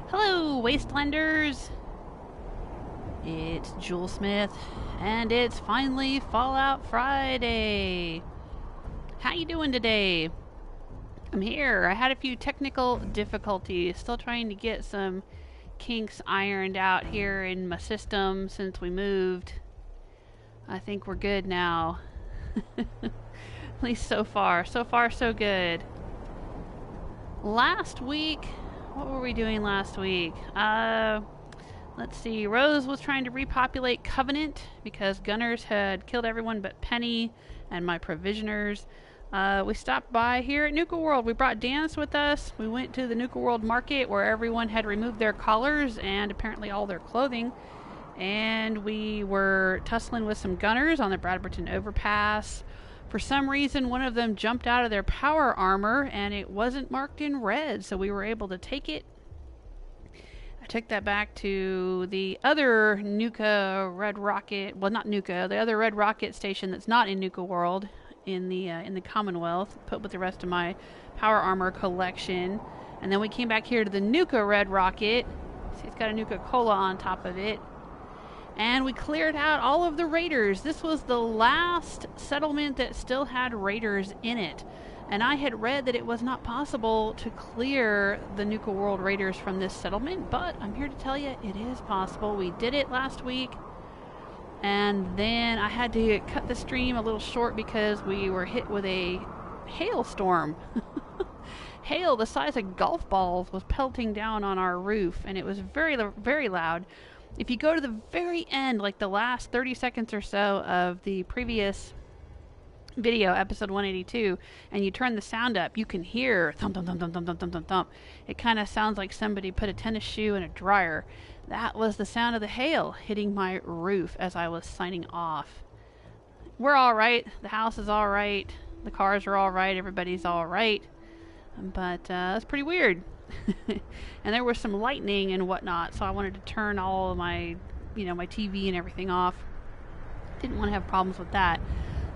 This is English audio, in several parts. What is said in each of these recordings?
Hello, Wastelanders! It's Jewel Smith, and it's finally Fallout Friday! How you doing today? I'm here. I had a few technical difficulties, still trying to get some kinks ironed out here in my system since we moved. I think we're good now. At least so far. So far, so good. Last week, what were we doing last week? Let's see. Rose was trying to repopulate Covenant because Gunners had killed everyone but Penny and my provisioners. We stopped by here at Nuka World. We brought Dance with us. We went to the Nuka World market where everyone had removed their collars and apparently all their clothing. And we were tussling with some Gunners on the Bradberton overpass. For some reason, one of them jumped out of their power armor, and it wasn't marked in red, so we were able to take it. I took that back to the other Nuka Red Rocket, well, not Nuka, the other Red Rocket station that's not in Nuka World, in the Commonwealth, put with the rest of my power armor collection. And then we came back here to the Nuka Red Rocket. See, it's got a Nuka Cola on top of it. And we cleared out all of the raiders. This was the last settlement that still had raiders in it. And I had read that it was not possible to clear the Nuka World raiders from this settlement, but I'm here to tell you it is possible. We did it last week, and then I had to cut the stream a little short because we were hit with a hailstorm. Hail the size of golf balls was pelting down on our roof, and it was very, very loud. If you go to the very end, like the last 30 seconds or so of the previous video, episode 182, and you turn the sound up, you can hear thump, thump, thump, thump, thump, thump, thump, thump, thump. It kind of sounds like somebody put a tennis shoe in a dryer. That was the sound of the hail hitting my roof as I was signing off. We're all right. The house is all right. The cars are all right. Everybody's all right. But it's pretty weird. And there was some lightning and whatnot, so I wanted to turn all of my, my TV and everything off. Didn't want to have problems with that.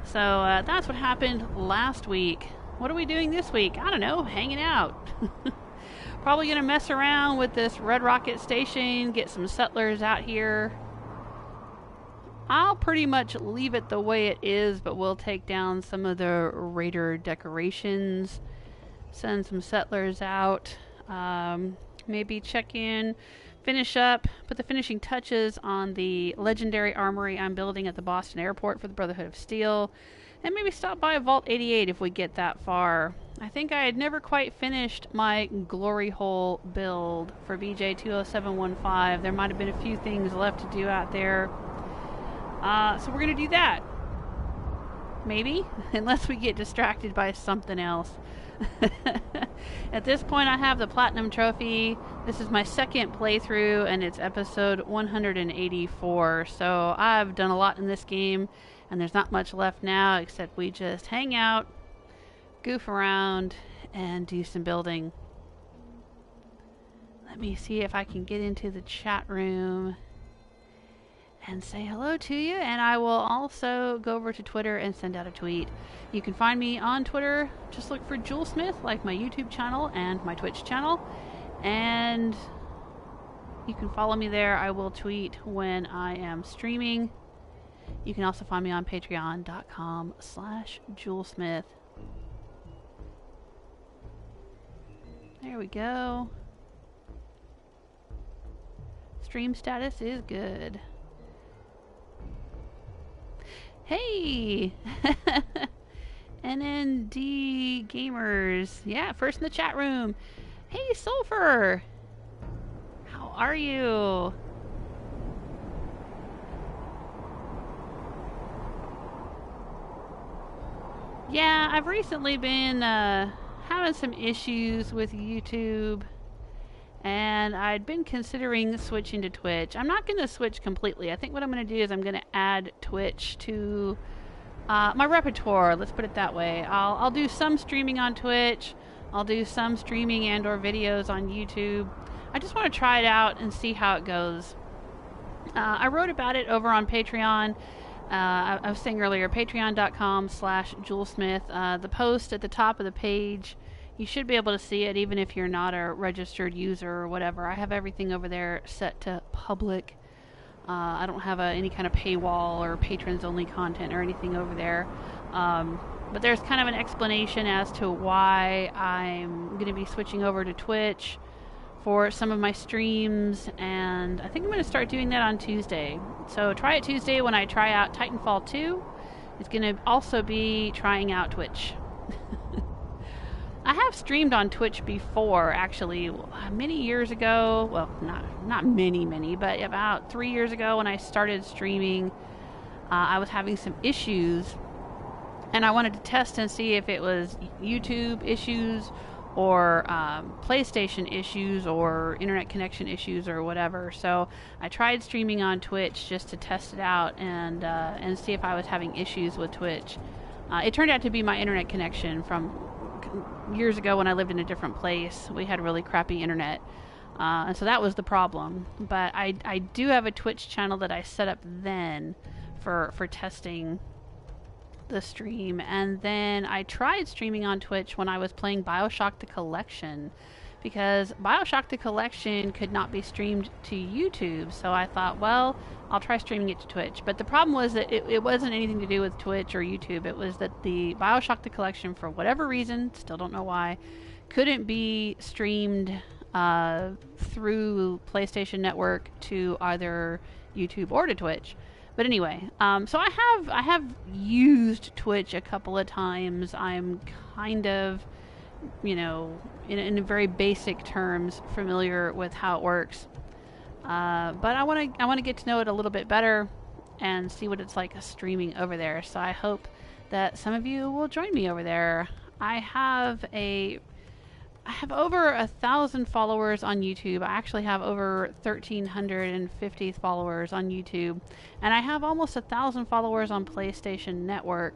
So that's what happened last week. What are we doing this week? I don't know, hanging out. Probably going to mess around with this Red Rocket station, get some settlers out here. I'll pretty much leave it the way it is, but we'll take down some of the raider decorations, send some settlers out. Maybe check in, finish up, put the finishing touches on the legendary armory I'm building at the Boston airport for the Brotherhood of Steel, and maybe stop by Vault 88 if we get that far. I think I had never quite finished my glory hole build for BJ 20715. There might have been a few things left to do out there. So we're going to do that. Maybe, unless we get distracted by something else. At this point, I have the Platinum Trophy. This is my second playthrough, and it's episode 184. So I've done a lot in this game, and there's not much left now, except we just hang out, goof around, and do some building. Let me see if I can get into the chat room and say hello to you, and I will also go over to Twitter and send out a tweet. You can find me on Twitter. Just look for Jewel Smith, like my YouTube channel and my Twitch channel, and you can follow me there. I will tweet when I am streaming. You can also find me on patreon.com/JewelSmith. There we go. Stream status is good. Hey! NND Gamers. Yeah, first in the chat room. Hey, Sulfur! How are you? Yeah, I've recently been having some issues with YouTube, and I'd been considering switching to Twitch. I'm not going to switch completely. I think what I'm going to do is I'm going to add Twitch to my repertoire. Let's put it that way. I'll do some streaming on Twitch. I'll do some streaming and or videos on YouTube. I just want to try it out and see how it goes. I wrote about it over on Patreon. I was saying earlier, patreon.com/JewelSmith. The post at the top of the page, you should be able to see it even if you're not a registered user or whatever. I have everything over there set to public. I don't have any kind of paywall or patrons only content or anything over there. But there's kind of an explanation as to why I'm going to be switching over to Twitch for some of my streams, and I think I'm going to start doing that on Tuesday. So try it Tuesday when I try out Titanfall 2. It's going to also be trying out Twitch. I have streamed on Twitch before, actually, many years ago. Well, not many, but about 3 years ago when I started streaming, I was having some issues, and I wanted to test and see if it was YouTube issues or PlayStation issues or internet connection issues or whatever. So I tried streaming on Twitch just to test it out and see if I was having issues with Twitch. It turned out to be my internet connection from years ago when I lived in a different place. We had really crappy internet, and so that was the problem. But I do have a Twitch channel that I set up then for testing the stream, and then I tried streaming on Twitch when I was playing BioShock the Collection, because BioShock the Collection could not be streamed to YouTube, so I thought, well, I'll try streaming it to Twitch. But the problem was that it wasn't anything to do with Twitch or YouTube. It was that the BioShock the Collection, for whatever reason, still don't know why, couldn't be streamed through PlayStation Network to either YouTube or to Twitch. But anyway, so I have used Twitch a couple of times. I'm kind of, you know, in very basic terms, familiar with how it works. But I want to get to know it a little bit better and see what it's like streaming over there. So I hope that some of you will join me over there. I have over 1,000 followers on YouTube. I actually have over 1,350 followers on YouTube, and I have almost 1,000 followers on PlayStation Network.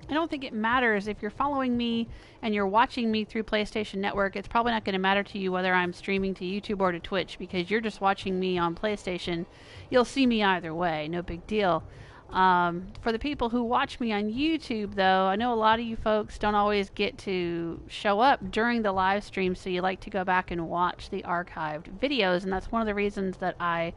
I don't think it matters if you're following me and you're watching me through PlayStation Network. It's probably not going to matter to you whether I'm streaming to YouTube or to Twitch, because you're just watching me on PlayStation. You'll see me either way, no big deal. For the people who watch me on YouTube, though, I know a lot of you folks don't always get to show up during the live stream, so you like to go back and watch the archived videos, and that's one of the reasons that I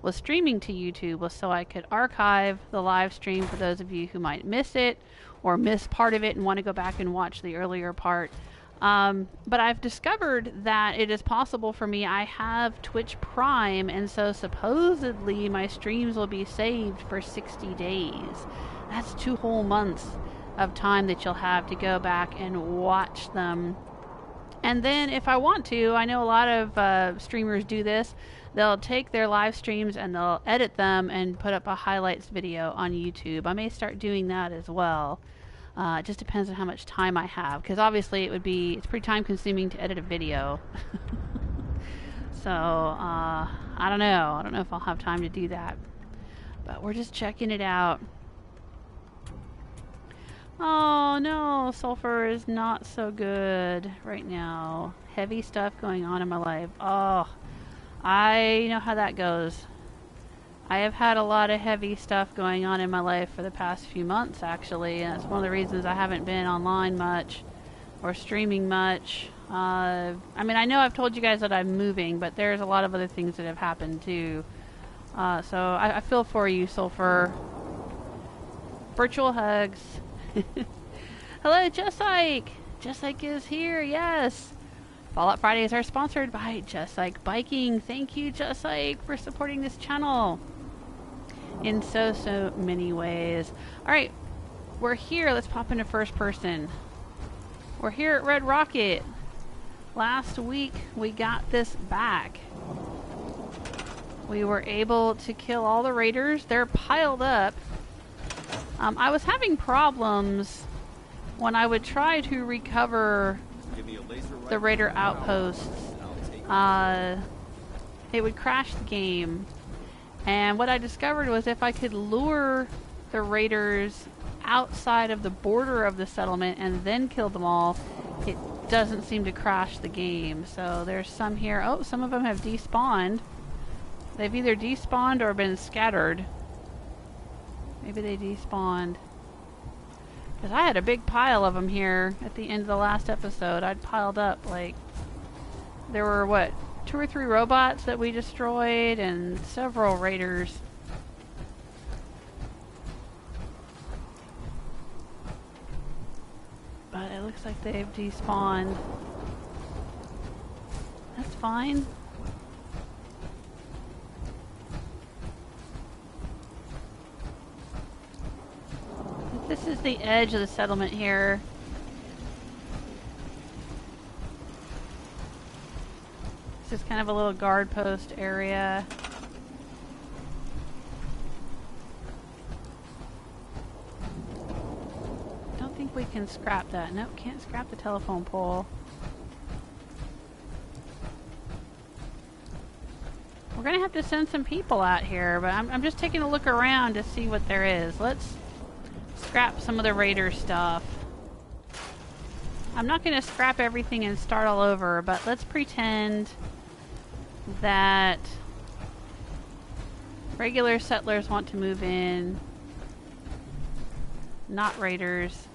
was streaming to YouTube, was so I could archive the live stream for those of you who might miss it or miss part of it and want to go back and watch the earlier part. But I've discovered that it is possible for me. I have Twitch Prime, and so supposedly my streams will be saved for 60 days. That's 2 whole months of time that you'll have to go back and watch them. And then if I want to, I know a lot of streamers do this. They'll take their live streams and they'll edit them and put up a highlights video on YouTube. I may start doing that as well. It just depends on how much time I have, because obviously it's pretty time consuming to edit a video. So I don't know if I'll have time to do that, but we're just checking it out. Oh no, sulfur is not so good right now. Heavy stuff going on in my life. Oh, I know how that goes. I have had a lot of heavy stuff going on in my life for the past few months, actually, and that's one of the reasons I haven't been online much or streaming much. I mean, I know I've told you guys that I'm moving, but there's a lot of other things that have happened too. So I feel for you, Sulfur. Virtual hugs. Hello, Justike! Justike is here, yes! Fallout Fridays are sponsored by Justike Biking. Thank you, Justike, for supporting this channel in so many ways. Alright, we're here. Let's pop into first person. We're here at Red Rocket. Last week, we got this back. We were able to kill all the raiders. They're piled up. I was having problems when I would try to recover the raider outposts. It would crash the game. And what I discovered was if I could lure the raiders outside of the border of the settlement and then kill them all, it doesn't seem to crash the game. So there's some here. Oh, some of them have despawned. They've either despawned or been scattered. Maybe they despawned. Because I had a big pile of them here at the end of the last episode. I'd piled up, like, there were, what, 2 or 3 robots that we destroyed and several raiders. But it looks like they've despawned. That's fine. This is the edge of the settlement here. This is kind of a little guard post area. Don't think we can scrap that. Nope, can't scrap the telephone pole. We're gonna have to send some people out here, but I'm just taking a look around to see what there is. Let's scrap some of the raider stuff. I'm not going to scrap everything and start all over, but let's pretend that regular settlers want to move in, not raiders.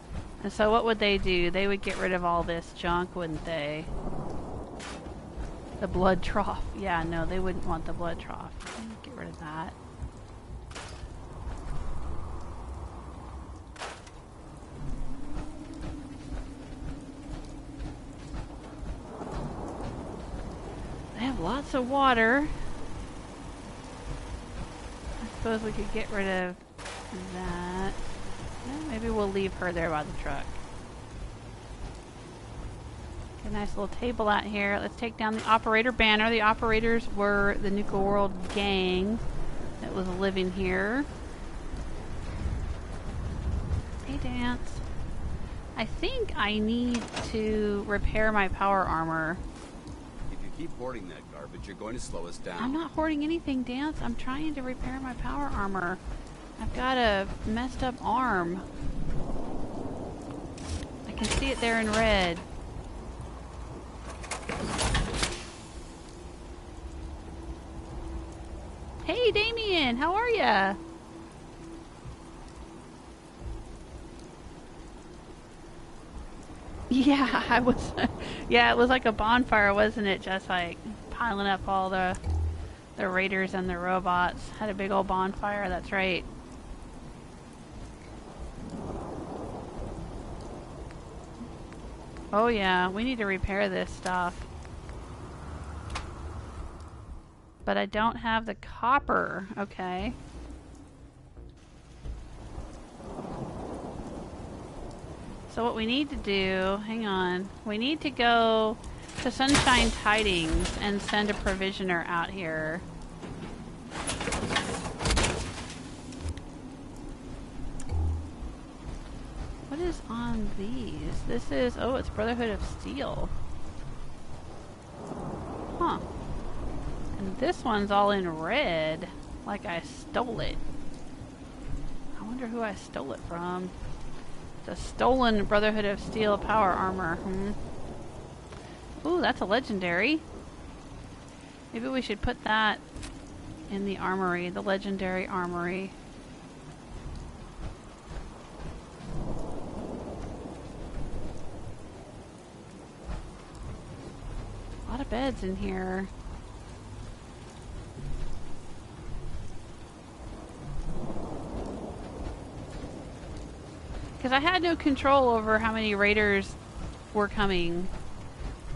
And so what would they do? They would get rid of all this junk, wouldn't they? The blood trough. Yeah, no, they wouldn't want the blood trough. Get rid of that. They have lots of water. I suppose we could get rid of that. Yeah, maybe we'll leave her there by the truck. A nice little table out here. Let's take down the operator banner. The operators were the Nuka World gang that was living here. Hey, Dance. I think I need to repair my power armor. If you keep hoarding that garbage, you're going to slow us down. I'm not hoarding anything, Dance. I'm trying to repair my power armor. I've got a messed up arm. I can see it there in red. Hey, Damien, how are ya? Yeah, I was. Yeah, it was like a bonfire, wasn't it? Just like piling up all the raiders and the robots. Had a big old bonfire. That's right. Oh yeah, we need to repair this stuff. But I don't have the copper. Okay. So what we need to do, hang on, we need to go to Sunshine Tidings and send a provisioner out here. What is on these? This is, oh, it's Brotherhood of Steel. Huh. And this one's all in red, like I stole it. I wonder who I stole it from. It's a stolen Brotherhood of Steel power armor. Ooh, that's a legendary. Maybe we should put that in the armory, the legendary armory. A lot of beds in here. Because I had no control over how many raiders were coming.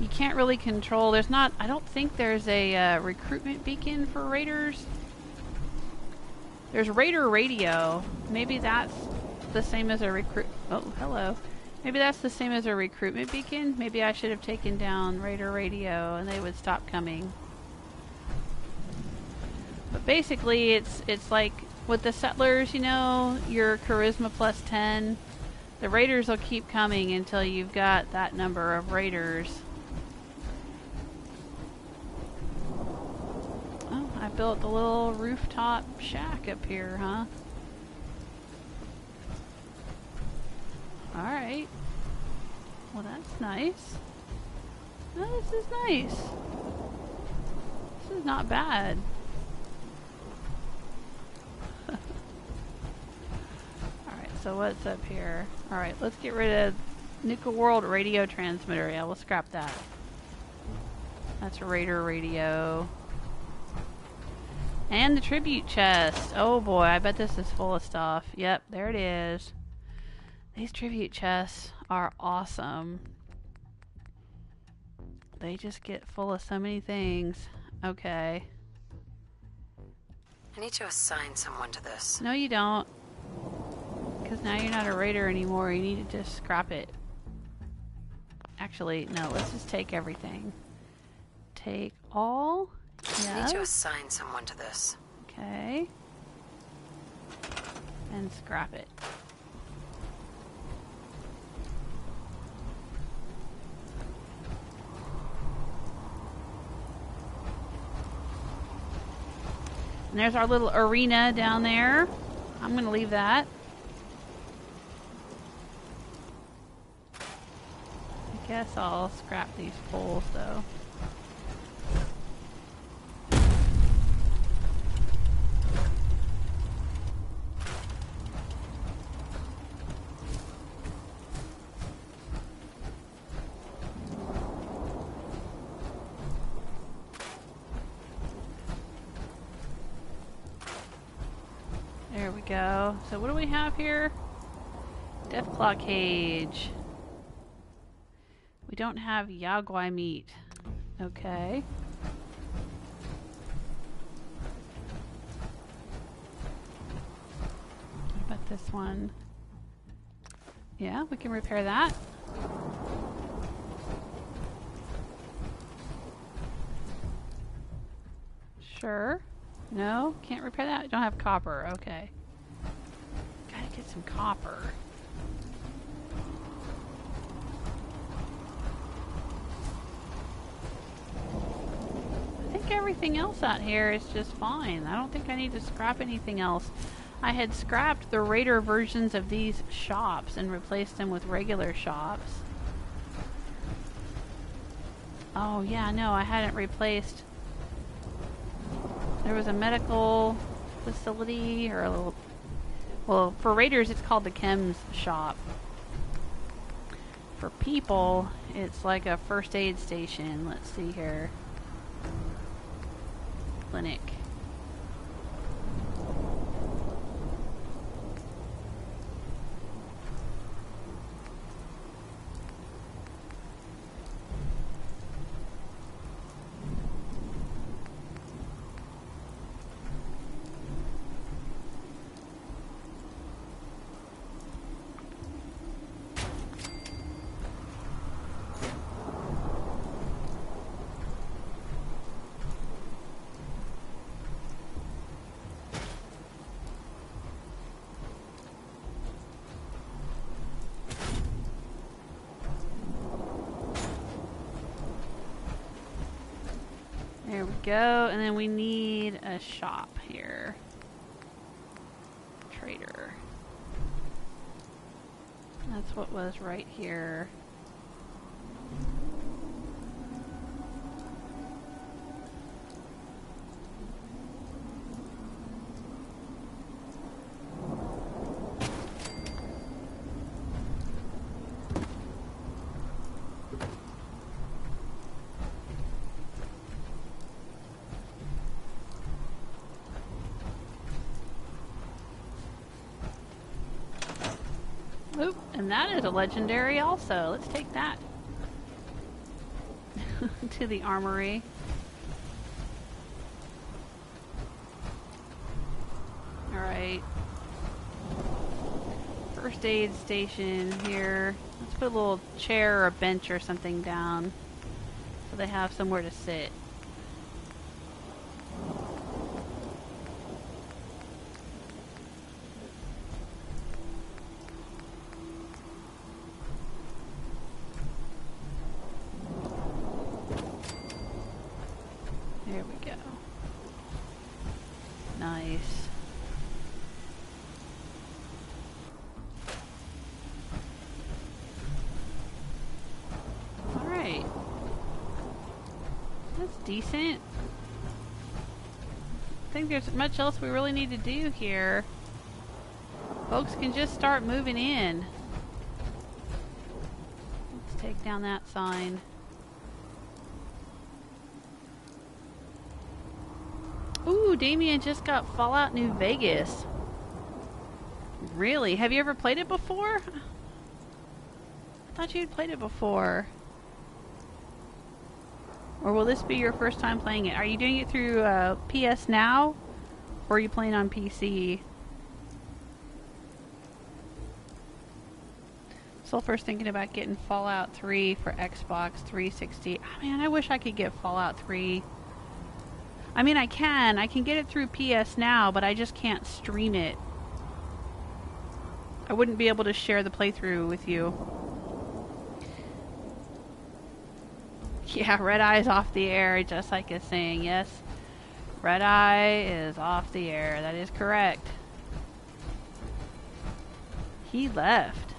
You can't really control. There's not, I don't think there's a recruitment beacon for raiders. There's raider radio. Maybe that's the same as a recruit. Oh, hello. Maybe that's the same as a recruitment beacon. Maybe I should have taken down raider radio and they would stop coming. But basically, it's like with the settlers, you know, your charisma plus 10. The raiders will keep coming until you've got that number of raiders. Oh, I built a little rooftop shack up here, huh? Alright. Well, that's nice. Oh, this is nice. This is not bad. so what's up here? Alright, let's get rid of Nuka World radio transmitter. Yeah, we'll scrap that. That's a Raider radio. And the tribute chest. Oh boy, I bet this is full of stuff. Yep, there it is. These tribute chests are awesome. They just get full of so many things. Okay. I need to assign someone to this. No, you don't. Because now you're not a raider anymore. You need to just scrap it. Actually, no, let's just take everything. Take all. Yes. I need to assign someone to this. Okay. And scrap it. And there's our little arena down there. I'm going to leave that. I guess I'll scrap these poles though. There we go. So what do we have here? Deathclaw cage. We don't have Yaguai meat. Okay. What about this one? Yeah, we can repair that. Sure. No, can't repair that. Don't have copper. Okay. Gotta get some copper. I think everything else out here is just fine. I don't think I need to scrap anything else. I had scrapped the Raider versions of these shops and replaced them with regular shops. Oh yeah, no, I hadn't replaced. There was a medical facility or a little, well, for Raiders it's called the Chems shop. For people, it's like a first aid station. Let's see here. Clinic. There we go, and then we need a shop here. Trader. That's what was right here. Oop, and that is a legendary also. Let's take that to the armory. Alright. First aid station here. Let's put a little chair or a bench or something down so they have somewhere to sit. There we go. Nice. Alright. That's decent. I think there's much else we really need to do here. Folks can just start moving in. Let's take down that sign. Ooh, Damien just got Fallout New Vegas. Really? Have you ever played it before? I thought you'd played it before. Or will this be your first time playing it? Are you doing it through PS Now? Or are you playing on PC? Sulfur's thinking about getting Fallout 3 for Xbox 360. Oh, man, I wish I could get Fallout 3. I mean, I can get it through PS Now, but I just can't stream it. I wouldn't be able to share the playthrough with you. Yeah, Red Eye's off the air, just like it's saying. Yes, Red Eye is off the air. That is correct. He left.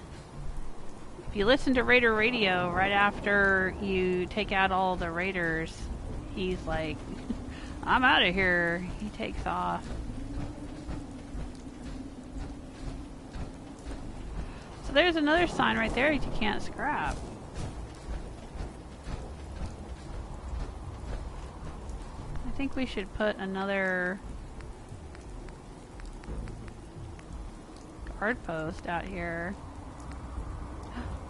If you listen to Raider Radio right after you take out all the raiders, he's like, I'm out of here. He takes off. So there's another sign right there that you can't scrap. I think we should put another guard post out here.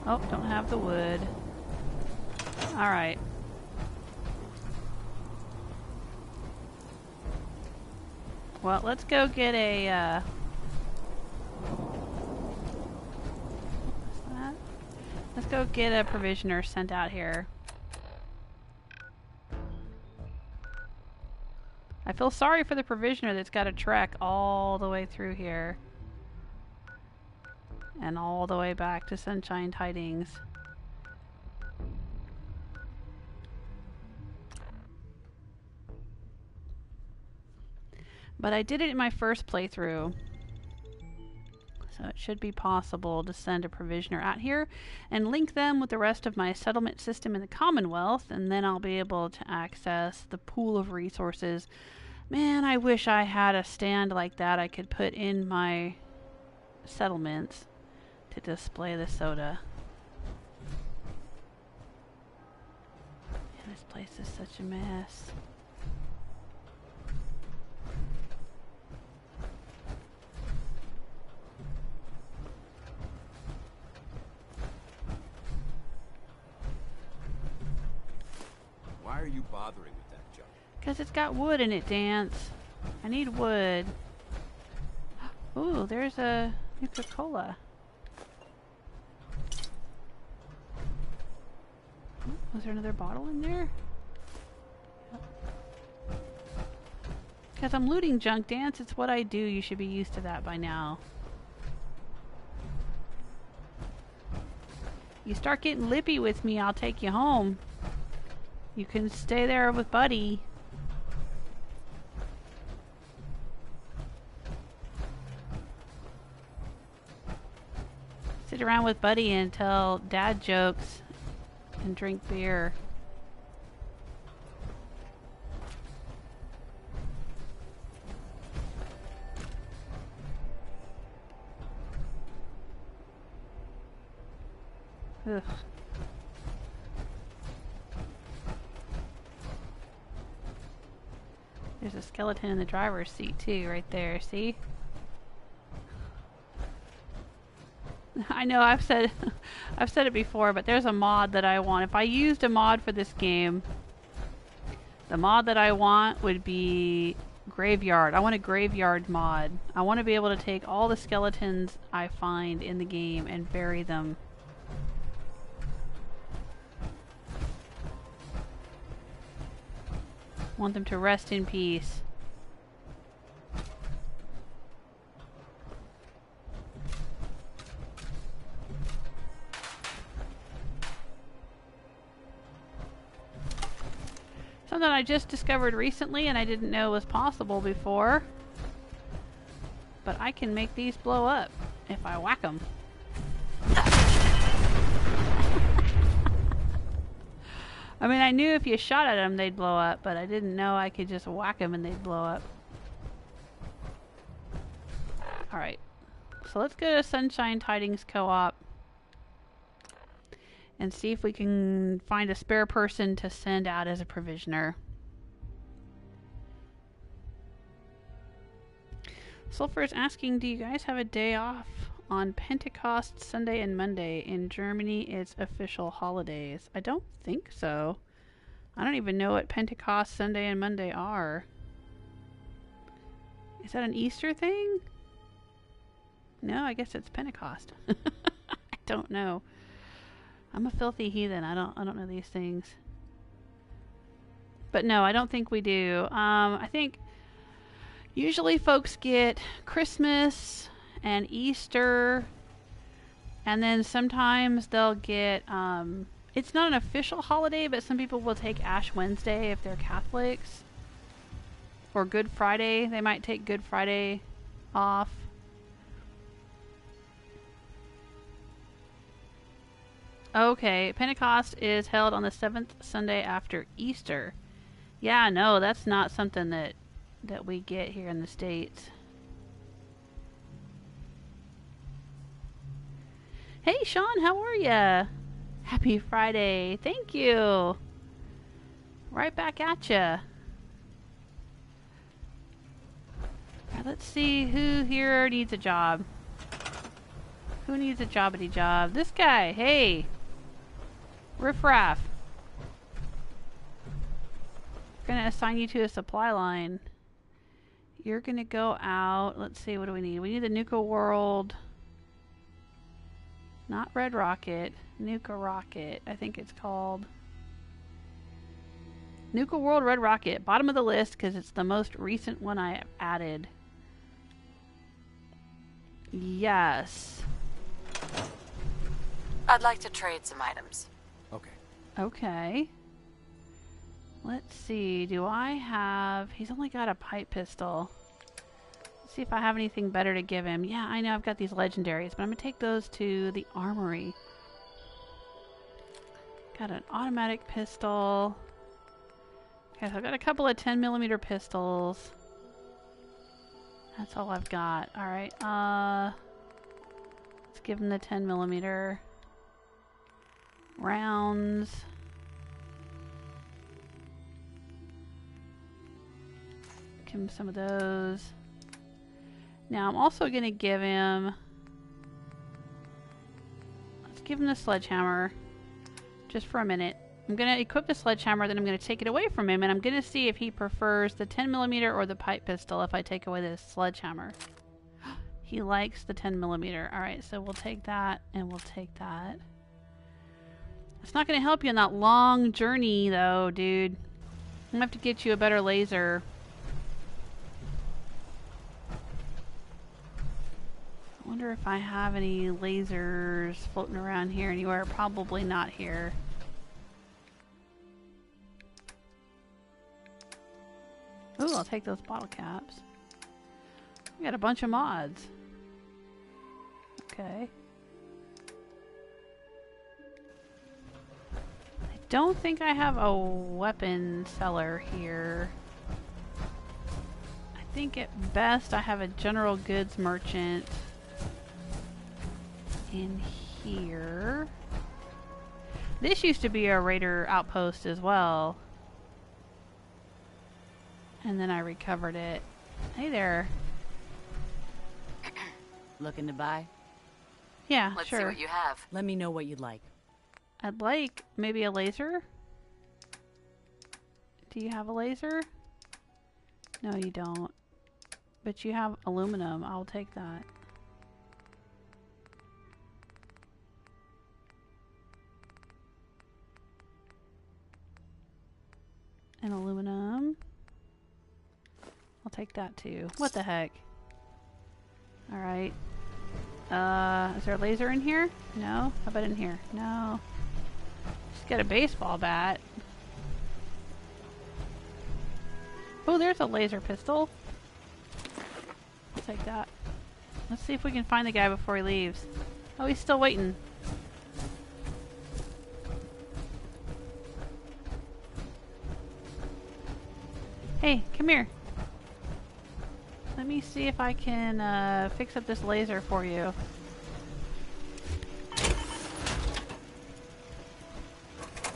Oh, don't have the wood. Alright. Well, let's go get a, what's that? Let's go get a provisioner sent out here. I feel sorry for the provisioner that's got to trek all the way through here. And all the way back to Sunshine Tidings. But I did it in my first playthrough. So it should be possible to send a provisioner out here and link them with the rest of my settlement system in the Commonwealth, and then I'll be able to access the pool of resources. Man, I wish I had a stand like that I could put in my settlements to display the soda. Man, this place is such a mess. Why are you bothering with that junk? Because it's got wood in it, Dance. I need wood. Ooh, there's a Nuka Cola. Was there another bottle in there? Because I'm looting junk, Dance. It's what I do. You should be used to that by now. You start getting lippy with me, I'll take you home. You can stay there with Buddy. Sit around with Buddy and tell dad jokes and drink beer. Ugh. There's a skeleton in the driver's seat too, right there, see? I know I've said it before, but there's a mod that I want. If I used a mod for this game, the mod that I want would be graveyard. I want a graveyard mod. I want to be able to take all the skeletons I find in the game and bury them. Want them to rest in peace. Something I just discovered recently and I didn't know was possible before. But I can make these blow up if I whack them. I mean, I knew if you shot at them, they'd blow up, but I didn't know I could just whack them and they'd blow up. Alright. So let's go to Sunshine Tidings Co-op and see if we can find a spare person to send out as a provisioner. Sulfur is asking, do you guys have a day off on Pentecost Sunday and Monday? In Germany, it's official holidays. I don't think so. I don't even know what Pentecost Sunday and Monday are. Is that an Easter thing? No, I guess it's Pentecost. I don't know. I'm a filthy heathen. I don't know these things. But no, I don't think we do. I think usually folks get Christmas and Easter, and then sometimes they'll get it's not an official holiday, but some people will take Ash Wednesday if they're Catholics. Or Good Friday. They might take Good Friday off. Okay, Pentecost is held on the 7th Sunday after Easter. Yeah, no, that's not something that we get here in the States. Hey, Sean, how are ya? Happy Friday. Thank you. Right back at ya. Right, let's see who here needs a job. Who needs a jobbity job? This guy. Hey. Riff Raff. Gonna assign you to a supply line. You're gonna go out. Let's see, what do we need? We need the Nuka World. Not Red Rocket. Nuka Rocket, I think it's called. Nuka World Red Rocket. Bottom of the list because it's the most recent one I have added. Yes. I'd like to trade some items. Okay. Okay. Let's see. Do I have... He's only got a pipe pistol. Let's see if I have anything better to give him. Yeah, I know I've got these legendaries, but I'm going to take those to the armory. Got an automatic pistol. Okay, so I've got a couple of 10mm pistols. That's all I've got. Alright, let's give him the 10mm rounds. Give him some of those. Now I'm also going to give him... Let's give him the sledgehammer. Just for a minute. I'm going to equip the sledgehammer, then I'm going to take it away from him, and I'm going to see if he prefers the 10mm or the pipe pistol if I take away the sledgehammer. He likes the 10mm. Alright, so we'll take that, and we'll take that. It's not going to help you on that long journey, though, dude. I'm going to have to get you a better laser. I wonder if I have any lasers floating around here anywhere. Probably not here. Ooh, I'll take those bottle caps. We got a bunch of mods. Okay. I don't think I have a weapon seller here. I think at best I have a general goods merchant in here. This used to be a raider outpost as well. And then I recovered it. Hey there. Looking to buy? Yeah, Let's sure. see what you have. Let me know what you'd like. I'd like maybe a laser. Do you have a laser? No, you don't. But you have aluminum. I'll take that. And aluminum. I'll take that too. What the heck? Alright. Is there a laser in here? No? How about in here? No. She's got a baseball bat. Oh, there's a laser pistol. I'll take that. Let's see if we can find the guy before he leaves. Oh, he's still waiting. Hey, come here. Let me see if I can fix up this laser for you.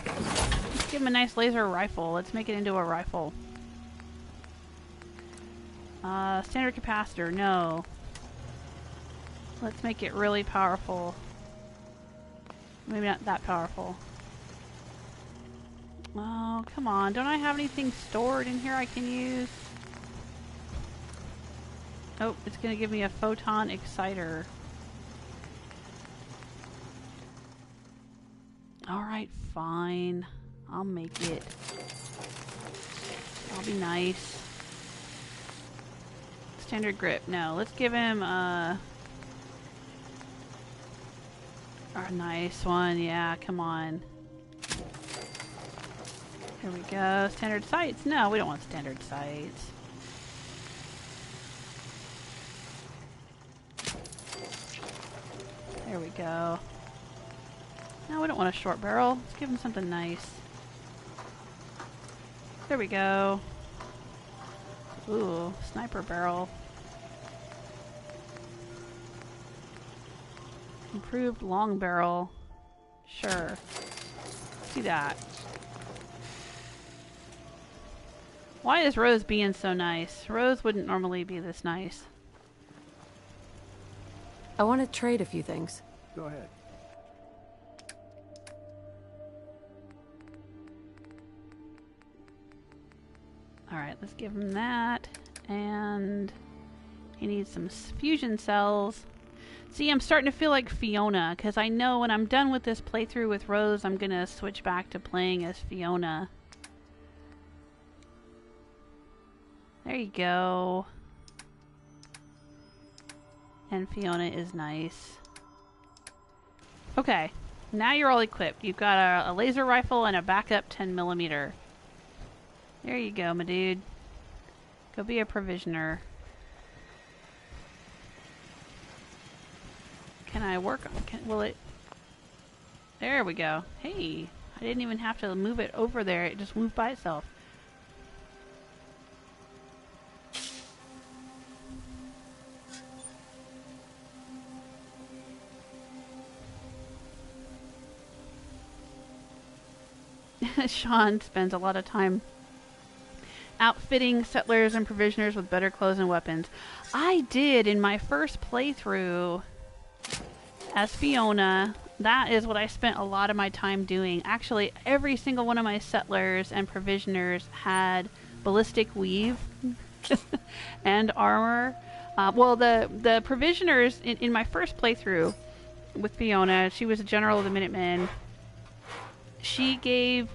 Let's give him a nice laser rifle. Let's make it into a rifle. Standard capacitor, no. Let's make it really powerful. Maybe not that powerful. Oh, come on. Don't I have anything stored in here I can use? Oh, it's going to give me a photon exciter. Alright, fine. I'll make it. I'll be nice. Standard grip. No, let's give him a nice one. Yeah, come on. Here we go. Standard sights. No, we don't want standard sights. There we go. No, we don't want a short barrel. Let's give him something nice. There we go. Ooh, sniper barrel. Improved long barrel. Sure. Let's do that. Why is Rose being so nice? Rose wouldn't normally be this nice. I want to trade a few things. Go ahead. Alright, let's give him that. And he needs some fusion cells. See, I'm starting to feel like Fiona, because I know when I'm done with this playthrough with Rose, I'm going to switch back to playing as Fiona. There you go. And Fiona is nice. Okay, now you're all equipped. You've got a laser rifle and a backup 10mm. There you go, my dude. Go be a provisioner. Can I work on... will it... There we go. Hey, I didn't even have to move it over there. It just moved by itself. Sean spends a lot of time outfitting settlers and provisioners with better clothes and weapons. I did in my first playthrough as Fiona. That is what I spent a lot of my time doing. Actually, every single one of my settlers and provisioners had ballistic weave and armor. Well, the provisioners in my first playthrough with Fiona, she was a general of the Minutemen. She gave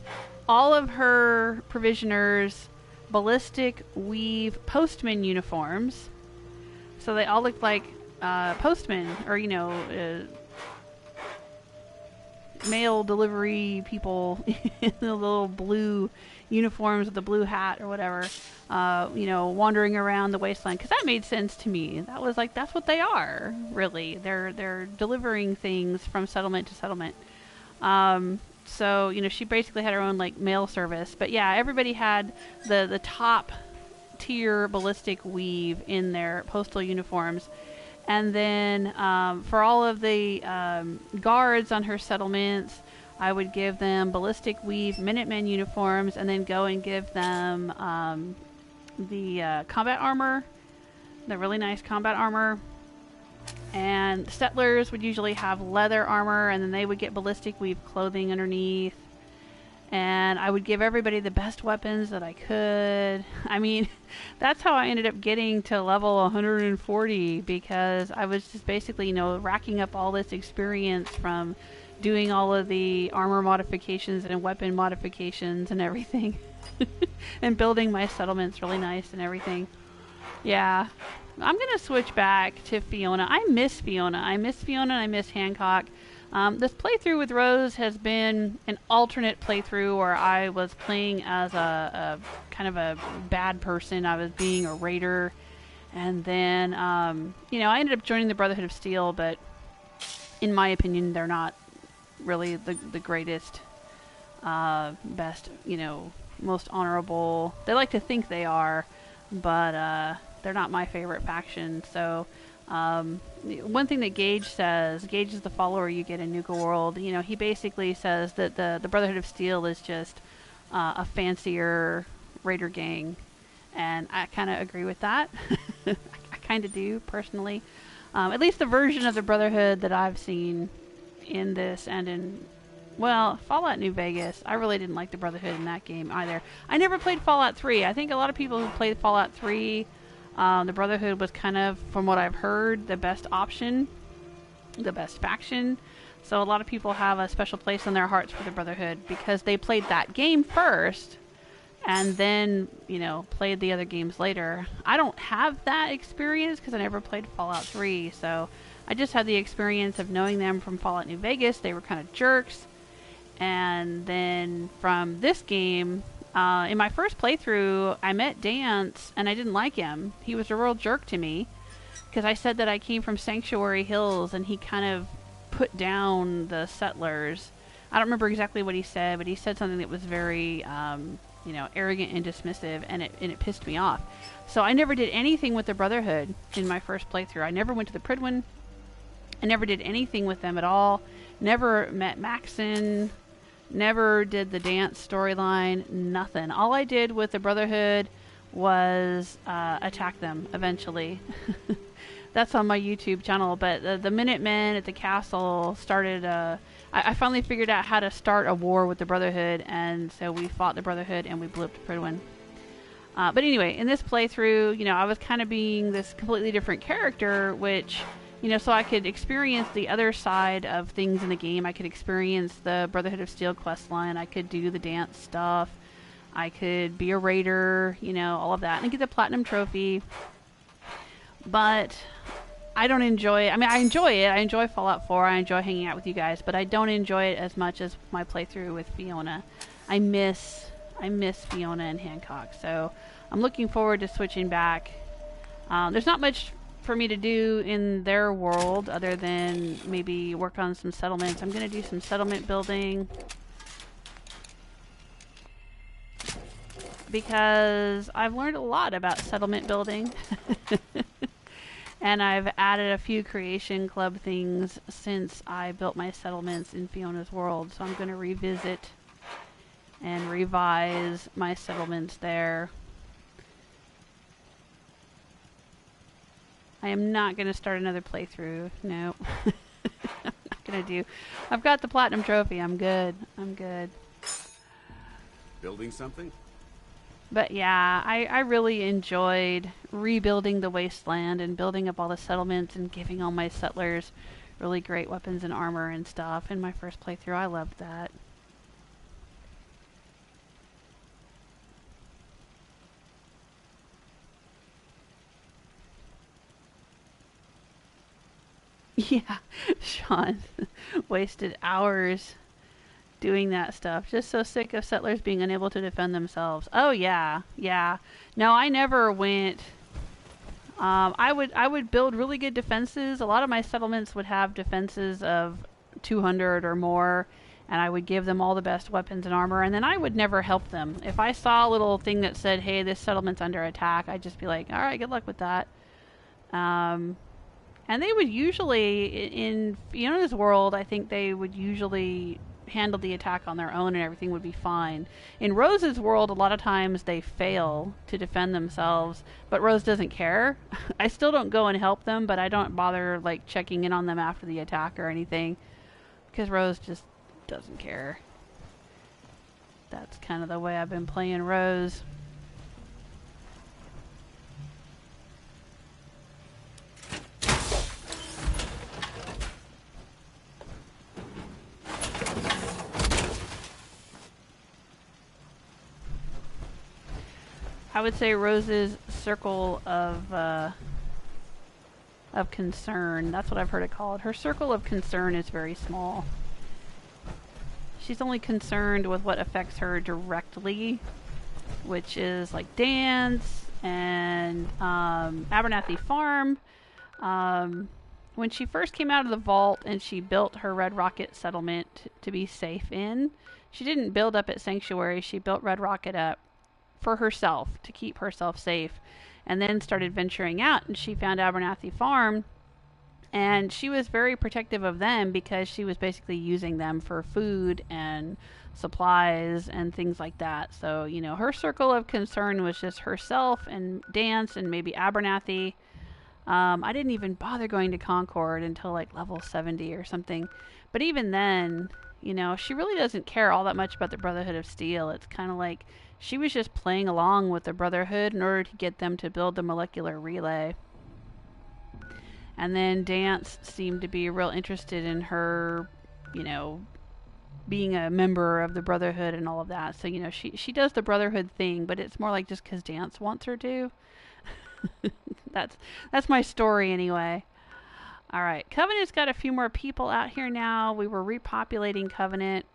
all of her provisioners ballistic weave postman uniforms. So they all looked like postmen, or, you know, mail delivery people in the little blue uniforms with the blue hat or whatever, you know, wandering around the wasteland. Because that made sense to me. That was like, that's what they are, really. They're delivering things from settlement to settlement. So, you know, she basically had her own, like, mail service. But yeah, everybody had the top tier ballistic weave in their postal uniforms. And then for all of the guards on her settlements, I would give them ballistic weave Minutemen uniforms, and then go and give them the combat armor, the really nice combat armor. And settlers would usually have leather armor, and then they would get ballistic weave clothing underneath. And I would give everybody the best weapons that I could. I mean, that's how I ended up getting to level 140, because I was just basically, you know, racking up all this experience from doing all of the armor modifications and weapon modifications and everything. And building my settlements really nice and everything. Yeah. I'm going to switch back to Fiona. I miss Fiona. I miss Fiona and I miss Hancock. This playthrough with Rose has been an alternate playthrough where I was playing as a kind of a bad person. I was being a raider. And then, you know, I ended up joining the Brotherhood of Steel, but in my opinion, they're not really the greatest, best, you know, most honorable. They like to think they are, but they're not my favorite faction. So one thing that Gage says, Gage is the follower you get in Nuka World. You know, he basically says that the Brotherhood of Steel is just a fancier raider gang, and I kind of agree with that. I kind of do personally. At least the version of the Brotherhood that I've seen in this and in, well, Fallout New Vegas. I really didn't like the Brotherhood in that game either. I never played Fallout 3. I think a lot of people who played Fallout 3, the Brotherhood was kind of, from what I've heard, the best option, the best faction. So a lot of people have a special place in their hearts for the Brotherhood because they played that game first and then, you know, played the other games later. I don't have that experience because I never played Fallout 3, so I just had the experience of knowing them from Fallout New Vegas. They were kind of jerks. And then from this game, in my first playthrough, I met Dance, and I didn't like him. He was a real jerk to me because I said that I came from Sanctuary Hills, and he kind of put down the settlers. I don't remember exactly what he said, but he said something that was very, you know, arrogant and dismissive, and it pissed me off. So I never did anything with the Brotherhood in my first playthrough. I never went to the Pridwin. I never did anything with them at all. Never met Maxon. Never did the Dance storyline. Nothing. All I did with the Brotherhood was attack them eventually. That's on my YouTube channel. But the Minutemen at the castle started. I finally figured out how to start a war with the Brotherhood, and so we fought the Brotherhood and we blew up the Pridwin. But anyway, in this playthrough, you know, I was kind of being this completely different character, which, you know, so I could experience the other side of things in the game. I could experience the Brotherhood of Steel questline. I could do the Dance stuff. I could be a raider, you know, all of that, and get the Platinum Trophy. But I don't enjoy it. I mean, I enjoy it. I enjoy Fallout 4. I enjoy hanging out with you guys, but I don't enjoy it as much as my playthrough with Fiona. I miss Fiona and Hancock, so I'm looking forward to switching back. There's not much for me to do in their world other than maybe work on some settlements. I'm going to do some settlement building because I've learned a lot about settlement building. And I've added a few creation club things since I built my settlements in Fiona's world, so I'm going to revisit and revise my settlements there. I am not going to start another playthrough. No. I'm not going to do. I've got the Platinum Trophy. I'm good. I'm good. Building something? But yeah, I really enjoyed rebuilding the wasteland and building up all the settlements and giving all my settlers really great weapons and armor and stuff in my first playthrough. I loved that. Yeah, Sean wasted hours doing that stuff. Just so sick of settlers being unable to defend themselves. Oh yeah, yeah. No, I never went. I would build really good defenses. A lot of my settlements would have defenses of 200 or more, and I would give them all the best weapons and armor, and then I would never help them. If I saw a little thing that said, "Hey, this settlement's under attack," I'd just be like, "All right, good luck with that." And they would usually, in Fiona's world, I think they would usually handle the attack on their own and everything would be fine. In Rose's world, a lot of times they fail to defend themselves, but Rose doesn't care. I still don't go and help them, but I don't bother like checking in on them after the attack or anything, because Rose just doesn't care. That's kind of the way I've been playing Rose. I would say Rose's circle of concern. That's what I've heard it called. Her circle of concern is very small. She's only concerned with what affects her directly, which is like Dance and Abernathy Farm. When she first came out of the vault and she built her Red Rocket settlement to be safe in, she didn't build up at Sanctuary. She built Red Rocket up for herself, to keep herself safe. and then started venturing out, and she found Abernathy Farm, and she was very protective of them because she was basically using them for food and supplies and things like that. So, you know, her circle of concern was just herself and Dance and maybe Abernathy. I didn't even bother going to Concord until like level 70 or something. But even then, you know, she really doesn't care all that much about the Brotherhood of Steel. It's kind of like she was just playing along with the Brotherhood in order to get them to build the molecular relay. And then Dance seemed to be real interested in her, you know, being a member of the Brotherhood and all of that. So, you know, she does the Brotherhood thing, but it's more like just because Dance wants her to. That's my story anyway. Alright, Covenant's got a few more people out here now. We were repopulating Covenant.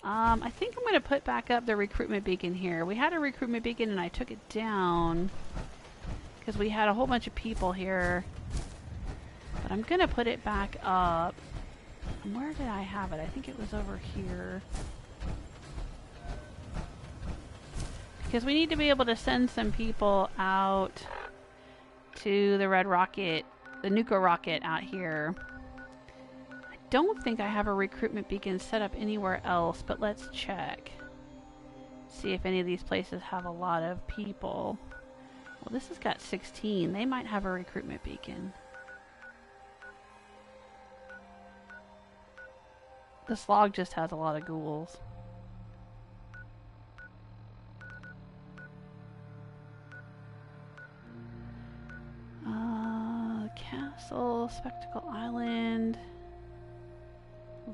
I think I'm going to put back up the recruitment beacon here. We had a recruitment beacon and I took it down because we had a whole bunch of people here. But I'm going to put it back up. Where did I have it? I think it was over here. Because we need to be able to send some people out to the Red Rocket, the Nuka Rocket out here. I don't think I have a recruitment beacon set up anywhere else, but let's check. See if any of these places have a lot of people. Well, this has got 16. They might have a recruitment beacon. The slog just has a lot of ghouls. Castle, Spectacle Island.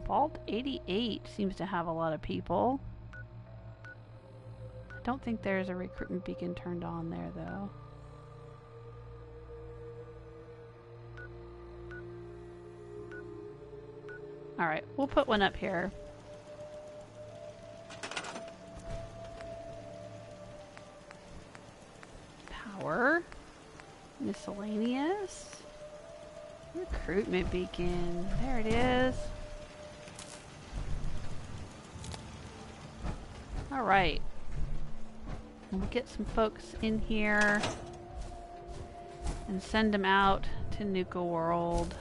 Vault 88 seems to have a lot of people. I don't think there's a recruitment beacon turned on there, though. Alright, we'll put one up here. Power. Miscellaneous. Recruitment beacon. There it is. Alright. We'll get some folks in here and send them out to Nuka World.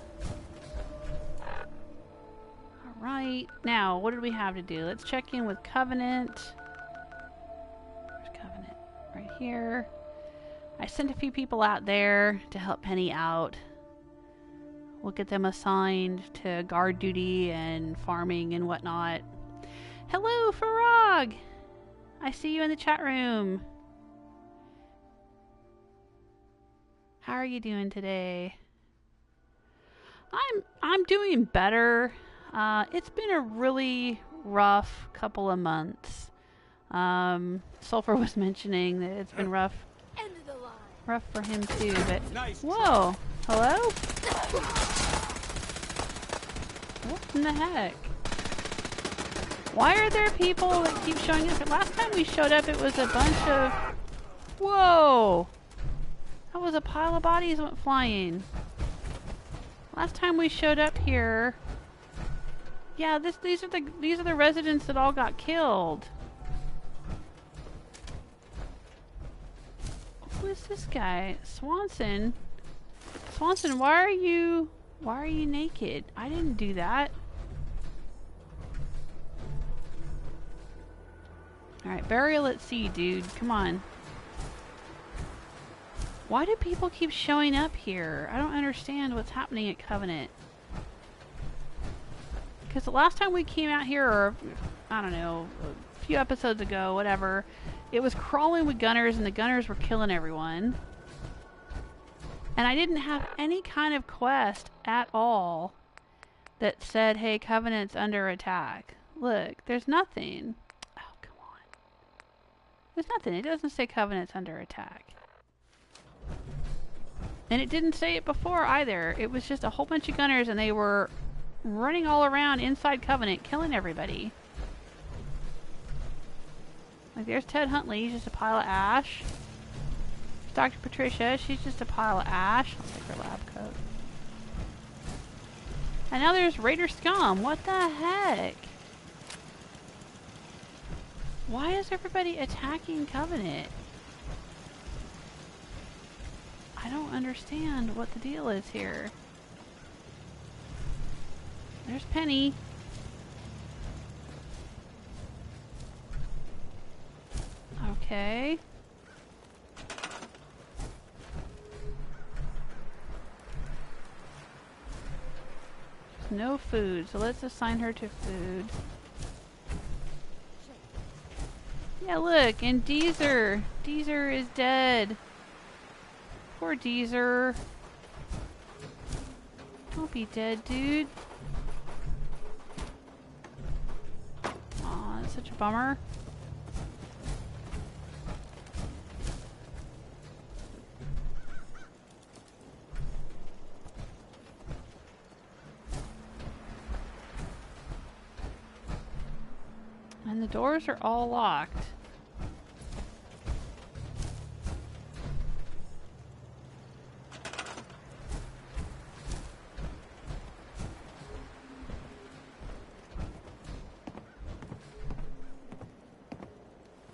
Alright. Now, what did we have to do? Let's check in with Covenant. Where's Covenant? Right here. I sent a few people out there to help Penny out. We'll get them assigned to guard duty and farming and whatnot. Hello, Farag! I see you in the chat room. How are you doing today? I'm doing better. It's been a really rough couple of months. Sulfur was mentioning that it's been rough. End of the line. Rough for him too, but Nice whoa, hello? What in the heck? Why are there people that keep showing up? Last time we showed up, it was a bunch of... Whoa! That was a pile of bodies went flying. Last time we showed up here... Yeah, these are the residents that all got killed. Who is this guy? Swanson? Swanson, why are you naked? I didn't do that. Alright, burial at sea, dude. Come on. Why do people keep showing up here? I don't understand what's happening at Covenant. Because the last time we came out here, or I don't know, a few episodes ago, whatever, it was crawling with gunners and the gunners were killing everyone. And I didn't have any kind of quest at all that said, hey, Covenant's under attack. Look, there's nothing. Oh, come on. There's nothing. It doesn't say Covenant's under attack. And it didn't say it before either. It was just a whole bunch of gunners and they were running all around inside Covenant, killing everybody. Like, there's Ted Huntley. He's just a pile of ash. Dr. Patricia, she's just a pile of ash. I'll take her lab coat. And now there's Raider Scum. What the heck? Why is everybody attacking Covenant? don't understand what the deal is here. There's Penny. Okay. No food, so let's assign her to food. Yeah, look, and Deezer. Deezer is dead. Poor Deezer. Don't be dead, dude. Aw, that's such a bummer. And the doors are all locked.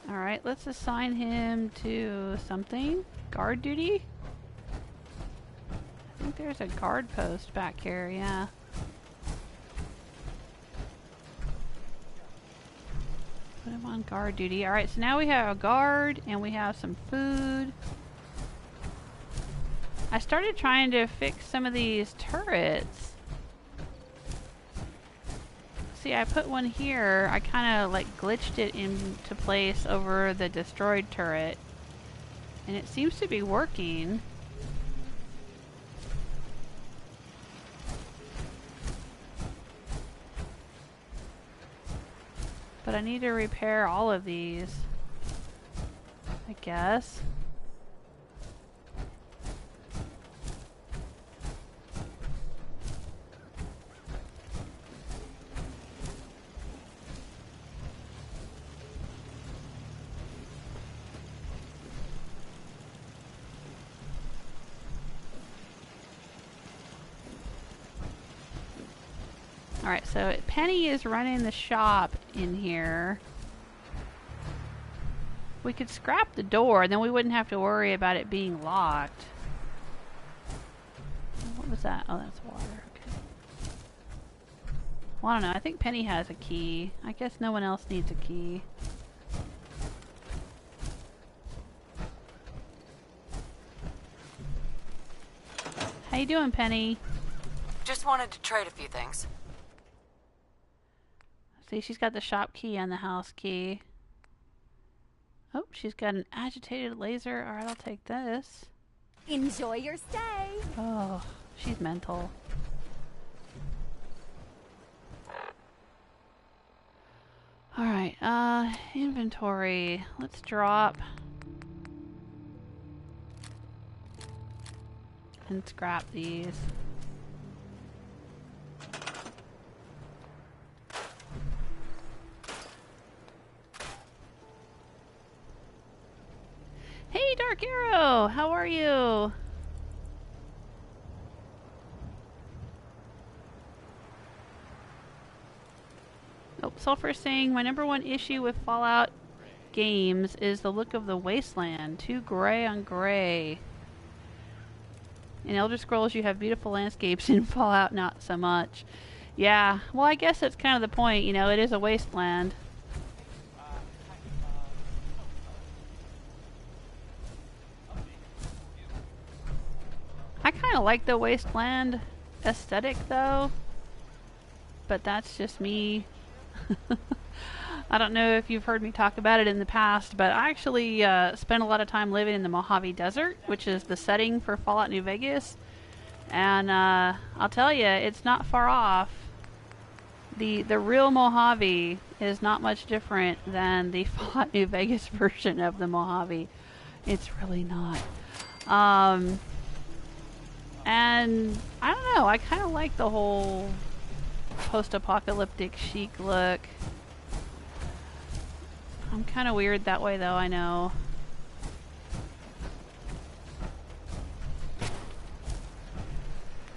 Alright, let's assign him to something. Guard duty? I think there's a guard post back here, yeah. Put him on guard duty. Alright, so now we have a guard and we have some food. I started trying to fix some of these turrets. See, I put one here. I kind of like glitched it into place over the destroyed turret. And it seems to be working. But I need to repair all of these, I guess. Alright, so Penny is running the shop in here. We could scrap the door, then we wouldn't have to worry about it being locked. What was that? Oh, that's water. Okay. Well, I don't know. I think Penny has a key. I guess no one else needs a key. How you doing, Penny? Just wanted to trade a few things. See, she's got the shop key and the house key. Oh, she's got an agitated laser. Alright, I'll take this. Enjoy your stay. Oh, she's mental. Alright, inventory. Let's drop. And scrap these. Hey, Dark Arrow! How are you? Oh, Sulfur saying, my #1 issue with Fallout games is the look of the wasteland. Too gray on gray. In Elder Scrolls, you have beautiful landscapes. In Fallout, not so much. Yeah, well, I guess that's kind of the point. You know, it is a wasteland. I kind of like the wasteland aesthetic, though. But that's just me. I don't know if you've heard me talk about it in the past, but I actually spent a lot of time living in the Mojave Desert, which is the setting for Fallout New Vegas. And I'll tell you, it's not far off. The real Mojave is not much different than the Fallout New Vegas version of the Mojave. It's really not. And I don't know, I kind of like the whole post-apocalyptic chic look. I'm kind of weird that way, though, I know.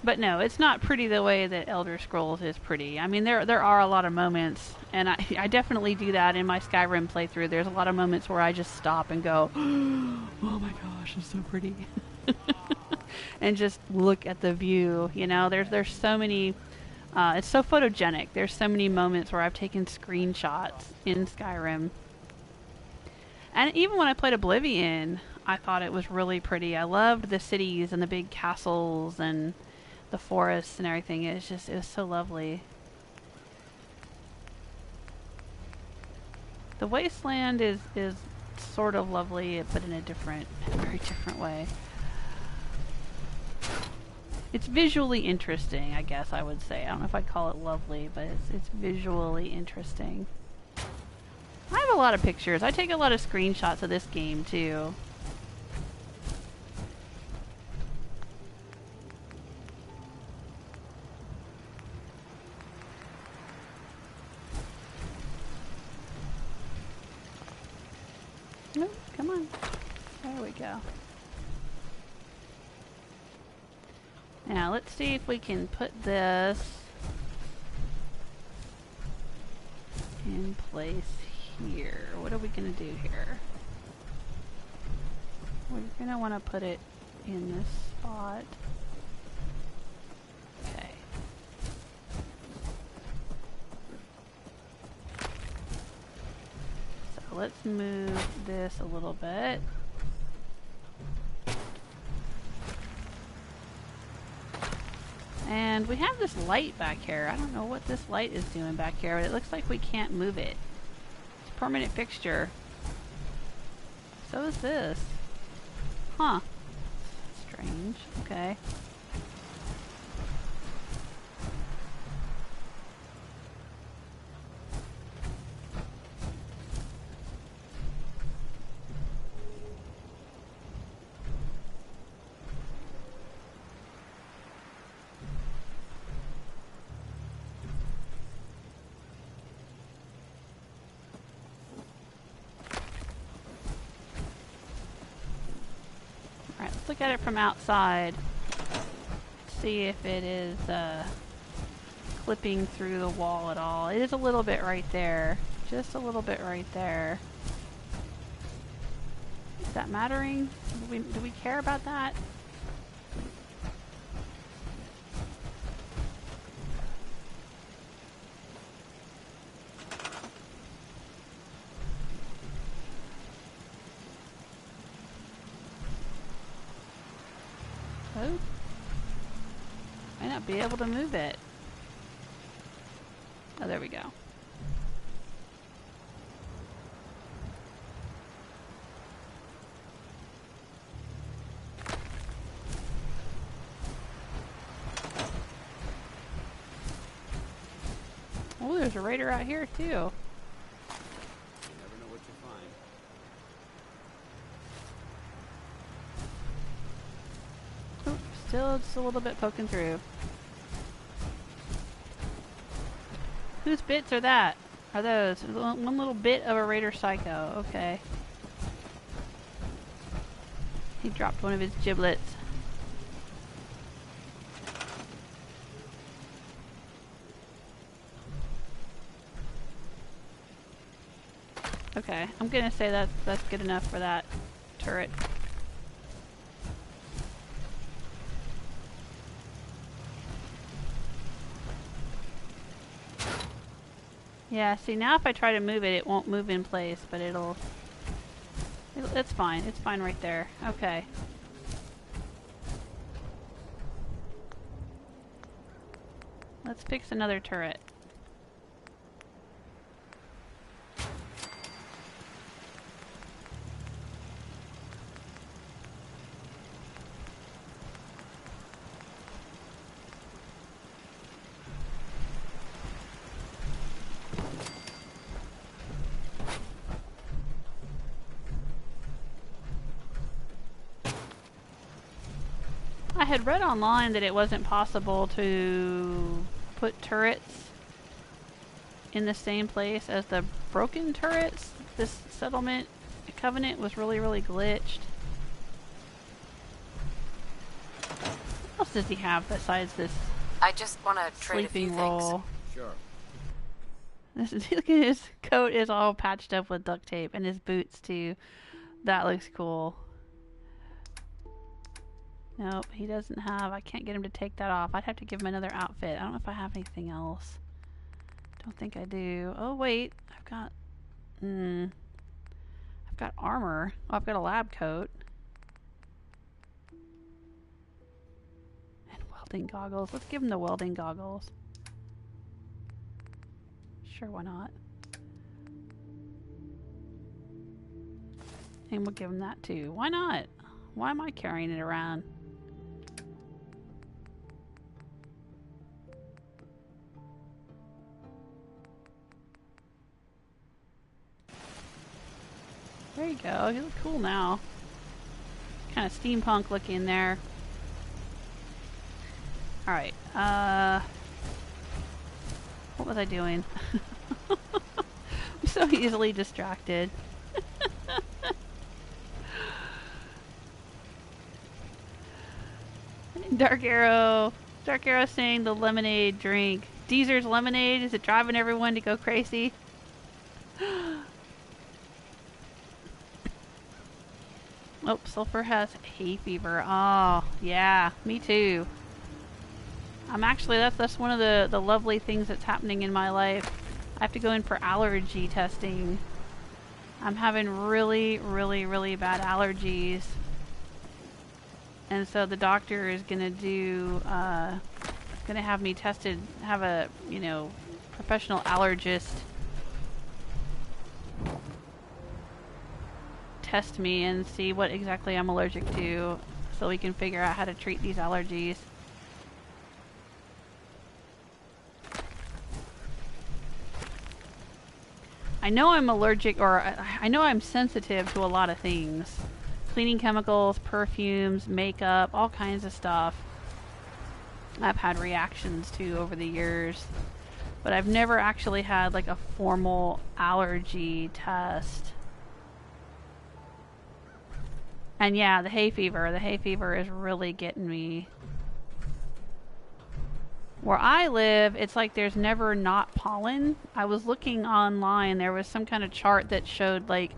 But no, it's not pretty the way that Elder Scrolls is pretty. I mean, there are a lot of moments, and I definitely do that in my Skyrim playthrough. There's a lot of moments where I just stop and go, oh my gosh, it's so pretty. and just look at the view. You know, there's so many. It's so photogenic. There's so many moments where I've taken screenshots in Skyrim. And even when I played Oblivion, I thought it was really pretty. I loved the cities and the big castles and the forests and everything. It was so lovely. The wasteland is sort of lovely, but in a very different way. It's visually interesting, I guess I would say. I don't know if I'd call it lovely, but it's visually interesting. I have a lot of pictures. I take a lot of screenshots of this game, too. Oh, come on. There we go. Now, let's see if we can put this in place here. What are we going to do here? We're going to want to put it in this spot. Okay. So let's move this a little bit. And we have this light back here. I don't know what this light is doing back here, but it looks like we can't move it. It's a permanent fixture. So is this. Huh. Strange. Okay. Look at it from outside. See if it is clipping through the wall at all. It is a little bit right there. Just a little bit right there. Is that mattering? Do we care about that? Oh. Might not be able to move it. Oh, there we go. Oh, there's a raider out here too. You never know what you find. Oh, still just a little bit poking through. Whose bits are that? Are those? One little bit of a raider psycho. Okay. He dropped one of his giblets. Okay, I'm gonna say that's good enough for that turret. Yeah, see now if I try to move it, it won't move in place, but it's fine. It's fine right there. Okay. Let's fix another turret. I had read online that it wasn't possible to put turrets in the same place as the broken turrets. This settlement covenant was really, really glitched. What else does he have besides this I just want to trade a few sleeping things. roll? Sure. Look at his coat is all patched up with duct tape, and his boots too. That looks cool. Nope, he doesn't have... I can't get him to take that off. I'd have to give him another outfit. I don't know if I have anything else. Don't think I do. Oh, wait. I've got... I've got armor. Oh, I've got a lab coat. And welding goggles. Let's give him the welding goggles. Sure, why not? And we'll give him that too. Why not? Why am I carrying it around? There you go. You look cool now. Kind of steampunk looking there. Alright. What was I doing? I'm so easily distracted. Dark Arrow saying the lemonade drink. Deezer's lemonade, is it driving everyone to go crazy? Oh, Sulfur has hay fever. Oh, yeah, me too. I'm actually, that's one of the lovely things that's happening in my life. I have to go in for allergy testing. I'm having really, really, really bad allergies. And so the doctor is gonna gonna have me tested, have a, professional allergist test me and see what exactly I'm allergic to so we can figure out how to treat these allergies. I know I'm allergic, or I know I'm sensitive to a lot of things. Cleaning chemicals, perfumes, makeup, all kinds of stuff I've had reactions to over the years. But I've never actually had like a formal allergy test. And yeah, the hay fever is really getting me. Where I live, it's like there's never not pollen. I was looking online, there was some kind of chart that showed like,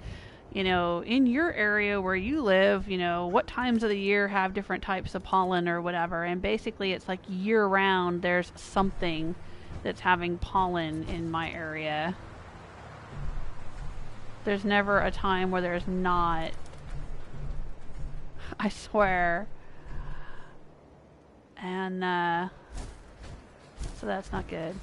in your area where you live, what times of the year have different types of pollen or whatever. And basically it's like year round there's something that's having pollen in my area. There's never a time where there's not. I swear. And, so that's not good.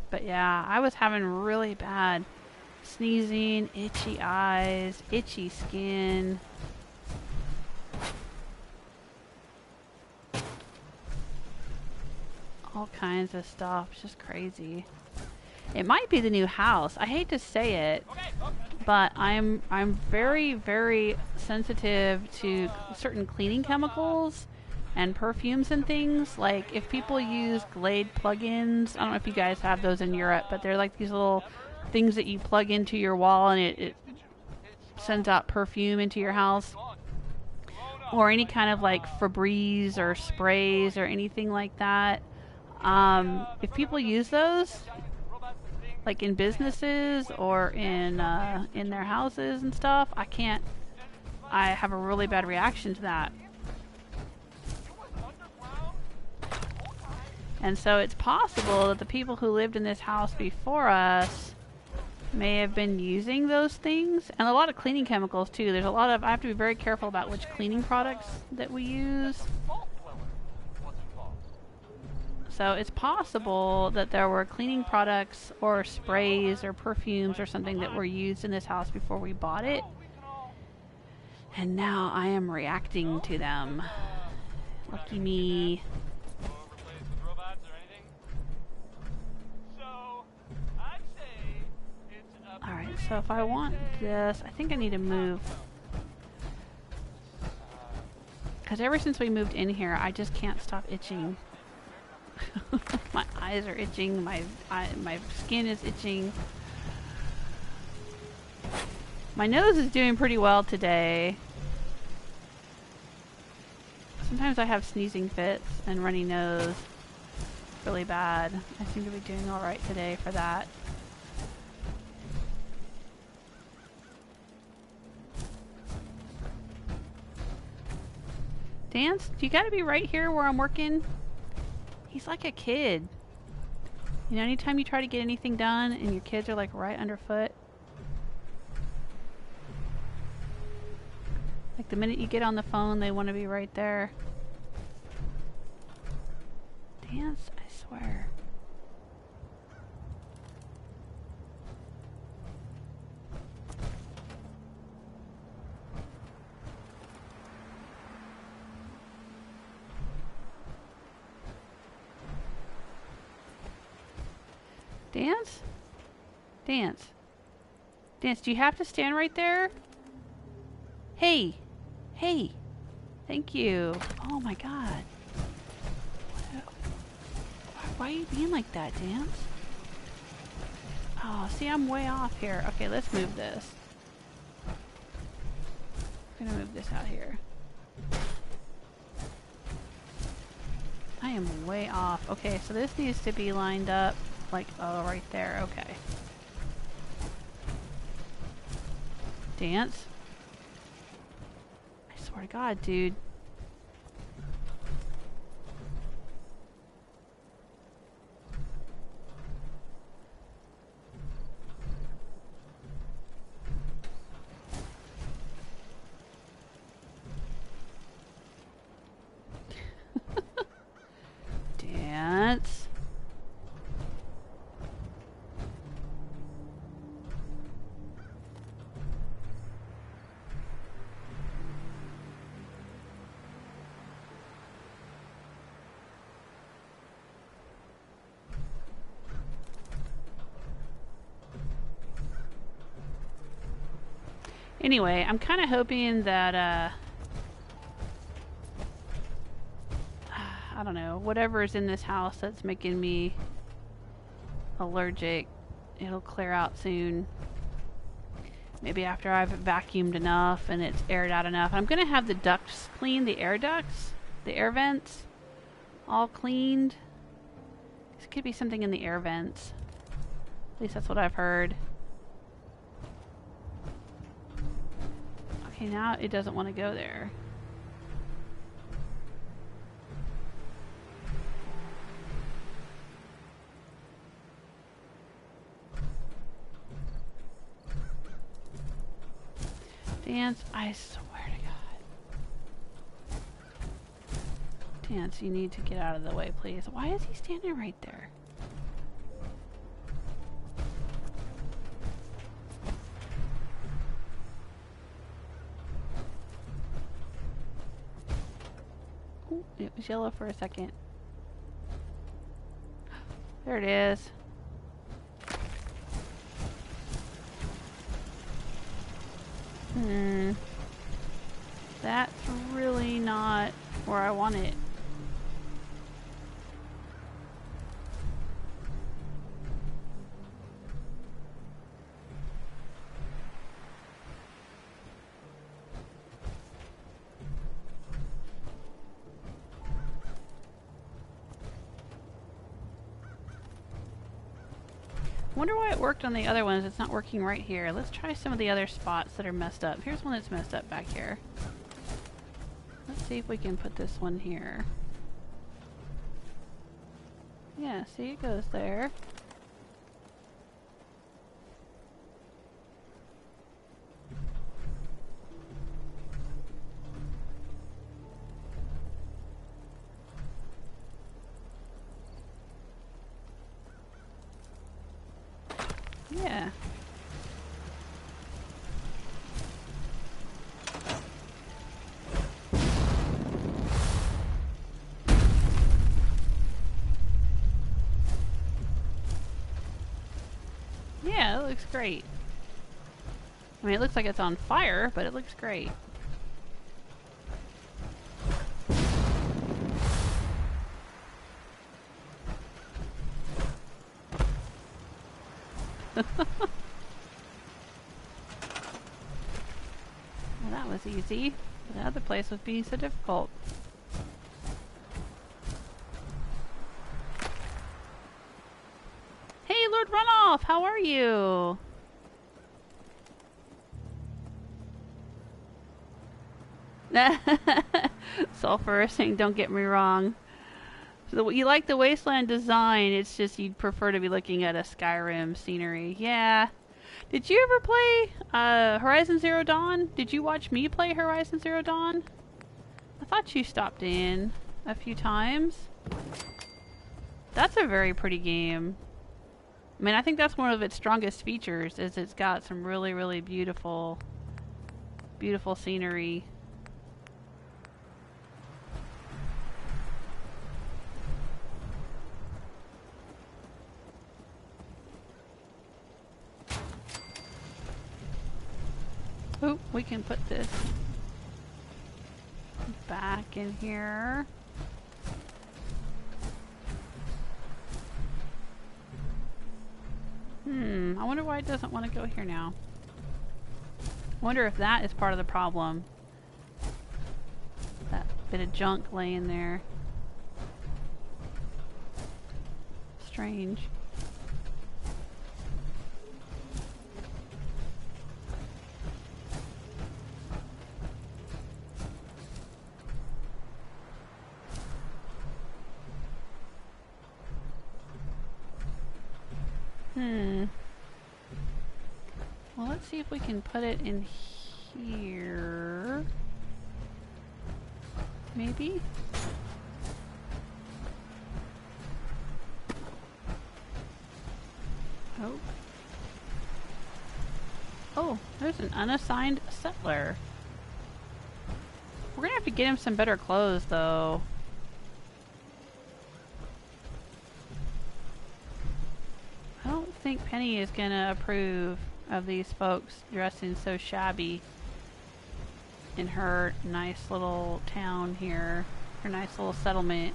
But yeah, I was having really bad sneezing, itchy eyes, itchy skin. All kinds of stuff. It's just crazy. It might be the new house. I hate to say it, but I'm very, very sensitive to certain cleaning chemicals and perfumes and things. Like if people use Glade plugins, I don't know if you guys have those in Europe, but they're like these little things that you plug into your wall and it sends out perfume into your house. Or any kind of like Febreze or sprays or anything like that. If people use those, like in businesses or in their houses and stuff, I have a really bad reaction to that. And so it's possible that the people who lived in this house before us may have been using those things. And a lot of cleaning chemicals too. There's a lot of, I have to be very careful about which cleaning products that we use. So it's possible that there were cleaning products or sprays or perfumes or something that were used in this house before we bought it. And now I am reacting to them. Lucky me. Alright, so if I want this, I think I need to move. Because ever since we moved in here, I just can't stop itching. My eyes are itching, my skin is itching. My nose is doing pretty well today. Sometimes I have sneezing fits and runny nose. really bad. I seem to be doing alright today for that. Dance, you gotta be right here where I'm working. He's like a kid. You know, anytime you try to get anything done and your kids are like right underfoot. Like the minute you get on the phone, they want to be right there. Dance, I swear. Dance? Dance. Dance, do you have to stand right there? Hey! Hey! Thank you. Oh my god. Why are you being like that, Dance? Oh, see, I'm way off here. Okay, let's move this. I'm gonna move this out here. I am way off. Okay, so this needs to be lined up like, oh, right there. Okay. Dance? I swear to God, dude. Dance. Anyway, I'm kind of hoping that, I don't know, whatever is in this house that's making me allergic, it'll clear out soon. Maybe after I've vacuumed enough and it's aired out enough. I'm going to have the ducts cleaned, the air ducts, the air vents, all cleaned. This could be something in the air vents. At least that's what I've heard. Okay, now it doesn't want to go there. Dance, I swear to God. Dance, you need to get out of the way, please. Why is he standing right there? Ooh, it was yellow for a second. There it is. That's really not where I want it. I wonder why it worked on the other ones. It's not working right here. Let's try some of the other spots that are messed up. Here's one that's messed up back here. Let's see if we can put this one here. Yeah, see, it goes there. Yeah. Yeah, it looks great. I mean, it looks like it's on fire, but it looks great. Well, that was easy. The other place was being so difficult. How are you? Sulfurous, don't get me wrong. So you like the wasteland design, it's just you'd prefer to be looking at a Skyrim scenery. Yeah. Did you ever play Horizon Zero Dawn? Did you watch me play Horizon Zero Dawn? I thought you stopped in a few times. That's a very pretty game. I mean, I think that's one of its strongest features, is it's got some really, really beautiful, beautiful scenery. Oh, we can put this back in here. I wonder why it doesn't want to go here now. I wonder if that is part of the problem. That bit of junk laying there. Strange. Well, let's see if we can put it in here. Maybe? Oh. Oh, there's an unassigned settler. We're gonna have to get him some better clothes, though. I don't think Penny is gonna approve of these folks dressing so shabby in her nice little town here, her nice little settlement.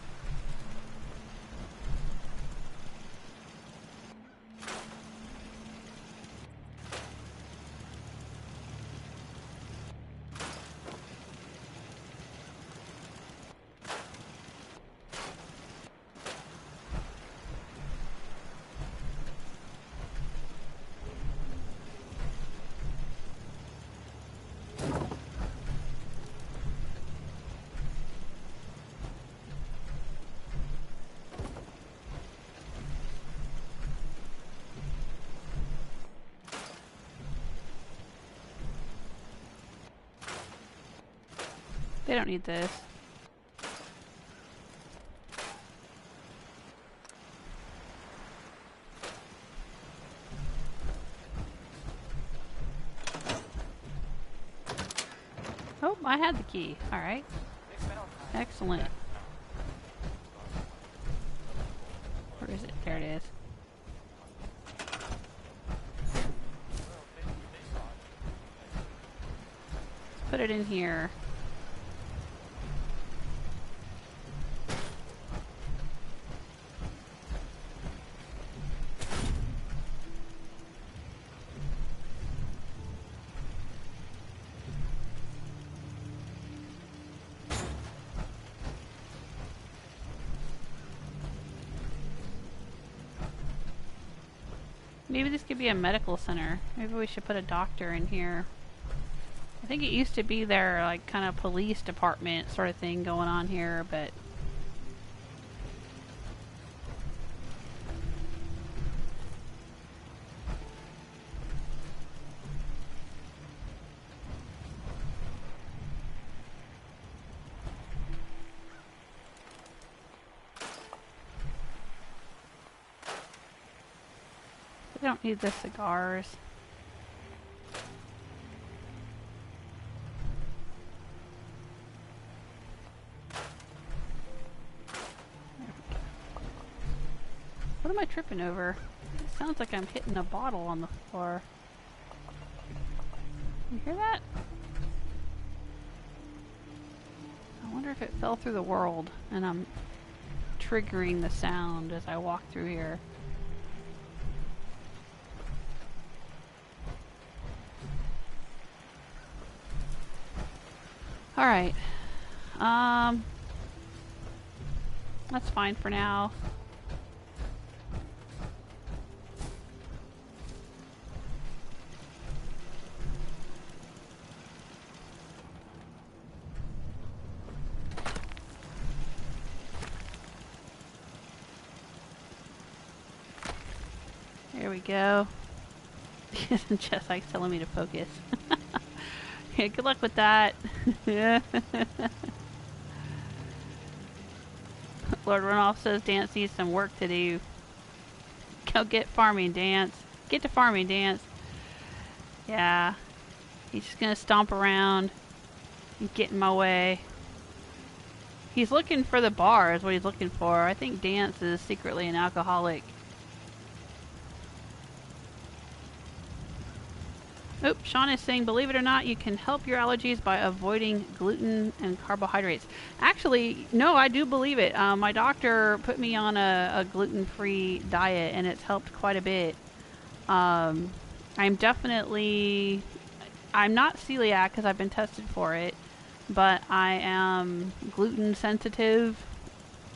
They don't need this. Oh, I had the key. Alright. Excellent. Where is it? There it is. Let's put it in here. Maybe this could be a medical center. Maybe we should put a doctor in here. I think it used to be their, like, kind of police department sort of thing going on here, but... we don't need the cigars. What am I tripping over? It sounds like I'm hitting a bottle on the floor. You hear that? I wonder if it fell through the world and I'm triggering the sound as I walk through here. Alright. That's fine for now. There we go. Jessica's telling me to focus. Yeah, good luck with that. Lord Runoff says Dance needs some work to do. Go get farming, Dance. Get to farming, Dance. Yeah. He's just gonna stomp around and get in my way. He's looking for the bar is what he's looking for. I think Dance is secretly an alcoholic. Oh, Sean is saying, believe it or not, you can help your allergies by avoiding gluten and carbohydrates. Actually, no, I do believe it. My doctor put me on a gluten-free diet, and it's helped quite a bit. I'm not celiac because I've been tested for it, but I am gluten sensitive.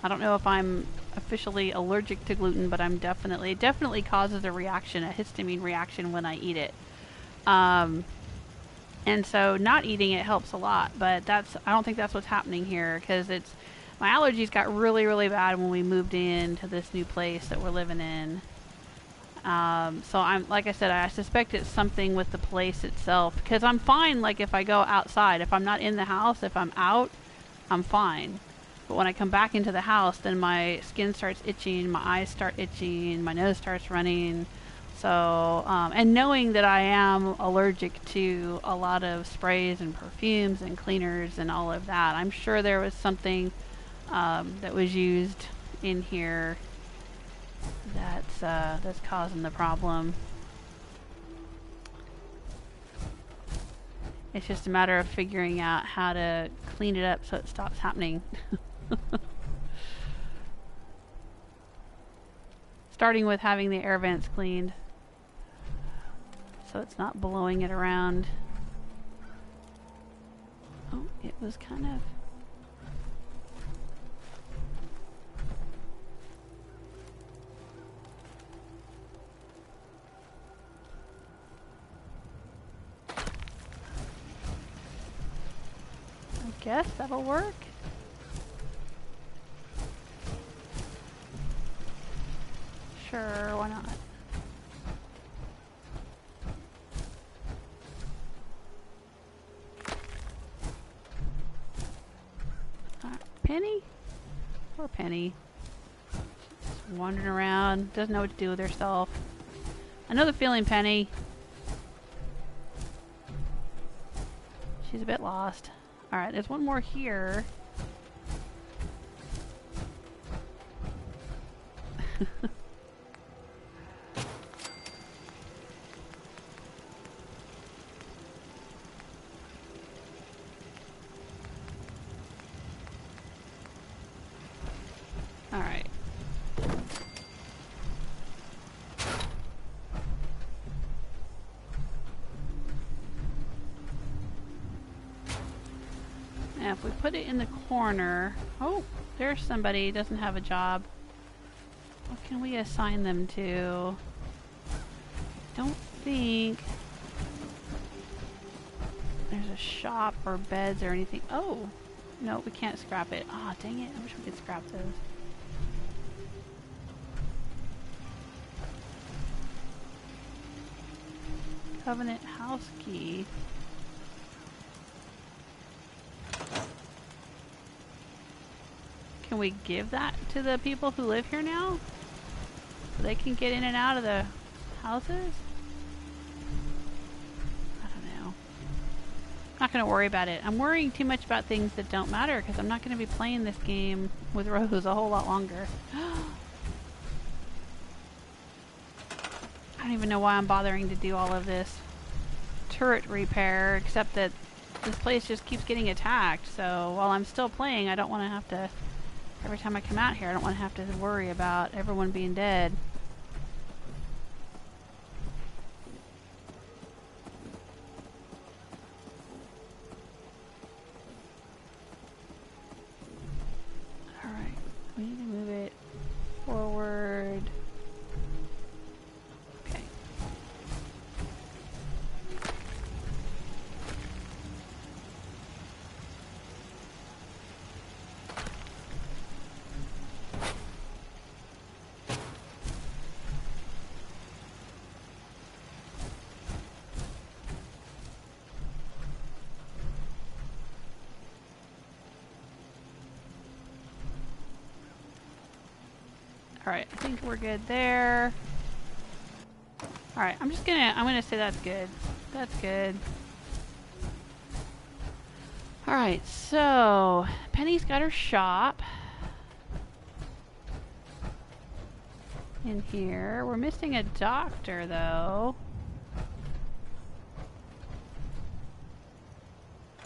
I don't know if I'm officially allergic to gluten, but it definitely causes a reaction, a histamine reaction when I eat it. And so not eating it helps a lot, but I don't think that's what's happening here, because my allergies got really, really bad when we moved into this new place that we're living in. So like I said, I suspect it's something with the place itself, because I'm fine, like if I go outside, if I'm not in the house, if I'm out, I'm fine. But when I come back into the house, then my skin starts itching, my eyes start itching, my nose starts running. So, and knowing that I am allergic to a lot of sprays and perfumes and cleaners and all of that, I'm sure there was something that was used in here that's causing the problem. It's just a matter of figuring out how to clean it up so it stops happening. Starting with having the air vents cleaned, so it's not blowing it around. Oh, it was kind of... I guess that'll work. Sure, why not? Penny? Poor Penny. Just wandering around, doesn't know what to do with herself. I know the feeling, Penny. She's a bit lost. Alright, there's one more here. Alright. Now if we put it in the corner... Oh, there's somebody who doesn't have a job. What can we assign them to? Don't think there's a shop or beds or anything. Oh! No, we can't scrap it. Aw, oh, dang it. I wish we could scrap those. Covenant house key. Can we give that to the people who live here now? So they can get in and out of the houses? I don't know. I'm not going to worry about it. I'm worrying too much about things that don't matter because I'm not going to be playing this game with Rose a whole lot longer. I don't even know why I'm bothering to do all of this turret repair, except that this place just keeps getting attacked. So while I'm still playing, I don't want to have to, every time I come out here, I don't want to have to worry about everyone being dead. Alright, we need to move it forward. Alright, I think we're good there. Alright, I'm gonna say that's good. That's good. Alright, so Penny's got her shop in here. We're missing a doctor though.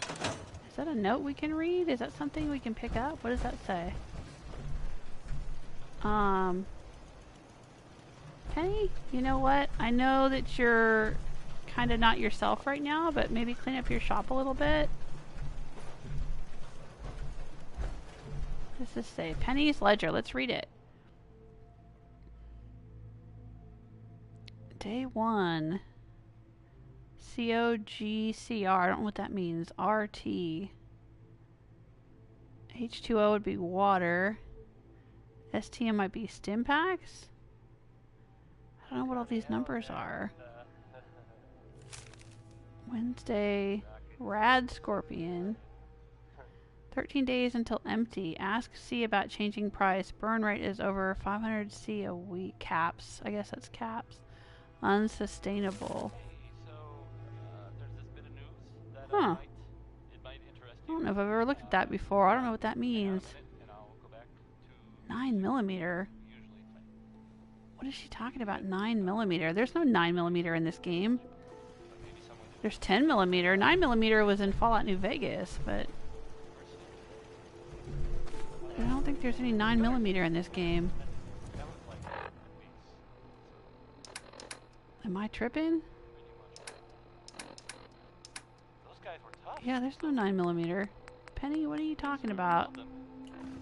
Is that a note we can read? Is that something we can pick up? What does that say? Penny, you know what? I know that you're kind of not yourself right now, but maybe clean up your shop a little bit. What does this say? Penny's ledger. Let's read it. Day 1. COGCR. I don't know what that means. RT. H2O would be water. STM might be stim packs? I don't know what all these numbers are. Wednesday. Rad Scorpion. 13 days until empty. Ask C about changing price. Burn rate is over 500 C a week. Caps. I guess that's caps. Unsustainable. There's this bit of news that Huh. it might interest I you. don't know if I've ever looked at that before. I don't know what that means. And I'll go back to 9mm. usually What is she talking about? 9mm. There's no 9mm in this game. maybe someone There's 10mm. 9mm was in Fallout New Vegas, but I don't think there's any 9mm in this game. that was like Am I tripping? those guys were tough. Yeah, there's no 9mm. Penny, what are you talking about? Them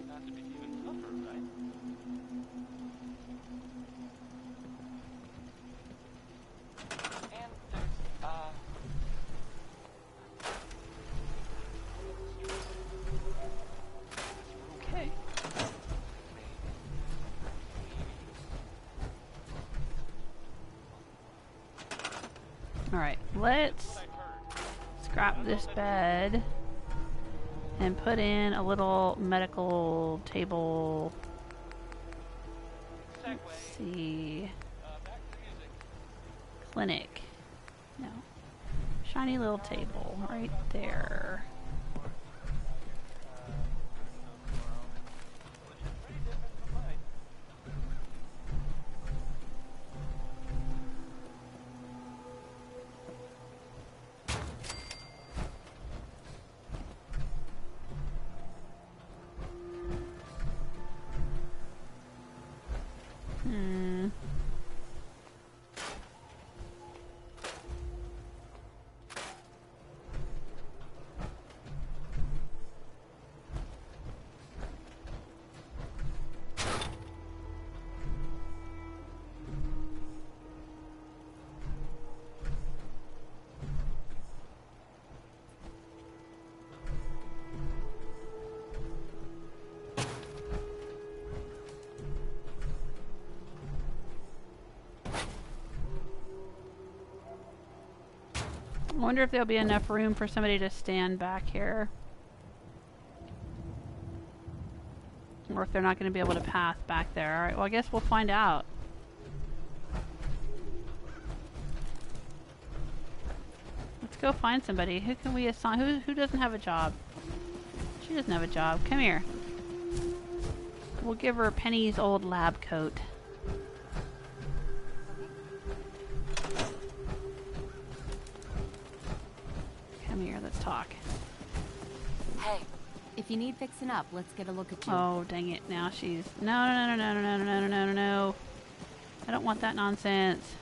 not to be even tougher, right? And there's Okay. Alright, let's scrap this bed and put in a little medical table. Let's see. back to music. Clinic. No. Shiny little table right there. I wonder if there'll be enough room for somebody to stand back here. Or if they're not going to be able to pass back there. Alright, well I guess we'll find out. Let's go find somebody. Who can we assign? Who doesn't have a job? She doesn't have a job. Come here. We'll give her Penny's old lab coat. Come here, let's talk. Hey, If you need fixing up, let's get a look at you. Oh, dang it. Now she's... No. I don't want that nonsense.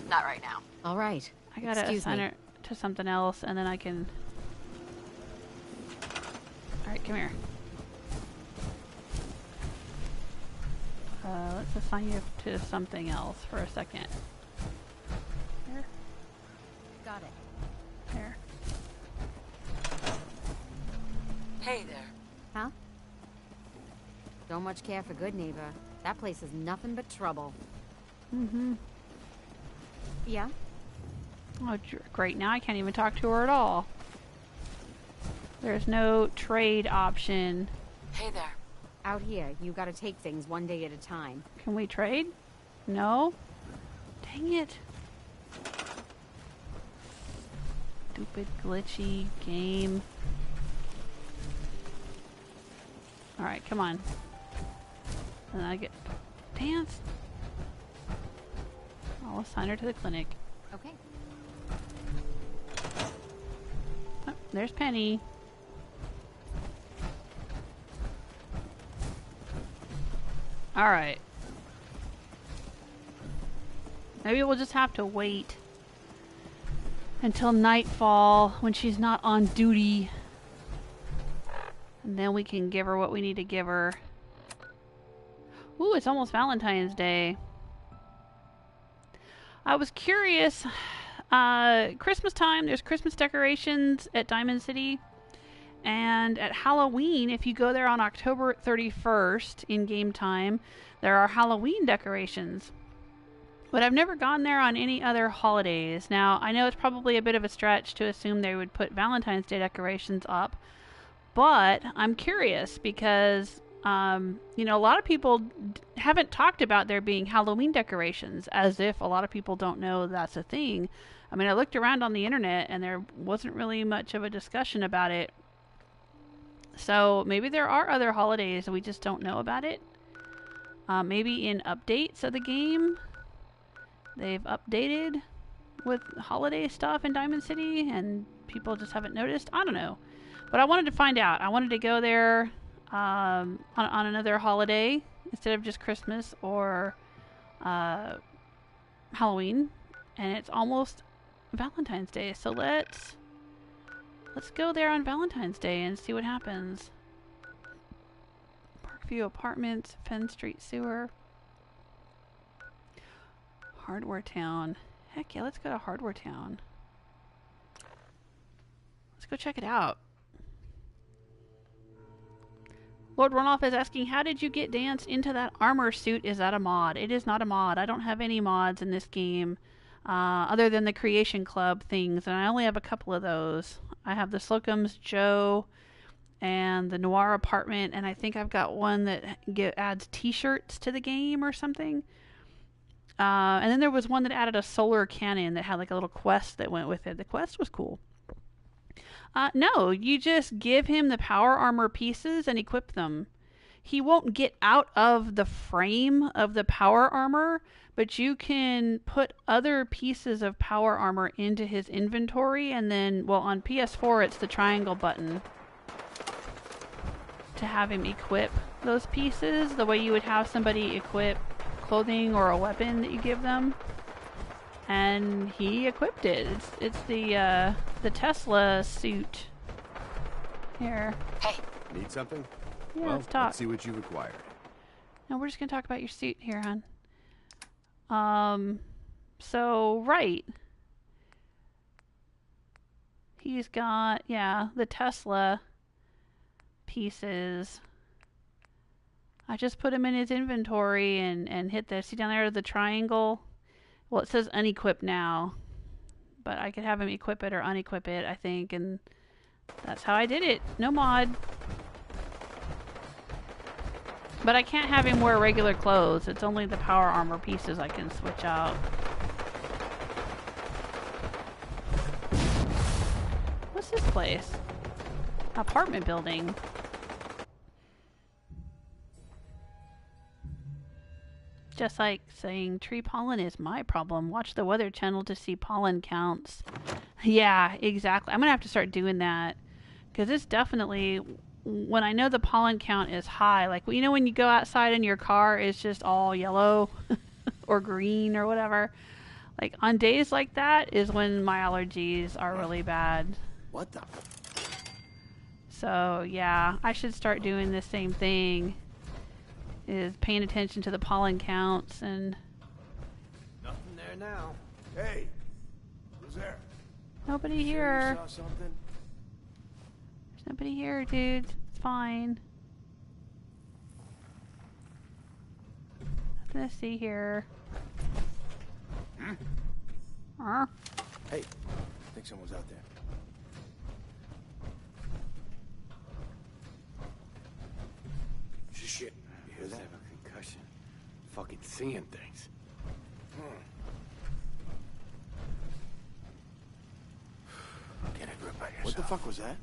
not right now. All right. I gotta Excuse assign me. her to something else, and then I can... Alright, come here. Let's assign you to something else for a second. There. Got it. There. Hey there. Huh? Don't much care for good neighbor. That place is nothing but trouble. Mm-hmm. Yeah? Oh, great. Now I can't even talk to her at all. There's no trade option. Hey there. Out here, you gotta take things one day at a time. Can we trade? No? Dang it. Stupid glitchy game. Alright, come on. And I get... Dance! I'll assign her to the clinic. Okay. Oh, there's Penny. Alright. Maybe we'll just have to wait until nightfall when she's not on duty. And then we can give her what we need to give her. Ooh, it's almost Valentine's Day. I was curious. Christmas time, there's Christmas decorations at Diamond City. And at Halloween, if you go there on October 31st in game time, there are Halloween decorations. But I've never gone there on any other holidays. Now, I know it's probably a bit of a stretch to assume they would put Valentine's Day decorations up. But I'm curious because, you know, a lot of people haven't talked about there being Halloween decorations, as if a lot of people don't know that's a thing. I mean, I looked around on the internet and there wasn't really much of a discussion about it. So maybe there are other holidays and we just don't know about it. Maybe in updates of the game, they've updated with holiday stuff in Diamond City and people just haven't noticed. I don't know. But I wanted to find out. I wanted to go there on another holiday instead of just Christmas or Halloween. And it's almost Valentine's Day. So let's go there on Valentine's Day and see what happens. Parkview Apartments, Fenn Street Sewer. Hardware Town. Heck yeah, let's go to Hardware Town. Let's go check it out. Lord Runoff is asking, how did you get Dance into that armor suit? Is that a mod? It is not a mod. I don't have any mods in this game other than the Creation Club things, and I only have a couple of those. I have the Slocum's Joe and the Noir Apartment, and I think I've got one that adds t-shirts to the game or something. And then there was one that added a solar cannon that had like a little quest that went with it. The quest was cool. No, you just give him the power armor pieces and equip them. He won't get out of the frame of the power armor, but you can put other pieces of power armor into his inventory, and then, well, on PS4 it's the triangle button to have him equip those pieces, the way you would have somebody equip clothing or a weapon that you give them. And he equipped it. It's the Tesla suit. Here. Hey. Need something? Yeah, well, let's talk. Let's see what you've acquired. No, we're just gonna talk about your suit here, hon. So right. He's got, yeah, the Tesla pieces. I just put him in his inventory and hit the, see down there the triangle? Well, it says unequip now, but I could have him equip it or unequip it, I think, and that's how I did it. No mod. But I can't have him wear regular clothes. It's only the power armor pieces I can switch out. What's this place? Apartment building. Just like saying tree pollen is my problem. Watch the Weather Channel to see pollen counts. Yeah, exactly. I'm going to have to start doing that. Because it's definitely, when I know the pollen count is high, like, you know when you go outside and your car is just all yellow or green or whatever. Like, on days like that is when my allergies are really bad. What the? So, yeah, I should start doing the same thing. Is paying attention to the pollen counts and... Nothing there now. Hey, who's there? Nobody You here. saw something? There's nobody here, dude. It's fine. Nothing to see here. Hey, I think someone's out there. Shit. fucking seeing things. Get a grip on yourself. What the fuck was that?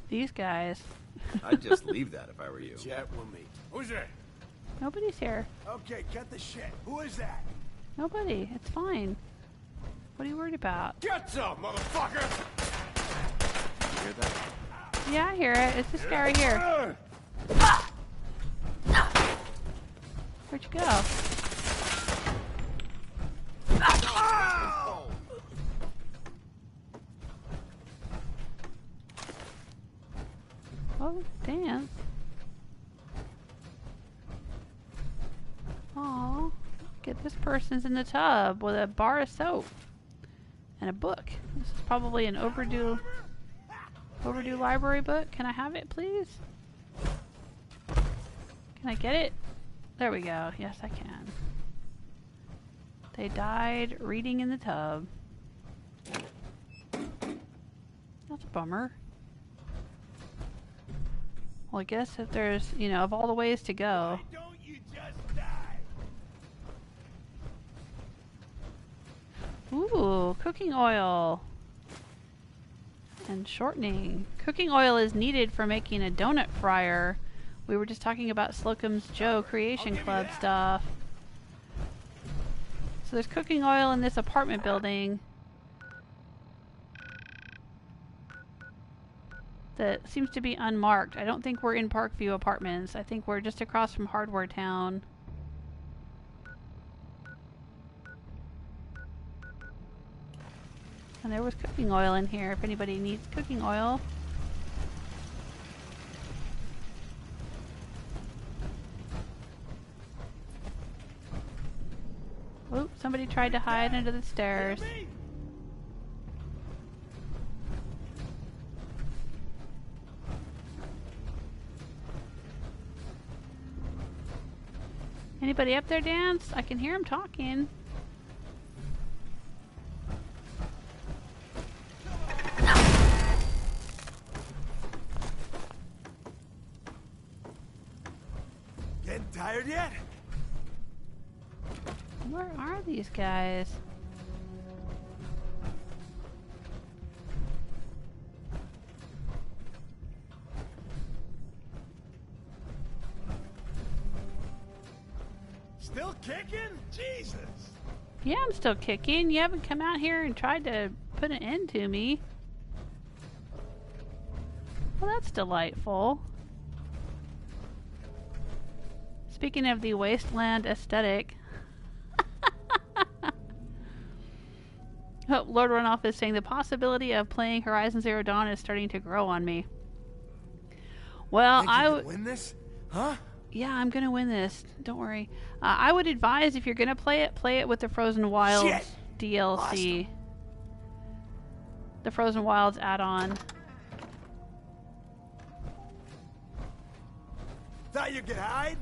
These guys. I'd just leave that if I were you. Chat with me. Who's there? Nobody's here. Okay, cut the shit. Who is that? Nobody. It's fine. What are you worried about? Get some, motherfucker! You hear that? Yeah, I hear it. It's this guy right here. Where'd you go? Oh, dance. Aw, get this person's in the tub with a bar of soap and a book. This is probably an overdue library book. Can I have it, please? Can I get it? There we go. Yes, I can. They died reading in the tub. That's a bummer. Well, I guess if there's, you know, of all the ways to go. Why don't you just die? Ooh, cooking oil. And shortening. Cooking oil is needed for making a donut fryer. We were just talking about Slocum's Joe Creation Club stuff. So there's cooking oil in this apartment building that seems to be unmarked. I don't think we're in Parkview Apartments. I think we're just across from Hardware Town. And there was cooking oil in here if anybody needs cooking oil. Oop, somebody tried to hide under the stairs. Anybody up there, Dance? I can hear him talking. Getting tired yet? Where are these guys? Still kicking? Jesus! Yeah, I'm still kicking. You haven't come out here and tried to put an end to me. Well, that's delightful. Speaking of the wasteland aesthetic. Oh, Lord Runoff is saying the possibility of playing Horizon Zero Dawn is starting to grow on me. Well, Think you can win this? Huh? Yeah, I'm gonna win this. Don't worry. I would advise if you're gonna play it with the Frozen Wilds Shit. DLC. The Frozen Wilds add-on. Thought you could hide?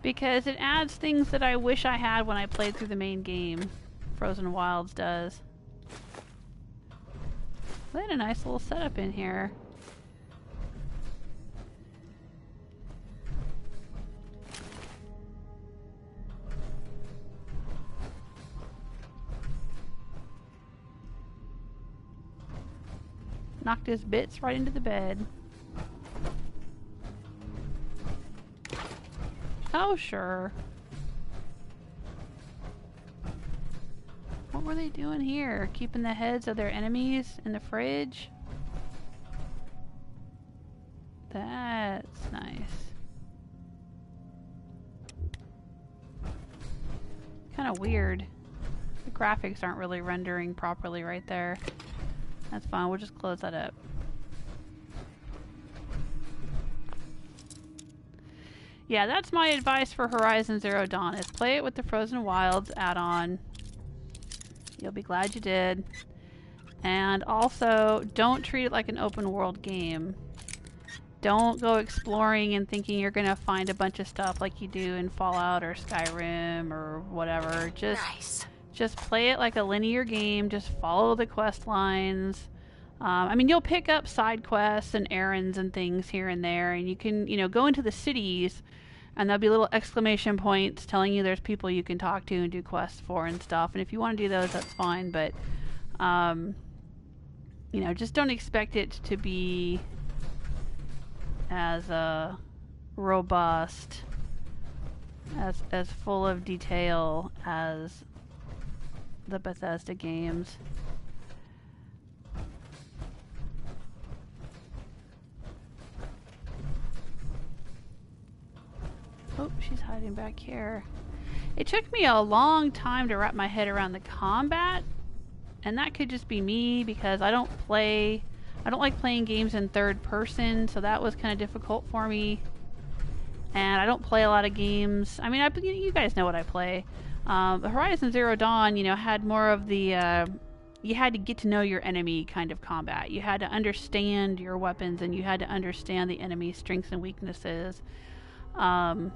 Because it adds things that I wish I had when I played through the main game. Frozen Wilds does. They had a nice little setup in here. Knocked his bits right into the bed. Oh, sure. What were they doing here? Keeping the heads of their enemies in the fridge? That's nice. Kind of weird. The graphics aren't really rendering properly right there. That's fine, we'll just close that up. Yeah, that's my advice for Horizon Zero Dawn, is play it with the Frozen Wilds add-on. You'll be glad you did. And also, don't treat it like an open world game. Don't go exploring and thinking you're gonna find a bunch of stuff like you do in Fallout or Skyrim or whatever. Just play it like a linear game. Just follow the quest lines. I mean, you'll pick up side quests and errands and things here and there, and you can, you know, go into the cities, and there'll be little exclamation points telling you there's people you can talk to and do quests for and stuff. And if you want to do those, that's fine. But, you know, just don't expect it to be as robust, as full of detail as the Bethesda games. Oh, she's hiding back here. It took me a long time to wrap my head around the combat, and that could just be me because I don't like playing games in third person, so that was kind of difficult for me. And I don't play a lot of games. I mean, you guys know what I play. The Horizon Zero Dawn, you know, had more of the you had to get to know your enemy kind of combat. You had to understand your weapons, and you had to understand the enemy's strengths and weaknesses. And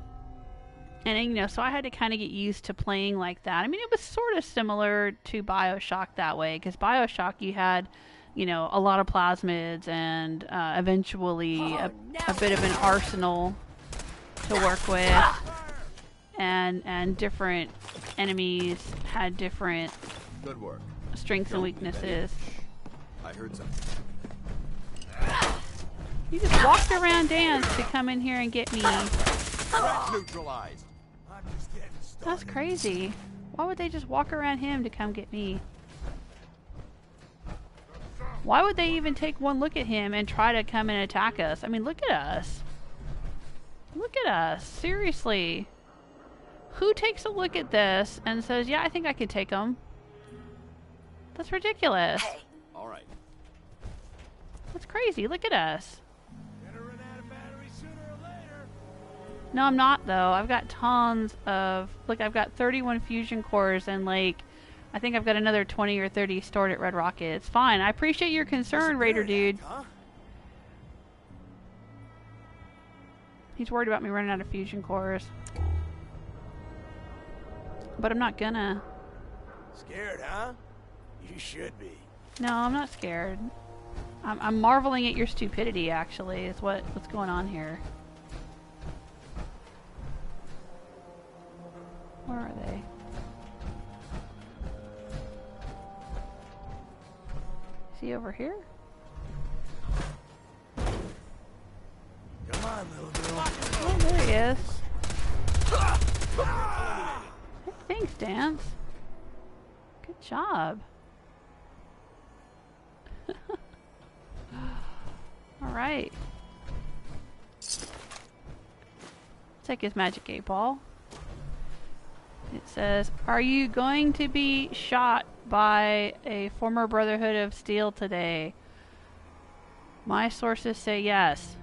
you know, so I had to kind of get used to playing like that. I mean, it was sort of similar to BioShock that way, because BioShock you had, you know, a lot of plasmids and eventually a bit of an arsenal to work with, and different enemies had different Good work. strengths and weaknesses. I heard something. You just walked around dance to come in here and get me. Neutralized. I'm just getting started. That's crazy. Why would they just walk around him to come get me? Why would they even take one look at him and try to come and attack us? I mean, look at us. Look at us. Seriously. Who takes a look at this and says, yeah, I think I could take him? That's ridiculous. Hey. All right. That's crazy. Look at us. No, I'm not, though. I've got tons of... Look, I've got 31 fusion cores and, like, I think I've got another 20 or 30 stored at Red Rocket. It's fine. I appreciate your concern, Raider dude. He's worried about me running out of fusion cores. But I'm not gonna. Scared, huh? You should be. No, I'm not scared. I'm marveling at your stupidity, actually, is what's going on here. Where are they? Is he over here? Come on, little girl. Oh, there he is. Hey, thanks, Dance. Good job. Alright. Take his magic 8-ball. It says, are you going to be shot by a former Brotherhood of Steel today? My sources say yes.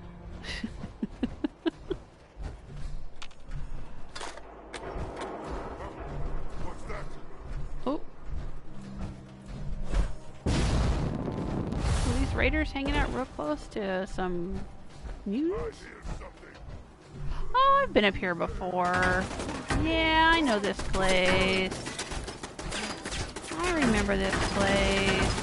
Oh. Are these raiders hanging out real close to some news? Oh, I've been up here before. Yeah, I know this place. I remember this place.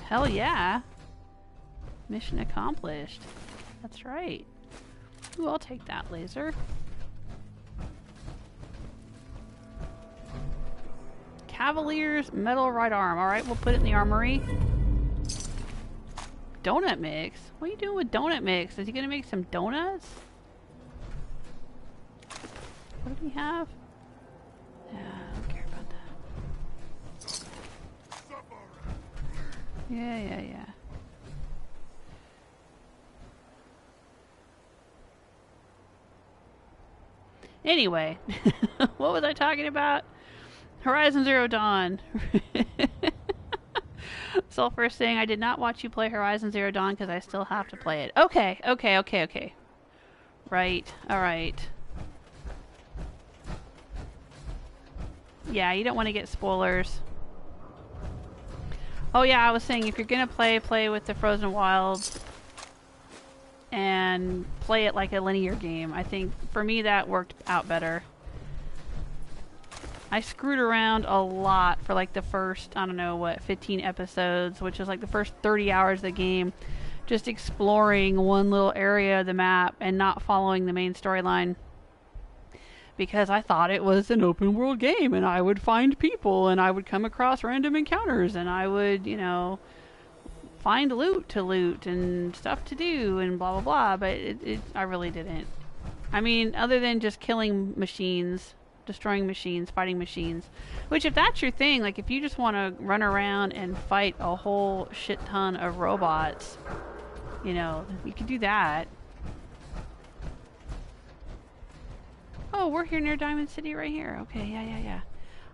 Hell yeah. Mission accomplished. That's right. Ooh, I'll take that laser. Cavalier's metal right arm. Alright, we'll put it in the armory. Donut mix? What are you doing with donut mix? Is he gonna make some donuts? What do we have? Yeah, I don't care about that. Yeah. Anyway, what was I talking about? Horizon Zero Dawn. Sulfur saying, I did not watch you play Horizon Zero Dawn because I still have to play it. Okay. Right, alright. Yeah, you don't want to get spoilers. Oh yeah, I was saying, if you're gonna play with the Frozen Wilds and play it like a linear game. I think, for me, that worked out better. I screwed around a lot for like the first, I don't know what, 15 episodes, which is like the first 30 hours of the game, just exploring one little area of the map and not following the main storyline. Because I thought it was an open world game and I would find people and I would come across random encounters and I would, you know, find loot to loot and stuff to do and blah blah blah, but I really didn't. I mean, other than just killing machines, destroying machines, fighting machines, which if that's your thing, like if you just want to run around and fight a whole shit ton of robots, you know, you could do that. Oh, we're here near Diamond City right here. Okay, yeah.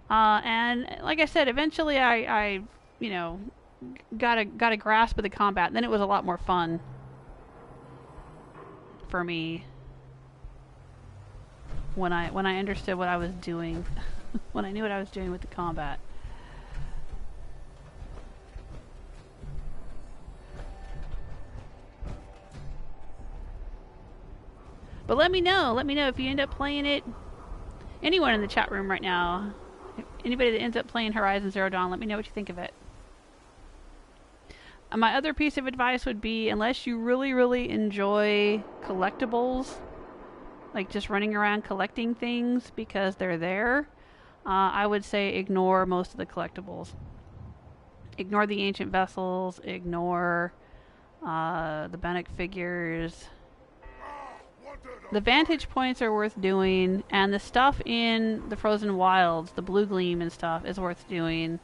And like I said, eventually I you know, got a grasp of the combat. Then it was a lot more fun for me when I understood what I was doing, when I knew what I was doing with the combat. But let me know if you end up playing it. Anyone in the chat room right now, anybody that ends up playing Horizon Zero Dawn, let me know what you think of it. My other piece of advice would be, unless you really enjoy collectibles, like just running around collecting things because they're there, I would say ignore most of the collectibles. Ignore the ancient vessels, ignore the Bannock figures. The vantage points are worth doing, and the stuff in the Frozen Wilds, the blue gleam and stuff, is worth doing.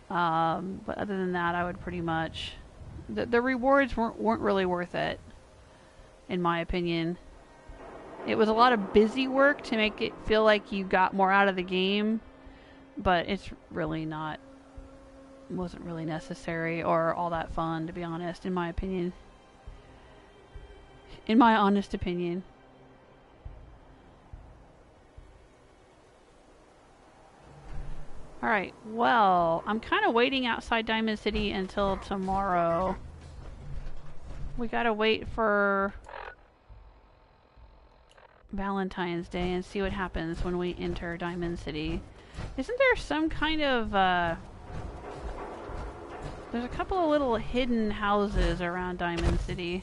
But other than that, I would pretty much... The rewards weren't really worth it, in my opinion. It was a lot of busy work to make it feel like you got more out of the game, but it's really not... wasn't really necessary or all that fun, to be honest, in my opinion. In my honest opinion. Alright, well, I'm kind of waiting outside Diamond City until tomorrow. We gotta wait for Valentine's Day and see what happens when we enter Diamond City. Isn't there some kind of, there's a couple of little hidden houses around Diamond City.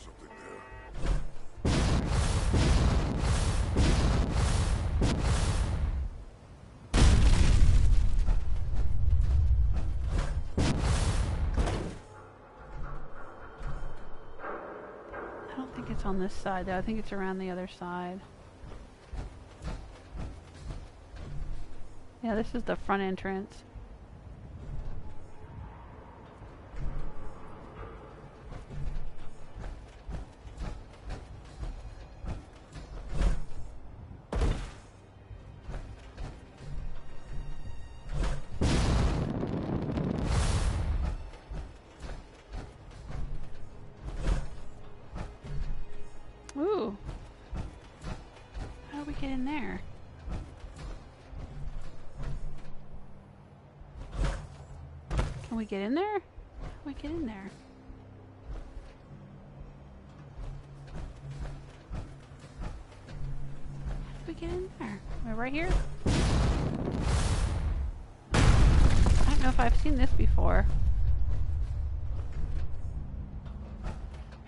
On this side though, I think it's around the other side. Yeah, this is the front entrance. Ooh. How do we get in there? Can we get in there? How do we get in there? How do we get in there? Am I right here? I don't know if I've seen this before.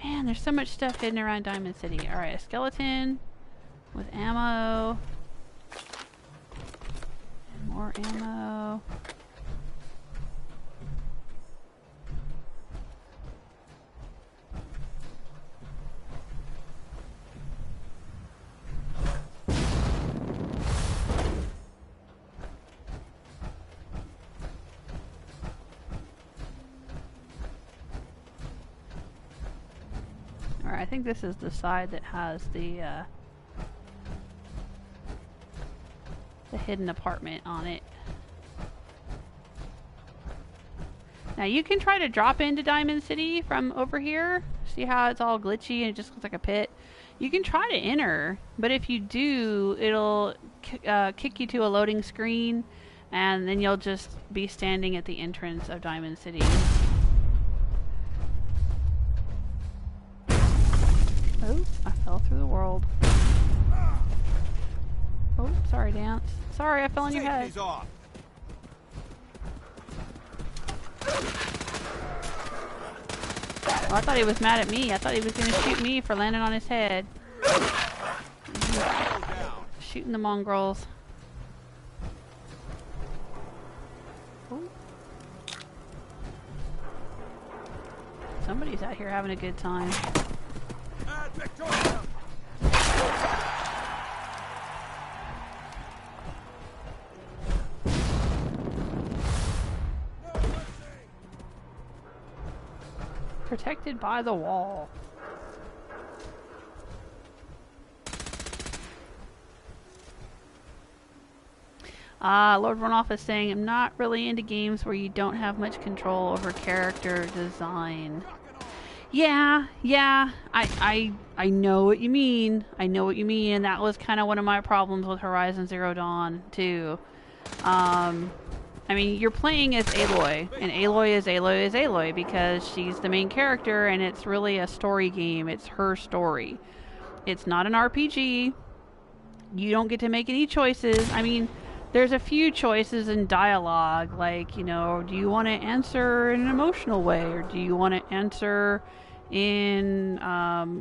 Man, there's so much stuff hidden around Diamond City. Alright, a skeleton with ammo. And more ammo. Alright, I think this is the side that has the hidden apartment on it. Now you can try to drop into Diamond City from over here. See how it's all glitchy and it just looks like a pit? You can try to enter, but if you do, it'll kick you to a loading screen, and then you'll just be standing at the entrance of Diamond City. Oh, I fell through the world. Oh, sorry, Dance. Sorry, I fell on your head. Oh, I thought he was mad at me. I thought he was going to shoot me for landing on his head. Shooting the mongrels. Ooh. Somebody's out here having a good time. Protected by the wall. Lord Runoff is saying, I'm not really into games where you don't have much control over character design. Yeah, I know what you mean. I know what you mean, and that was kind of one of my problems with Horizon Zero Dawn, too. I mean, you're playing as Aloy, and Aloy is Aloy because she's the main character, and it's really a story game. It's her story. It's not an RPG. You don't get to make any choices. I mean, there's a few choices in dialogue, like, you know, do you want to answer in an emotional way, or do you want to answer in,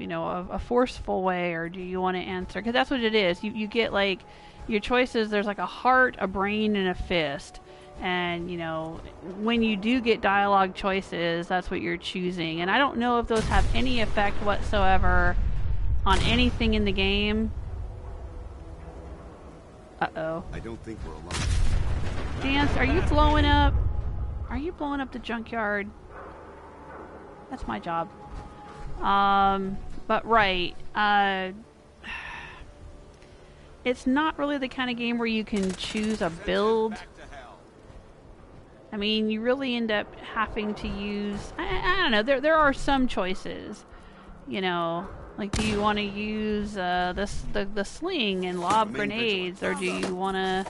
you know, a forceful way, or do you want to answer, because that's what it is. You get, like, your choices, there's like a heart, a brain, and a fist. And, you know, when you do get dialogue choices, that's what you're choosing. And I don't know if those have any effect whatsoever on anything in the game. Uh-oh. I don't think we're alone. Dance, are you blowing up? Are you blowing up the junkyard? That's my job. But right. It's not really the kind of game where you can choose a build. I mean, you really end up having to use... I don't know, there are some choices. You know, like, do you want to use the sling and lob grenades, or do you want to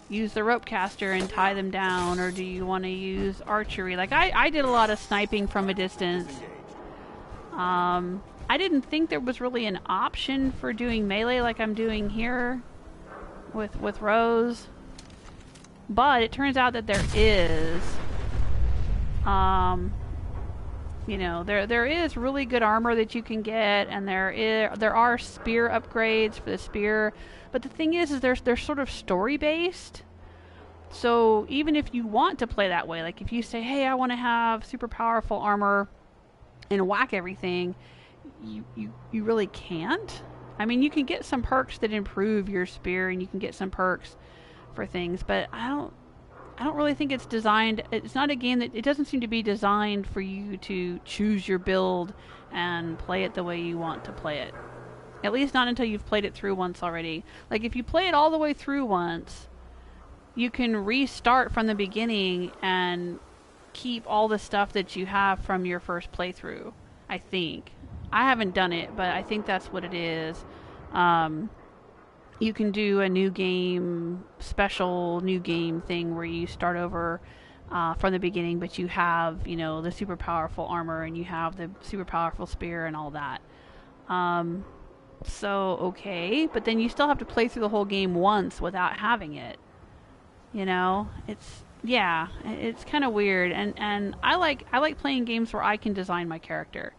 use the rope caster and tie them down, or do you want to use archery? Like, I did a lot of sniping from a distance. I didn't think there was really an option for doing melee like I'm doing here with Rose. But it turns out that there is. You know, there is really good armor that you can get, and there are spear upgrades for the spear. But the thing is they're sort of story based. So even if you want to play that way, like if you say, hey, I want to have super powerful armor and whack everything, you really can't. I mean, you can get some perks that improve your spear, and you can get some perks for things, but I don't really think it's designed. It's not a game that, it doesn't seem to be designed for you to choose your build and play it the way you want to play it. At least not until you've played it through once already. Like, if you play it all the way through once, you can restart from the beginning and keep all the stuff that you have from your first playthrough, I think. I haven't done it, but I think that's what it is. You can do a new game, special new game thing where you start over from the beginning, but you have, you know, the super powerful armor, and you have the super powerful spear and all that. So, okay, but then you still have to play through the whole game once without having it. You know, it's kind of weird, and I like playing games where I can design my character,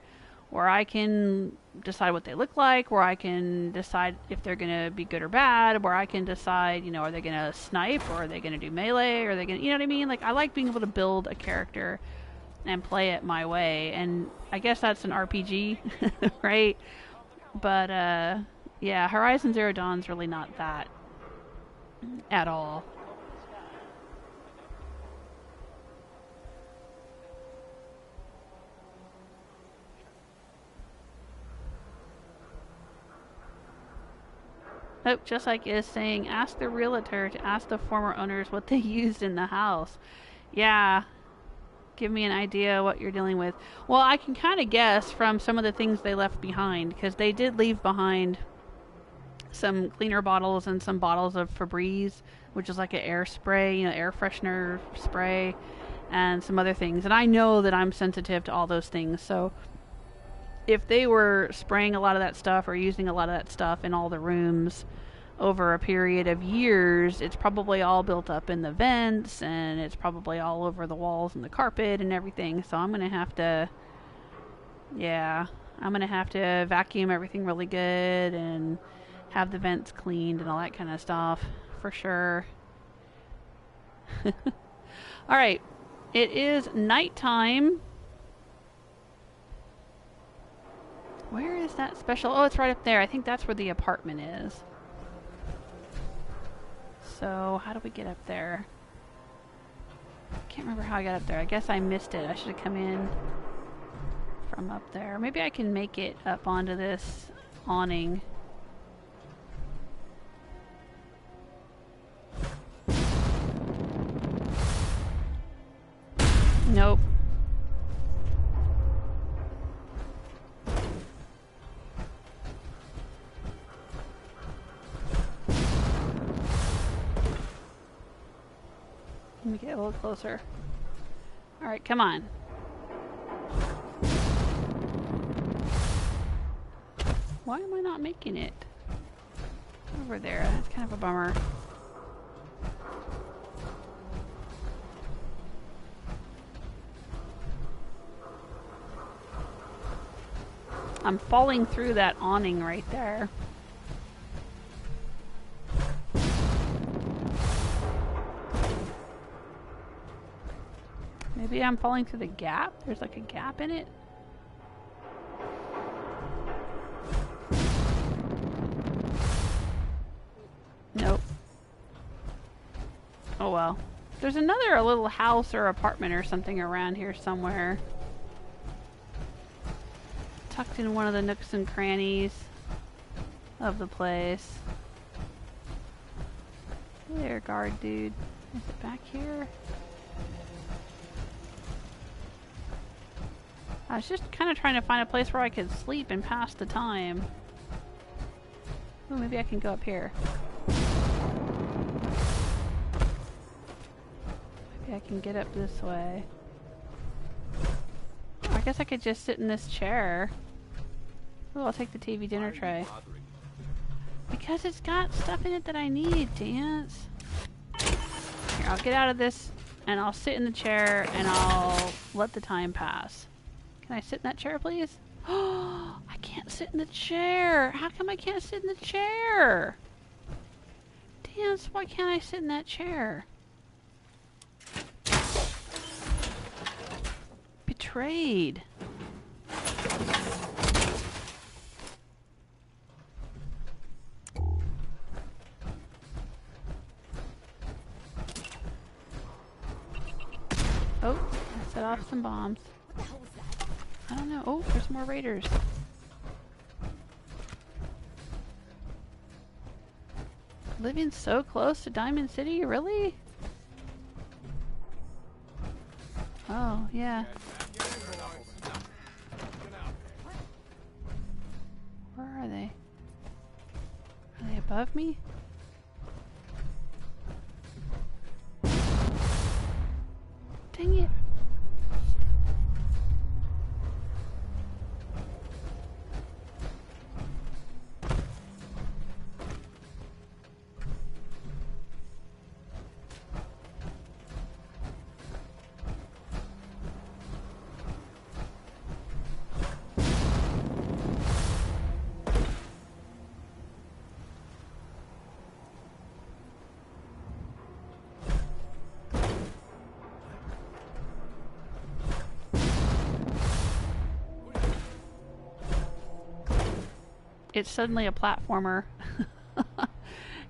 where I can decide what they look like, where I can decide if they're going to be good or bad, where I can decide, you know, are they going to snipe, or are they going to do melee, or are they going to, you know what I mean? Like, I like being able to build a character and play it my way, and I guess that's an RPG, right? But, yeah, Horizon Zero Dawn's really not that at all. Oh, just like it is saying, ask the realtor to ask the former owners what they used in the house. Yeah. Give me an idea what you're dealing with. Well, I can kind of guess from some of the things they left behind, because they did leave behind some cleaner bottles and some bottles of Febreze, which is like an air spray, you know, air freshener spray, and some other things. And I know that I'm sensitive to all those things, so if they were spraying a lot of that stuff or using a lot of that stuff in all the rooms over a period of years, it's probably all built up in the vents, and it's probably all over the walls and the carpet and everything. So I'm going to have to, yeah, I'm going to have to vacuum everything really good and have the vents cleaned and all that kind of stuff for sure. Alright, it is nighttime. Where is that special? Oh, it's right up there. I think that's where the apartment is. So, how do we get up there? Can't remember how I got up there. I guess I missed it. I should have come in from up there. Maybe I can make it up onto this awning. Nope. Let me get a little closer. Alright, come on. Why am I not making it? Over there, that's kind of a bummer. I'm falling through that awning right there. Maybe I'm falling through the gap? There's like a gap in it? Nope. Oh well. There's another little house or apartment or something around here somewhere. Tucked in one of the nooks and crannies of the place. There, guard dude. Is it back here? I was just kind of trying to find a place where I could sleep and pass the time. Oh, maybe I can go up here. Maybe I can get up this way. I guess I could just sit in this chair. Oh, I'll take the TV dinner tray. Because it's got stuff in it that I need, Dance. Here, I'll get out of this and I'll sit in the chair and I'll let the time pass. Can I sit in that chair, please? Oh, I can't sit in the chair. How come I can't sit in the chair? Dance, why can't I sit in that chair? Betrayed. Oh, I set off some bombs. What the hell was that? I don't know. Oh, there's more raiders. Living so close to Diamond City, really? Oh, yeah. Where are they? Are they above me? Dang it. It's suddenly a platformer.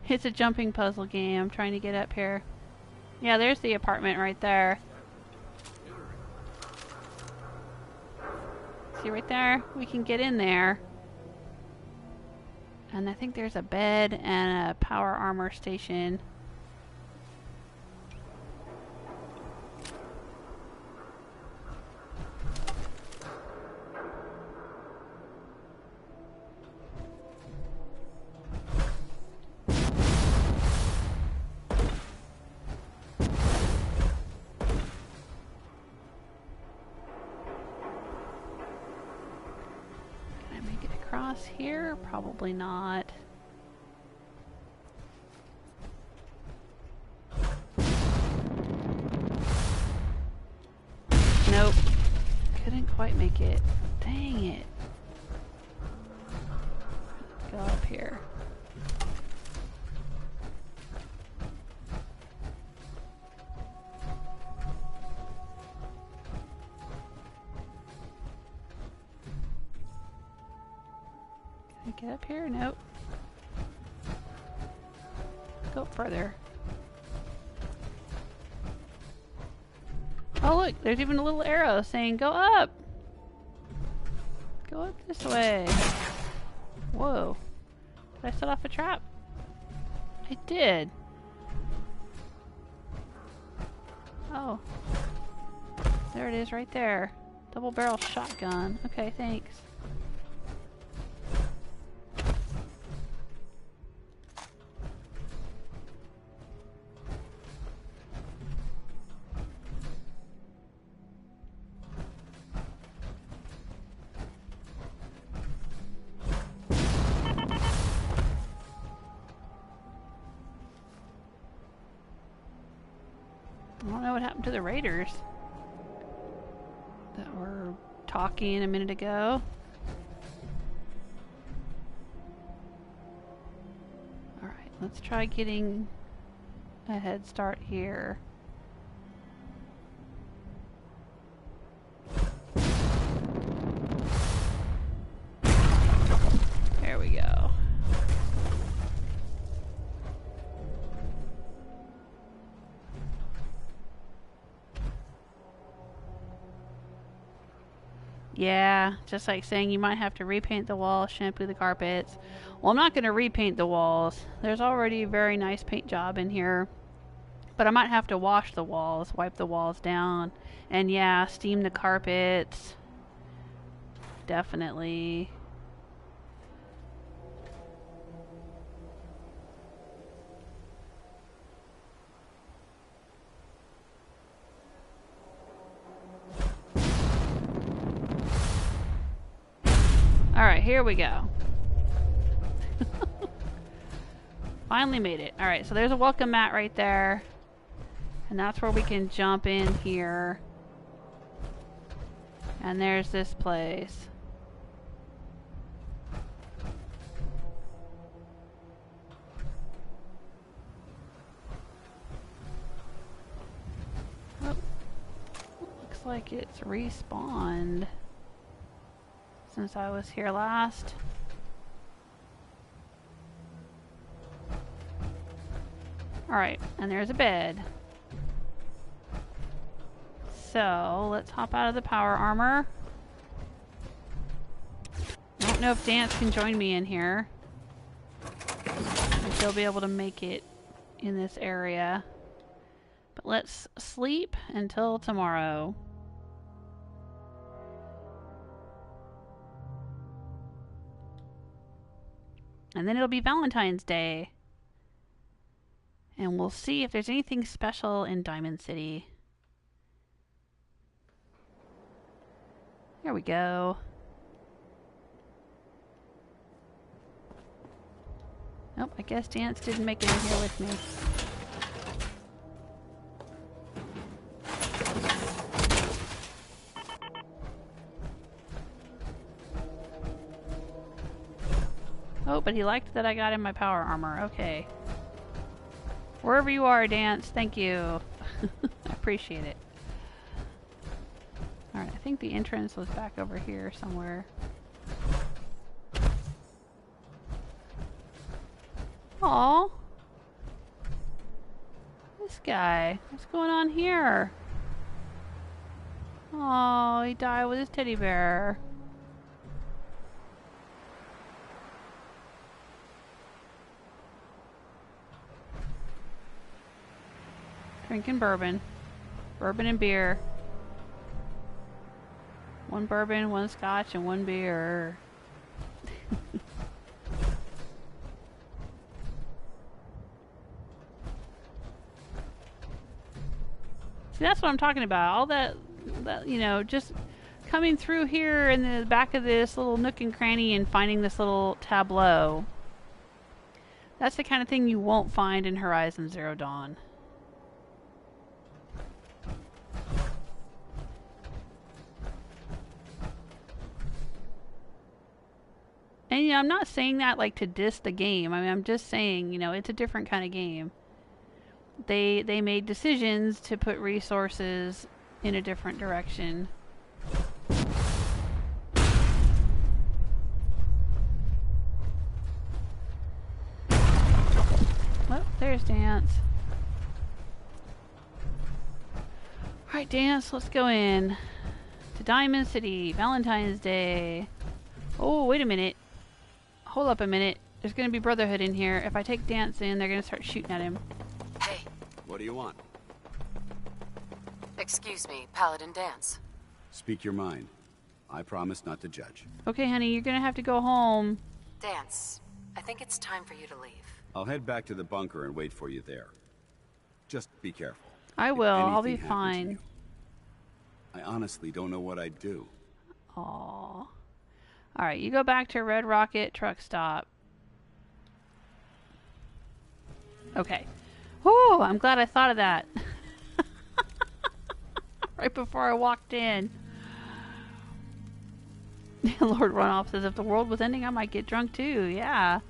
It's a jumping puzzle game. I'm trying to get up here. Yeah, there's the apartment right there. See right there? We can get in there. And I think there's a bed and a power armor station. Here? Probably not. Nope. Couldn't quite make it. Dang it. Let's go up here. Get up here? Nope. Go up further. Oh look, there's even a little arrow saying go up! Go up this way. Whoa. Did I set off a trap? I did. Oh. There it is right there. Double barrel shotgun. Okay, thanks. I don't know what happened to the raiders that were talking a minute ago. Alright, let's try getting a head start here. There we go. Yeah, just like saying you might have to repaint the walls, shampoo the carpets. Well, I'm not going to repaint the walls. There's already a very nice paint job in here. But I might have to wash the walls, wipe the walls down. And yeah, steam the carpets. Definitely. Alright, here we go. Finally made it. Alright, so there's a welcome mat right there. And that's where we can jump in here. And there's this place. Oh, looks like it's respawned since I was here last. Alright, and there's a bed. So, let's hop out of the power armor. I don't know if Dance can join me in here. If he'll be able to make it in this area. But let's sleep until tomorrow. And then it'll be Valentine's Day. And we'll see if there's anything special in Diamond City. There we go. Nope, I guess Dance didn't make it in here with me. Oh, but he liked that I got in my power armor. Okay. Wherever you are, Dance, thank you. I appreciate it. Alright, I think the entrance was back over here somewhere. Aww. This guy. What's going on here? Oh, he died with his teddy bear. Drinking bourbon. Bourbon and beer. 1 bourbon, 1 scotch, and 1 beer. See, that's what I'm talking about. All that, you know, just coming through here in the back of this little nook and cranny and finding this little tableau. That's the kind of thing you won't find in Horizon Zero Dawn. And, you know, I'm not saying that, like, to diss the game. I mean, I'm just saying, you know, it's a different kind of game. They made decisions to put resources in a different direction. Oh, there's Dance. Alright, Dance, let's go in to Diamond City, Valentine's Day. Oh, wait a minute. Hold up a minute. There's going to be Brotherhood in here. If I take Dance in, they're going to start shooting at him. Hey. What do you want? Excuse me, Paladin Dance. Speak your mind. I promise not to judge. Okay, honey, you're going to have to go home. Dance, I think it's time for you to leave. I'll head back to the bunker and wait for you there. Just be careful. I If will. I'll be anything happens to fine. you, I honestly don't know what I'd do. Aww. Alright, you go back to Red Rocket truck stop. Okay. Whew, I'm glad I thought of that. Right before I walked in. Lord Runoff says, if the world was ending, I might get drunk too. Yeah.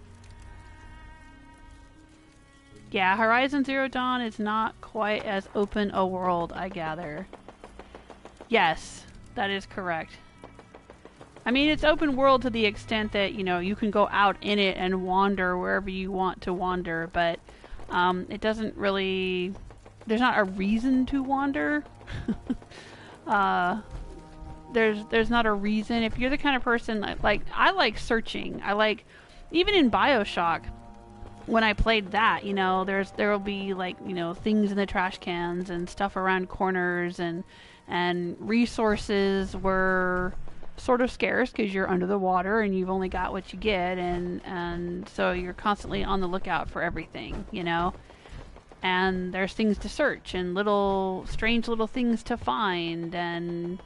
Yeah, Horizon Zero Dawn is not quite as open a world, I gather. Yes, that is correct. I mean, it's open world to the extent that, you know, you can go out in it and wander wherever you want to wander, but it doesn't really... There's not a reason to wander. There's not a reason. If you're the kind of person, like, I like searching. I like... Even in BioShock, when I played that, you know, there'll be, like, you know, things in the trash cans and stuff around corners, and resources were sort of scarce because you're under the water and you've only got what you get, and so you're constantly on the lookout for everything, you know. And there's things to search and strange little things to find, and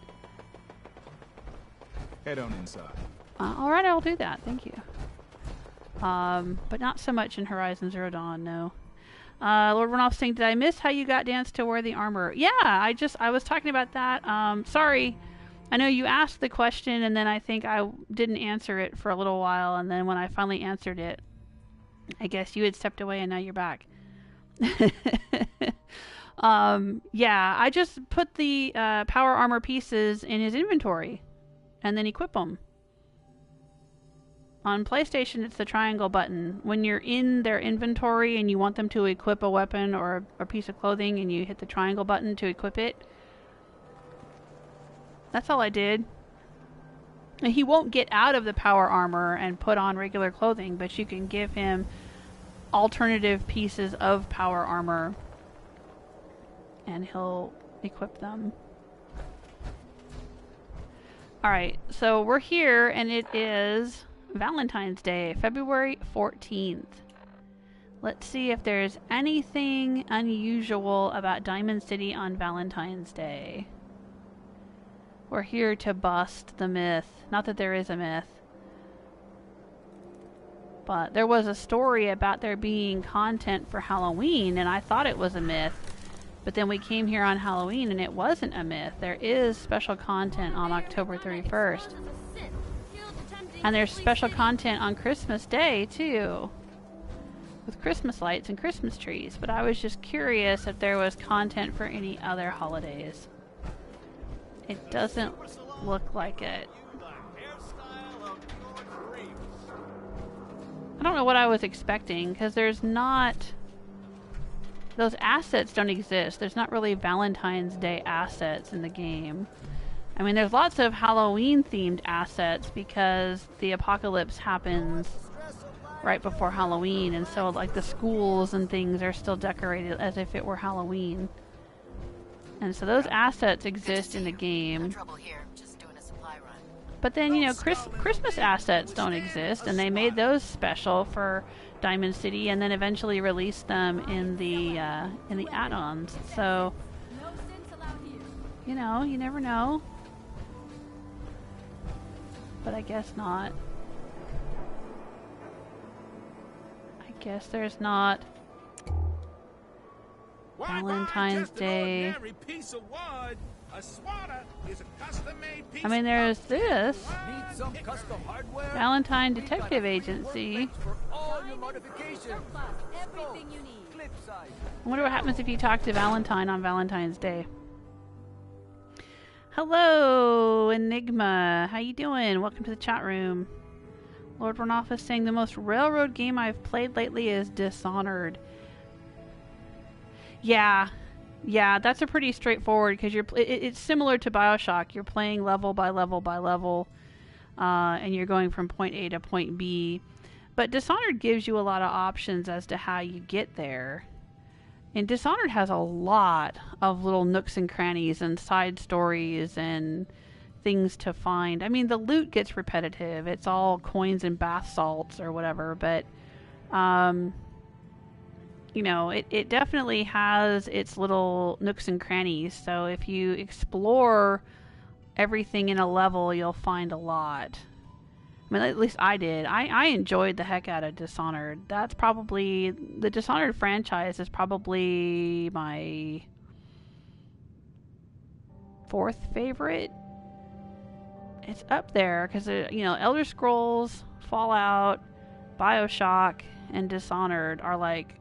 head on inside. all right, I'll do that. Thank you. But not so much in Horizon Zero Dawn, no. Lord Runoff saying, did I miss how you got Dance to wear the armor? Yeah, I was talking about that. Sorry. I know you asked the question, and then I think I didn't answer it for a little while, and then when I finally answered it, I guess you had stepped away and now you're back. Yeah, I just put the power armor pieces in his inventory and then equip them. On PlayStation, it's the triangle button. When you're in their inventory and you want them to equip a weapon or a piece of clothing, and you hit the triangle button to equip it. That's all I did. And he won't get out of the power armor and put on regular clothing, but you can give him alternative pieces of power armor and he'll equip them. Alright, so we're here and it is Valentine's Day, February 14th. Let's see if there's anything unusual about Diamond City on Valentine's Day. We're here to bust the myth. Not that there is a myth. But there was a story about there being content for Halloween, and I thought it was a myth. But then we came here on Halloween, and it wasn't a myth. There is special content on October 31st. And there's special content on Christmas Day, too. With Christmas lights and Christmas trees. But I was just curious if there was content for any other holidays. It doesn't look like it. I don't know what I was expecting, because there's not... Those assets don't exist. There's not really Valentine's Day assets in the game. I mean, there's lots of Halloween-themed assets, because the apocalypse happens right before Halloween, and so, like, the schools and things are still decorated as if it were Halloween. And so those assets exist in the No game. trouble here. Just doing a supply run. But then, you know, Christmas assets don't exist, and they made those special for Diamond City, and then eventually released them in the add-ons. So, you know, you never know. But I guess not. I guess there's not. Valentine's Day. I mean, there's this. Valentine Detective Agency. I wonder what happens if you talk to Valentine on Valentine's Day. Hello, Enigma. How you doing? Welcome to the chat room. Lord Renoffice saying the most railroad game I've played lately is Dishonored. Yeah, that's a pretty straightforward, because it's similar to BioShock. You're playing level by level by level, and you're going from point A to point B. But Dishonored gives you a lot of options as to how you get there. And Dishonored has a lot of little nooks and crannies and side stories and things to find. I mean, the loot gets repetitive. It's all coins and bath salts or whatever, but you know, it definitely has its little nooks and crannies. So if you explore everything in a level, you'll find a lot. I mean, at least I did. I enjoyed the heck out of Dishonored. That's probably... The Dishonored franchise is probably my 4th favorite. It's up there, because, you know, Elder Scrolls, Fallout, BioShock, and Dishonored are like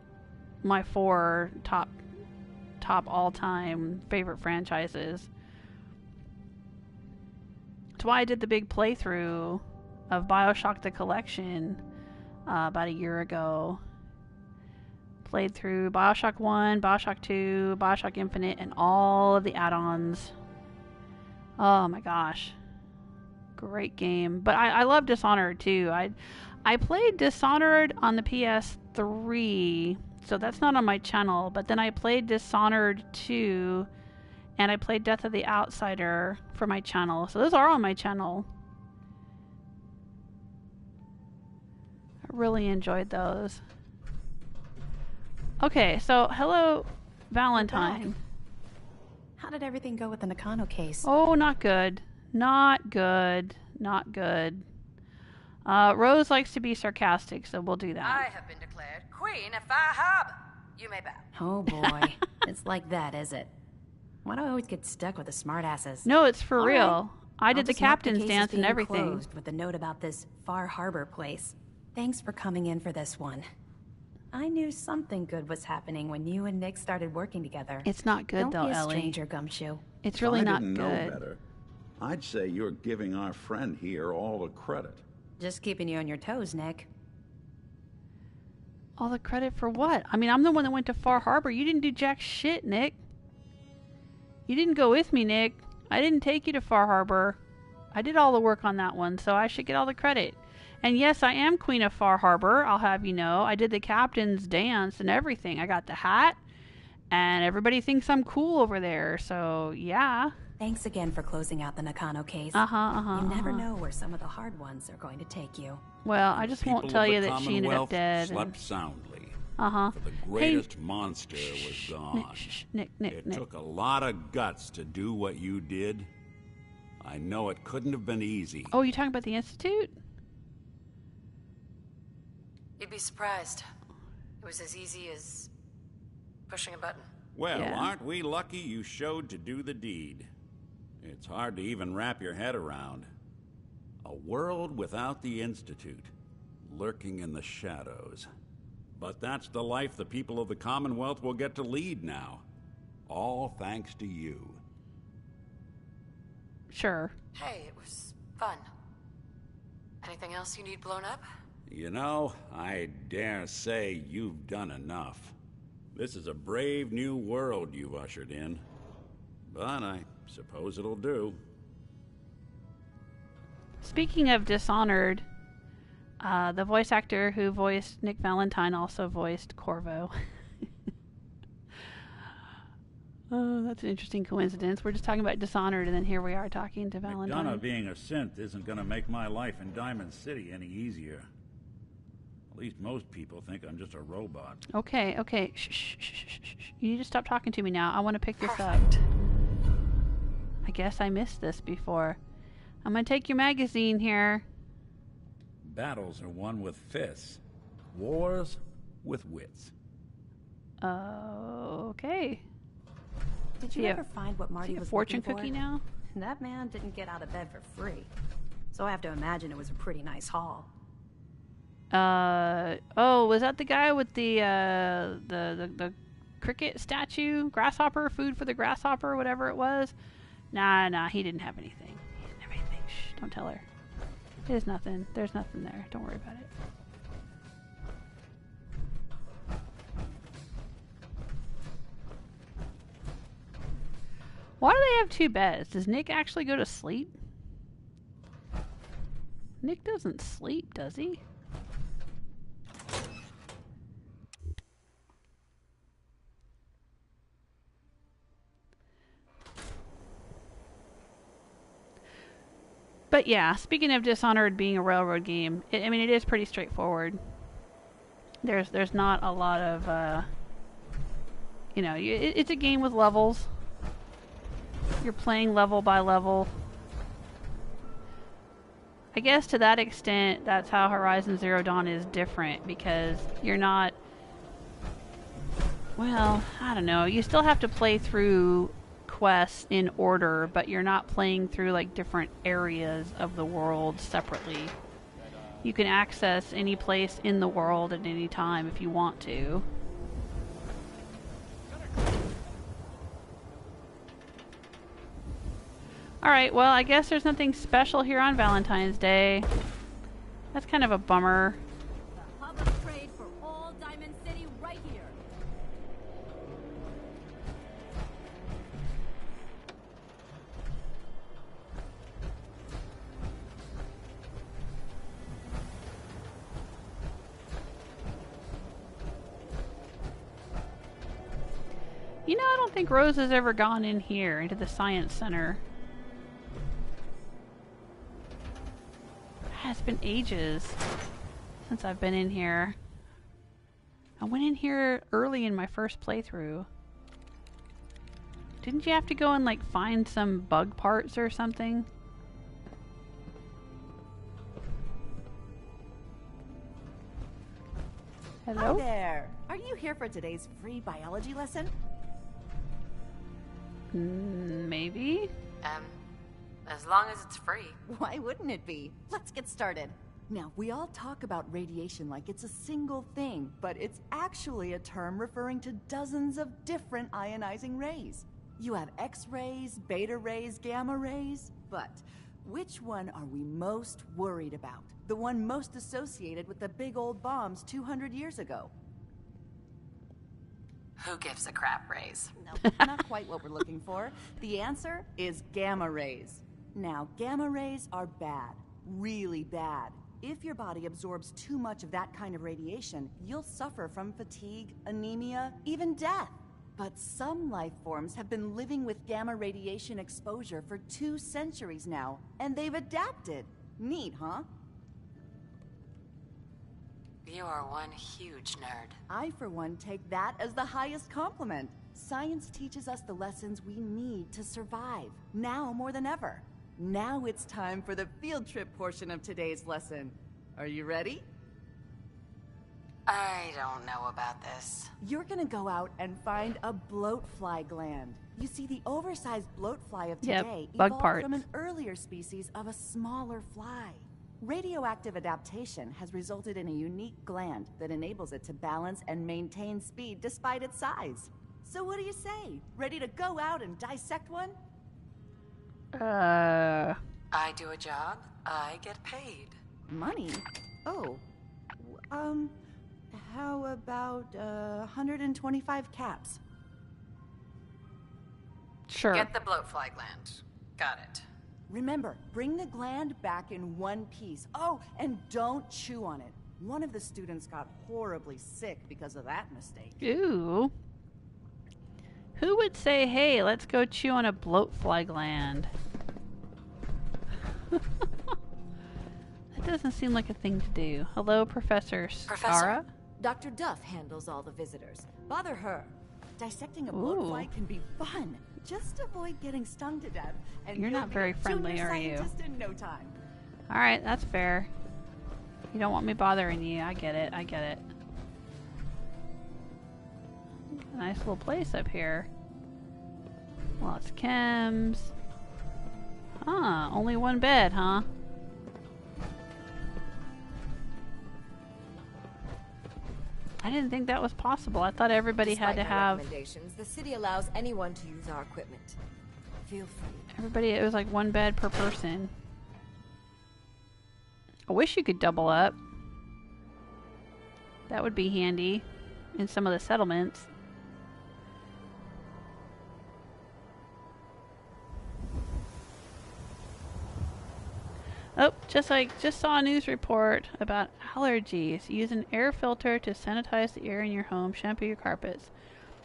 my 4 top all-time favorite franchises. That's why I did the big playthrough of BioShock the Collection about a year ago. Played through BioShock 1, BioShock 2, BioShock Infinite, and all of the add-ons. Oh my gosh. Great game. But I love Dishonored too. I played Dishonored on the PS3, so that's not on my channel, but then I played Dishonored 2, and I played Death of the Outsider for my channel. So those are on my channel. I really enjoyed those. Okay, so hello, Valentine. How did everything go with the Nakano case? Oh, not good. Not good. Not good. Rose likes to be sarcastic, so we'll do that. I have been declared Queen of Fire Harbor. You may bow. Oh boy. It's like that, is it? Why do I always get stuck with the smartasses? No, it's for All real. right. I did I'll the just mark captain's case as dance and being everything. closed with a note about this Far Harbor place. Thanks for coming in for this one. I knew something good was happening when you and Nick started working together. It's not good, Don't though, be a Ellie. stranger, Gumshoe. It's really if I not didn't good. know better, I'd say you're giving our friend here all the credit. Just keeping you on your toes, Nick. All the credit for what? I mean, I'm the one that went to Far Harbor. You didn't do jack shit, Nick. You didn't go with me, Nick. I didn't take you to Far Harbor. I did all the work on that one, so I should get all the credit. And yes, I am Queen of Far Harbor, I'll have you know. I did the captain's dance and everything. I got the hat, and everybody thinks I'm cool over there, so yeah. Thanks again for closing out the Nakano case. You never know where some of the hard ones are going to take you. Well, I just won't tell you that she ended up dead. Slept soundly. Uh-huh. For the greatest monster was gone. Nick. It took a lot of guts to do what you did. I know it couldn't have been easy. Oh, you talking about the Institute? You'd be surprised. It was as easy as pushing a button. Well, Yeah. aren't we lucky you showed to do the deed? It's hard to even wrap your head around. A world without the Institute, lurking in the shadows. But that's the life the people of the Commonwealth will get to lead now. All thanks to you. Sure. Hey, it was fun. Anything else you need blown up? You know, I dare say you've done enough. This is a brave new world you've ushered in. But I suppose it'll do. Speaking of Dishonored, the voice actor who voiced Nick Valentine also voiced Corvo. Oh, that's an interesting coincidence. We're just talking about Dishonored, and then here we are talking to Valentine. McDonough being a synth isn't going to make my life in Diamond City any easier. At least most people think I'm just a robot. Okay, okay. Shh. You need to stop talking to me now. I want to pick this up. I guess I missed this before. I'm going to take your magazine here. Battles are won with fists. Wars with wits. Okay. Did you ever find what Marty was fortune looking for? cookie now? That man didn't get out of bed for free. So I have to imagine it was a pretty nice haul. Oh, was that the guy with the cricket statue? Grasshopper? Food for the grasshopper? Whatever it was? Nah, he didn't have anything. He didn't have anything. Shh, don't tell her. There's nothing. There's nothing there. Don't worry about it. Why do they have two beds? Does Nick actually go to sleep? Nick doesn't sleep, does he? But yeah, speaking of Dishonored being a railroad game, I mean, it is pretty straightforward. There's not a lot of, you know, it's a game with levels. You're playing level by level. I guess to that extent, that's how Horizon Zero Dawn is different, because you're not... Well, I don't know. You still have to play through quests in order, but you're not playing through like different areas of the world separately. You can access any place in the world at any time if you want to. Alright, well, I guess there's nothing special here on Valentine's Day. That's kind of a bummer. The hub of trade for all Diamond City right here. You know, I don't think Rose has ever gone in here, into the Science Center. It's been ages since I've been in here. I went in here early in my first playthrough. Didn't you have to go and like find some bug parts or something? Hello? Hi there. Are you here for today's free biology lesson? Maybe. As long as it's free. Why wouldn't it be? Let's get started. Now, we all talk about radiation like it's a single thing, but it's actually a term referring to dozens of different ionizing rays. You have X-rays, beta rays, gamma rays, but which one are we most worried about? The one most associated with the big old bombs 200 years ago. Who gives a crap, rays? No, not quite what we're looking for. The answer is gamma rays. Now, gamma rays are bad. Really bad. If your body absorbs too much of that kind of radiation, you'll suffer from fatigue, anemia, even death. But some life forms have been living with gamma radiation exposure for 2 centuries now, and they've adapted. Neat, huh? You are one huge nerd. I, for one, take that as the highest compliment. Science teaches us the lessons we need to survive, now more than ever. Now it's time for the field trip portion of today's lesson. Are you ready? I don't know about this. You're gonna go out and find a bloatfly gland. You see, the oversized bloatfly of today bug evolved parts. from an earlier species of a smaller fly. Radioactive adaptation has resulted in a unique gland that enables it to balance and maintain speed despite its size. So what do you say? Ready to go out and dissect one? I do a job, I get paid. Money? Oh. How about 125 caps? Sure. Get the bloatfly gland. Got it. Remember, bring the gland back in one piece. Oh, and don't chew on it. One of the students got horribly sick because of that mistake. Ooh. Who would say, hey, let's go chew on a bloat flag land? That doesn't seem like a thing to do. Hello, Professor Skara? Dr. Duff handles all the visitors. Bother her. Dissecting a bloat fly can be fun. Just avoid getting stung to death. And You're not very friendly, are you? Just in no time. Alright, that's fair. You don't want me bothering you. I get it. I get it. Nice little place up here. Lots of chems. Huh, only one bed, huh? I didn't think that was possible. I thought everybody had to have... recommendations, the city allows anyone to use our equipment. Feel free. Everybody, it was like one bed per person. I wish you could double up. That would be handy in some of the settlements. Oh, just saw a news report about allergies. Use an air filter to sanitize the air in your home, shampoo your carpets,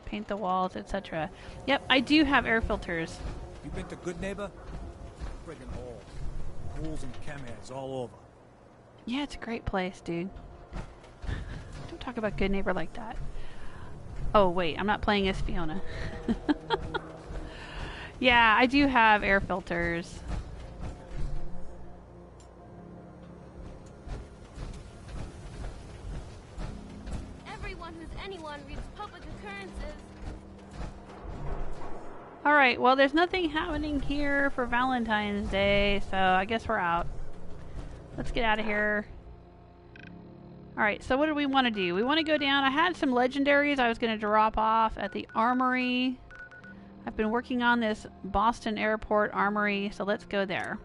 paint the walls, etc. Yep, I do have air filters. You been to Good Neighbor? Friggin' hole. Ghouls and chemheads all over. Yeah, it's a great place, dude. Don't talk about Good Neighbor like that. Oh, wait, I'm not playing as Fiona. Yeah, I do have air filters. Alright, well there's nothing happening here for Valentine's Day, so I guess we're out. Let's get out of here. Alright, so what do we want to do? We want to go down. I had some legendaries I was going to drop off at the armory. I've been working on this Boston Airport armory, so let's go there.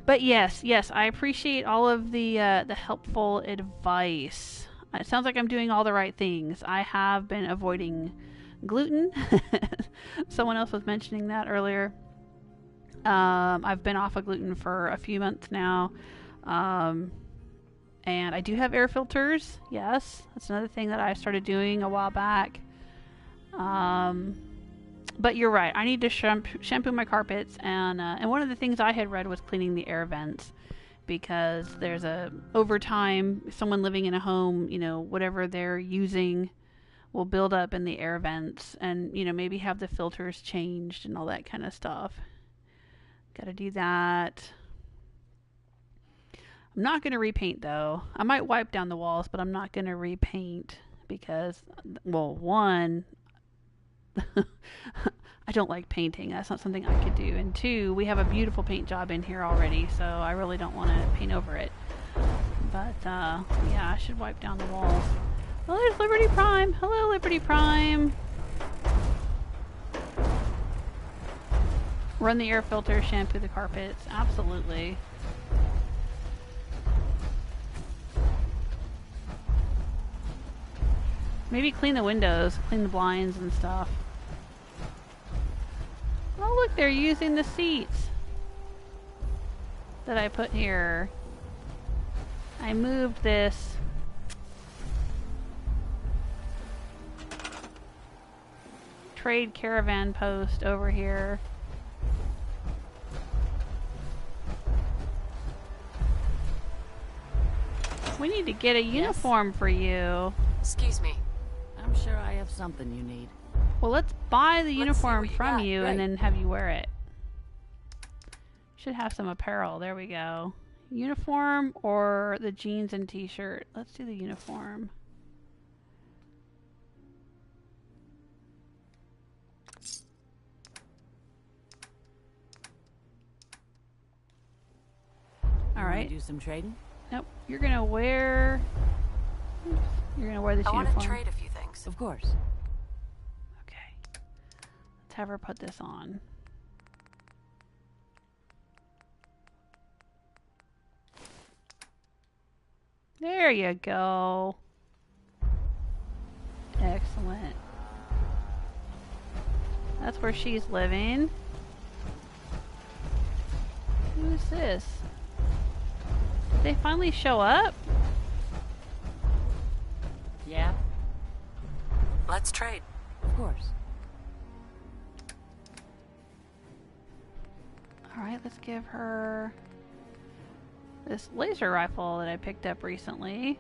But yes, I appreciate all of the helpful advice. It sounds like I'm doing all the right things. I have been avoiding gluten. Someone else was mentioning that earlier. I've been off of gluten for a few months now. And I do have air filters. Yes, that's another thing that I started doing a while back. But you're right. I need to shampoo my carpets. And one of the things I had read was cleaning the air vents. Because there's over time, someone living in a home, you know, whatever they're using will build up in the air vents, and you know, maybe have the filters changed and all that kind of stuff. Gotta do that. I'm not gonna repaint though. I might wipe down the walls, but I'm not gonna repaint because, well, one, I don't like painting. That's not something I could do. And two, we have a beautiful paint job in here already, so I really don't want to paint over it. But yeah, I should wipe down the walls. Oh, there's Liberty Prime. Hello, Liberty Prime. Run the air filter, shampoo the carpets. Absolutely. Maybe clean the windows, clean the blinds and stuff. Oh, look, they're using the seats that I put here. I moved this trade caravan post over here. We need to get a uniform for you. Excuse me. I'm sure I have something you need. Well, let's buy the uniform from you and then have you wear it. Should have some apparel. There we go. Uniform or the jeans and t-shirt. Let's do the uniform. All right. Do some trading? Nope. You're gonna wear. You're gonna wear this uniform. I want to trade a few things. Of course. Okay. Let's have her put this on. There you go. Excellent. That's where she's living. Who's this? Did they finally show up? Yeah. Let's trade. Of course. Alright, let's give her this laser rifle that I picked up recently.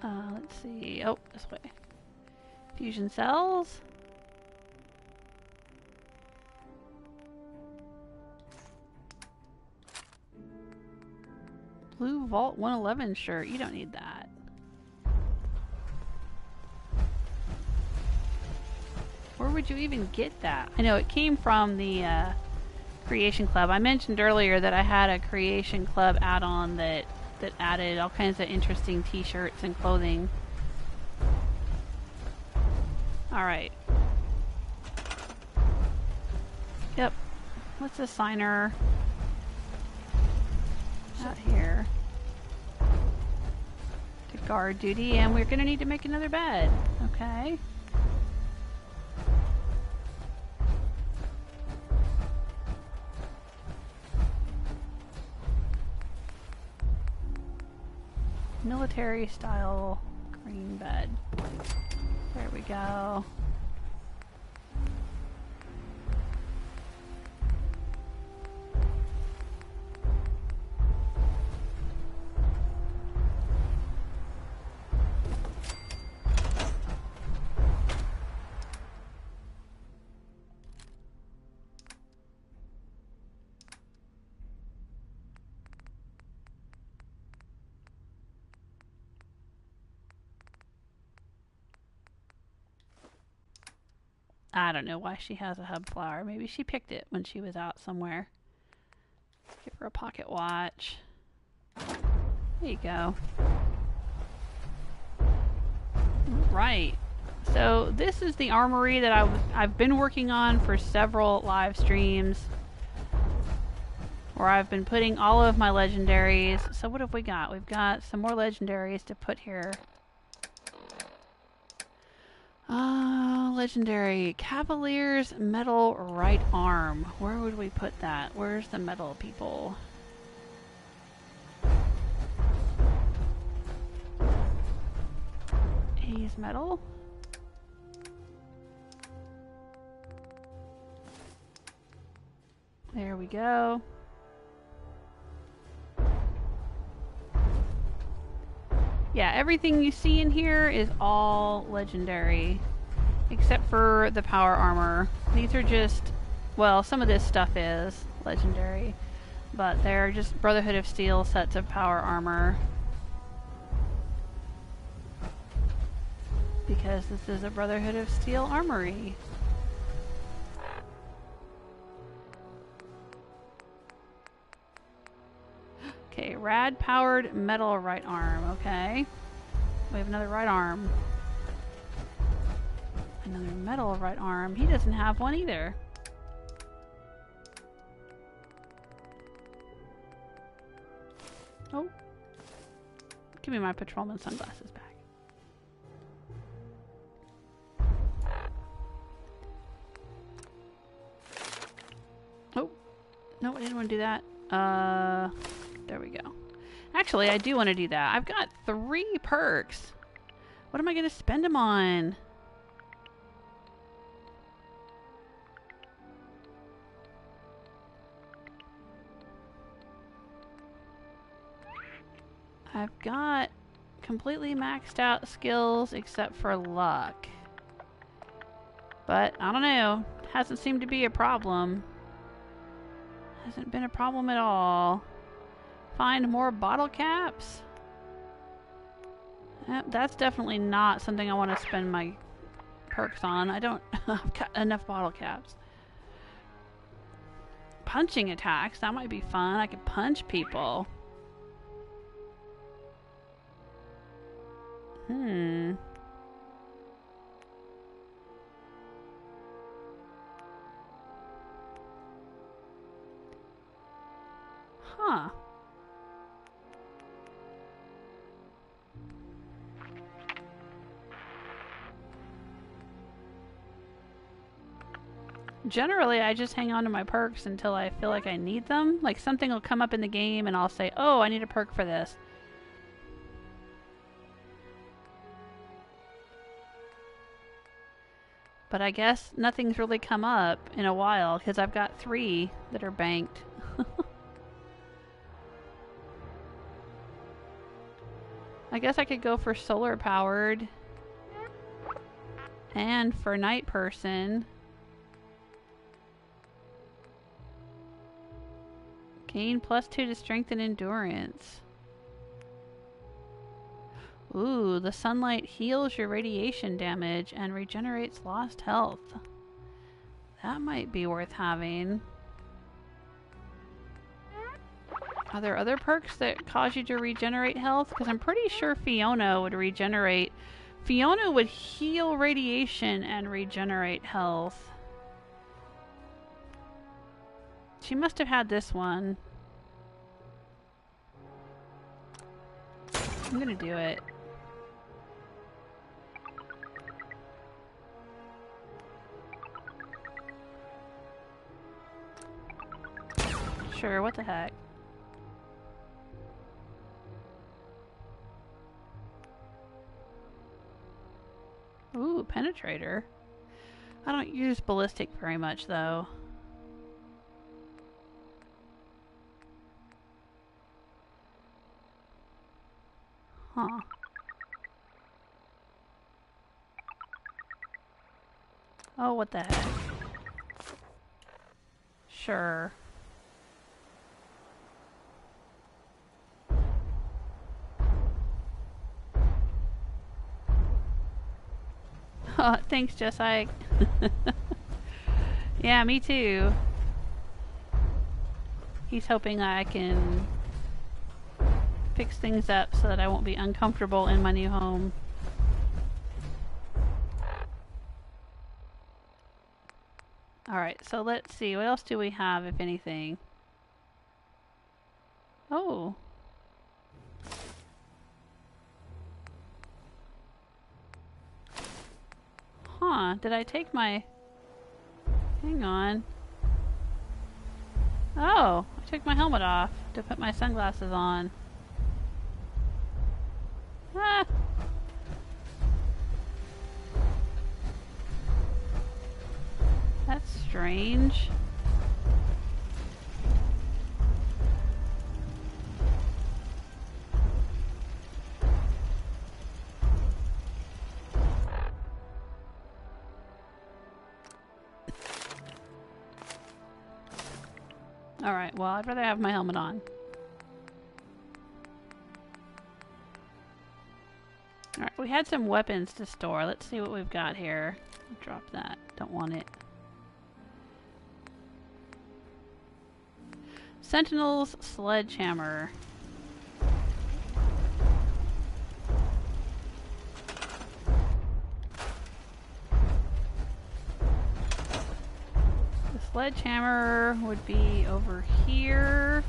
Let's see. Oh, this way. Fusion cells. Blue Vault 111 shirt. You don't need that. Where would you even get that? I know it came from the Creation Club. I mentioned earlier that I had a Creation Club add-on that added all kinds of interesting t-shirts and clothing. Alright. Yep. What's a signer out here? To guard duty, and we're gonna need to make another bed. Okay. Military style green bed. There we go. I don't know why she has a hub flower. Maybe she picked it when she was out somewhere. Give her a pocket watch. There you go. Right. So this is the armory that I've been working on for several live streams, where I've been putting all of my legendaries. So what have we got? We've got some more legendaries to put here. Legendary Cavalier's metal right arm. Where would we put that? Where's the metal people? He's metal. There we go. Yeah, everything you see in here is all legendary, except for the power armor. These are just, well, some of this stuff is legendary, but they're just Brotherhood of Steel sets of power armor. Because this is a Brotherhood of Steel armory. Okay, rad powered metal right arm. Okay. We have another right arm. Another metal right arm. He doesn't have one either. Oh. Give me my patrolman sunglasses back. Oh. No, I didn't want to do that. There we go. Actually, I do want to do that. I've got 3 perks. What am I going to spend them on? I've got completely maxed out skills except for luck. But, I don't know. Hasn't seemed to be a problem. Hasn't been a problem at all. Find more bottle caps? Yep, that's definitely not something I want to spend my perks on. I've got enough bottle caps. Punching attacks, that might be fun. I could punch people. Huh. Generally, I just hang on to my perks until I feel like I need them. Like something will come up in the game and I'll say, oh, I need a perk for this. But I guess nothing's really come up in a while because I've got 3 that are banked. I guess I could go for solar powered and for night person. Gain +2 to strength and endurance. Ooh, the sunlight heals your radiation damage and regenerates lost health. That might be worth having. Are there other perks that cause you to regenerate health? Because I'm pretty sure Fiona would regenerate. Fiona would heal radiation and regenerate health. She must have had this one. I'm gonna do it. Sure, what the heck. Ooh, penetrator. I don't use ballistic very much though. Huh. Oh, what the heck. Sure. Oh, thanks, Jessica. Yeah, me too. He's hoping I can fix things up so that I won't be uncomfortable in my new home. Alright, so let's see. What else do we have, if anything? Oh. Huh, did I take my... Hang on. Oh, I took my helmet off to put my sunglasses on. Ah! That's strange. Alright, well, I'd rather have my helmet on. Alright, we had some weapons to store. Let's see what we've got here. Drop that. Don't want it. Sentinel's sledgehammer. The sledgehammer would be over here.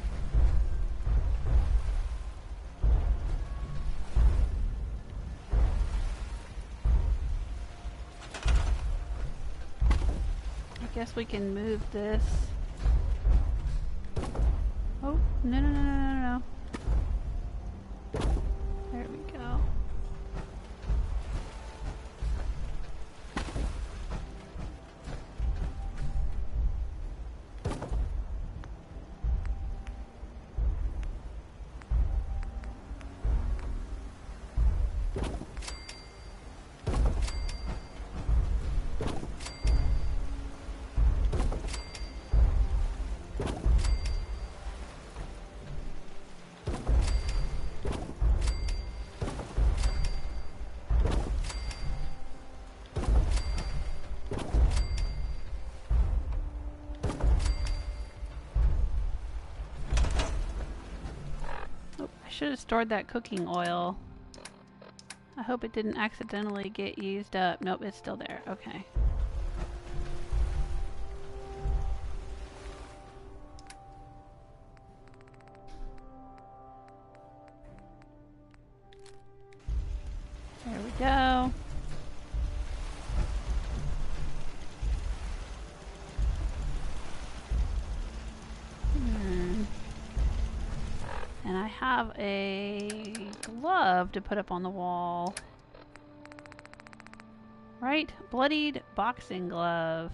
I guess we can move this. Oh, no, no, no, no, no, no. There we go. Should have stored that cooking oil. I hope it didn't accidentally get used up. Nope, it's still there. Okay. There we go. And I have a glove to put up on the wall. Right, bloodied boxing glove.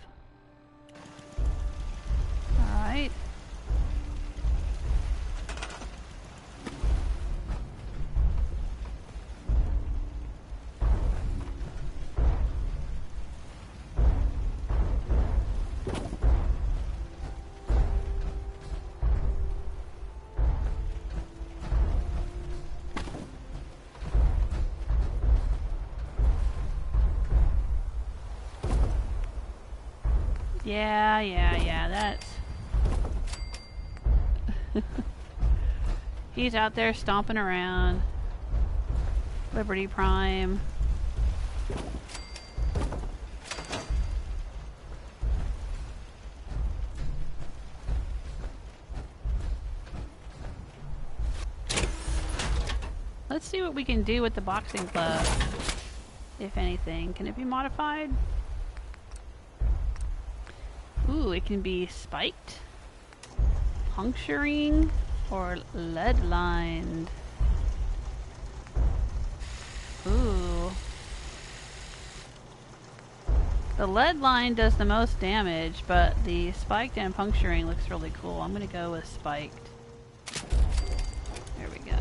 Alright. Yeah, that's... He's out there stomping around. Liberty Prime. Let's see what we can do with the boxing glove. If anything. Can it be modified? Ooh, it can be spiked, puncturing, or lead lined. Ooh. The lead line does the most damage, but the spiked and puncturing looks really cool. I'm gonna go with spiked. There we go.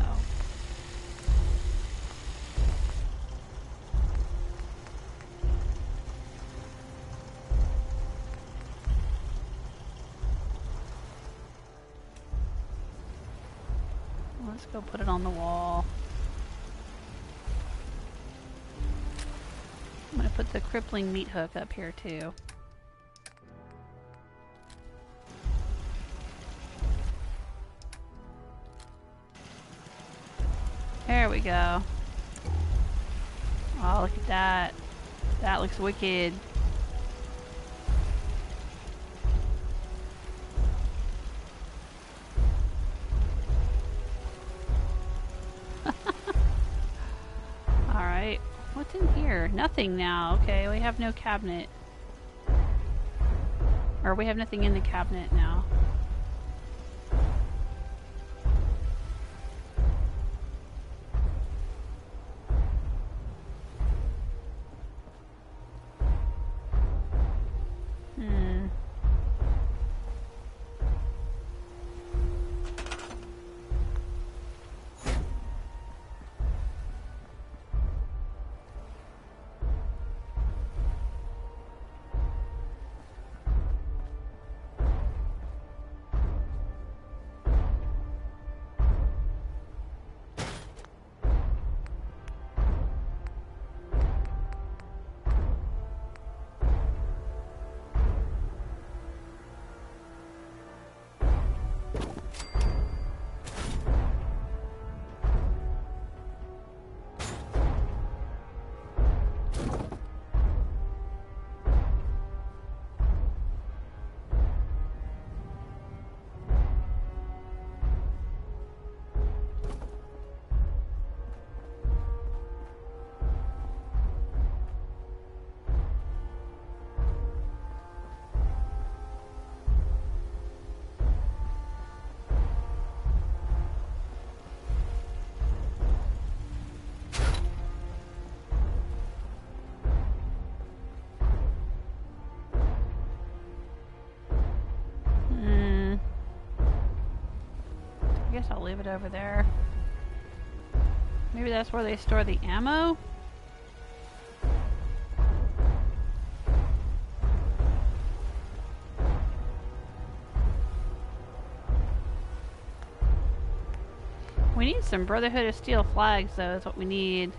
Let's go put it on the wall. I'm gonna put the crippling meat hook up here too. There we go. Oh, look at that. That looks wicked. Alright, what's in here? Nothing now. Okay, we have no cabinet. Or we have nothing in the cabinet now. I guess I'll leave it over there. Maybe that's where they store the ammo? We need some Brotherhood of Steel flags, though, is what we need.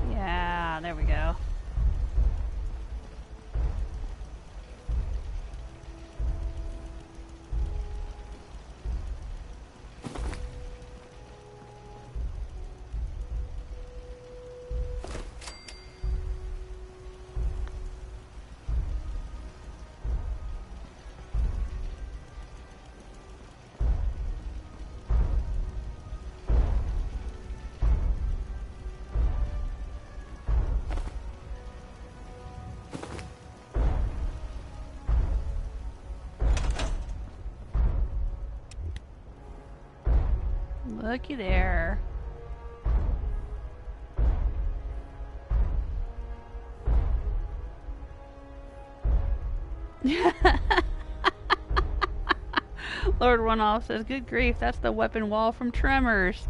Yeah, there we go. Looky there. Lord One-Off says, good grief, that's the weapon wall from Tremors.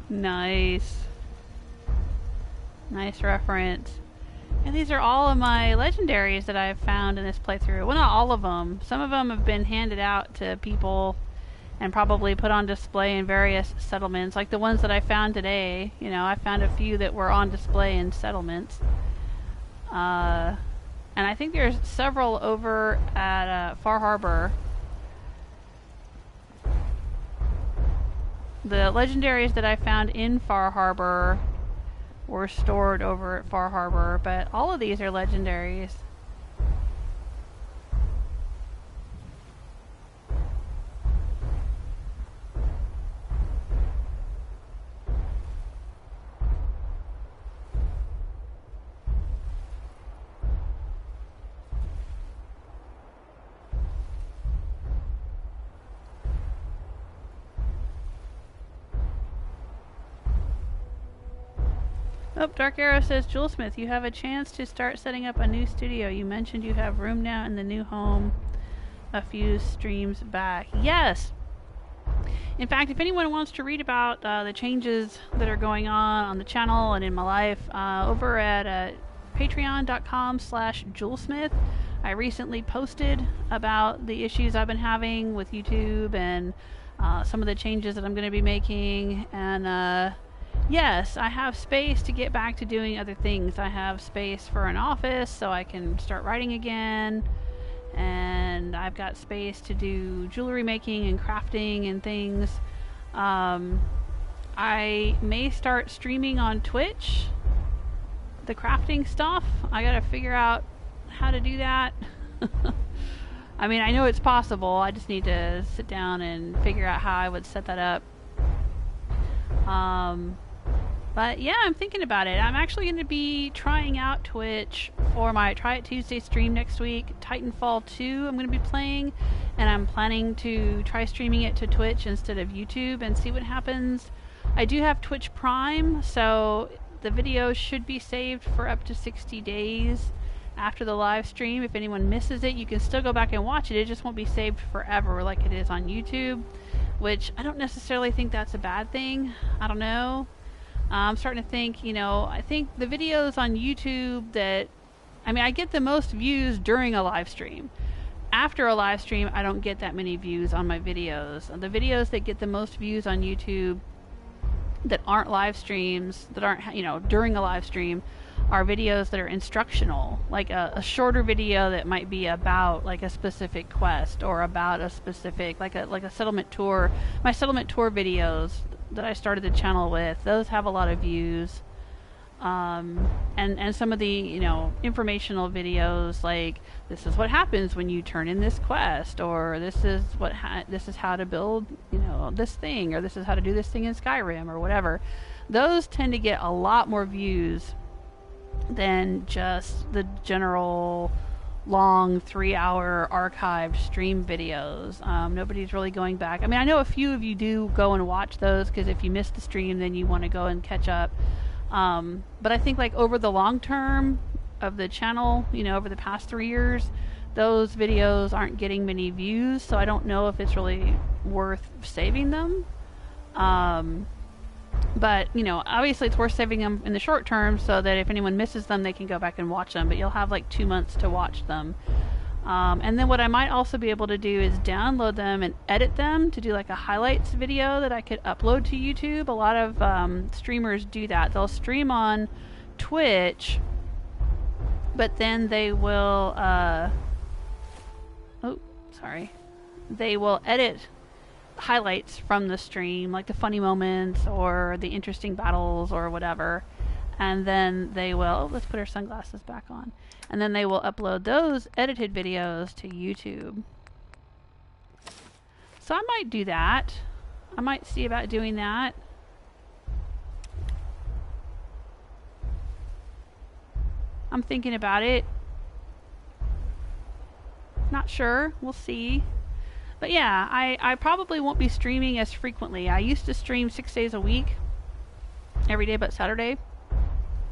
Nice. Nice reference. And these are all of my legendaries that I've found in this playthrough. Well, not all of them. Some of them have been handed out to people and probably put on display in various settlements, like the ones that I found today. You know, I found a few that were on display in settlements. And I think there's several over at Far Harbor. The legendaries that I found in Far Harbor were stored over at Far Harbor, but all of these are legendaries. Oh, Dark Arrow says, Jewelsmith, you have a chance to start setting up a new studio. You mentioned you have room now in the new home a few streams back. Yes! In fact, if anyone wants to read about the changes that are going on the channel and in my life, over at patreon.com/Jewelsmith, I recently posted about the issues I've been having with YouTube and some of the changes that I'm going to be making, and yes, I have space to get back to doing other things. I have space for an office so I can start writing again, and I've got space to do jewelry making and crafting and things. I may start streaming on Twitch the crafting stuff. I gotta figure out how to do that. I mean, I know it's possible. I just need to sit down and figure out how I would set that up. But yeah, I'm thinking about it. I'm actually going to be trying out Twitch for my Try It Tuesday stream next week. Titanfall 2 I'm going to be playing, and I'm planning to try streaming it to Twitch instead of YouTube and see what happens. I do have Twitch Prime, so the video should be saved for up to 60 days after the live stream. If anyone misses it, you can still go back and watch it. It just won't be saved forever like it is on YouTube, which I don't necessarily think that's a bad thing. I don't know. I'm starting to think, you know, I think the videos on YouTube that, I mean, I get the most views during a live stream. After a live stream, I don't get that many views on my videos. The videos that get the most views on YouTube that aren't live streams, that aren't, you know, during a live stream, are videos that are instructional, like a shorter video that might be about like a specific quest or about a specific, like a settlement tour. My settlement tour videos that I started the channel with, those have a lot of views. And some of the, you know, informational videos, like this is what happens when you turn in this quest, or this is how to build, you know, this thing, or this is how to do this thing in Skyrim, or whatever. Those tend to get a lot more views than just the general long 3-hour archived stream videos. Nobody's really going back. I mean, I know a few of you do go and watch those, because if you missed the stream, then you want to go and catch up. But I think like over the long term of the channel, you know, over the past 3 years, those videos aren't getting many views, so I don't know if it's really worth saving them. But, you know, obviously it's worth saving them in the short term so that if anyone misses them, they can go back and watch them. But you'll have like 2 months to watch them. And then what I might also be able to do is download them and edit them to do like a highlights video that I could upload to YouTube. A lot of streamers do that. They'll stream on Twitch, but then they will... They will edit highlights from the stream, like the funny moments or the interesting battles or whatever, and then they will, let's put our sunglasses back on, and then they will upload those edited videos to YouTube. So I might do that. I might see about doing that. I'm thinking about it. Not sure. We'll see. But yeah, I probably won't be streaming as frequently. I used to stream 6 days a week, every day but Saturday.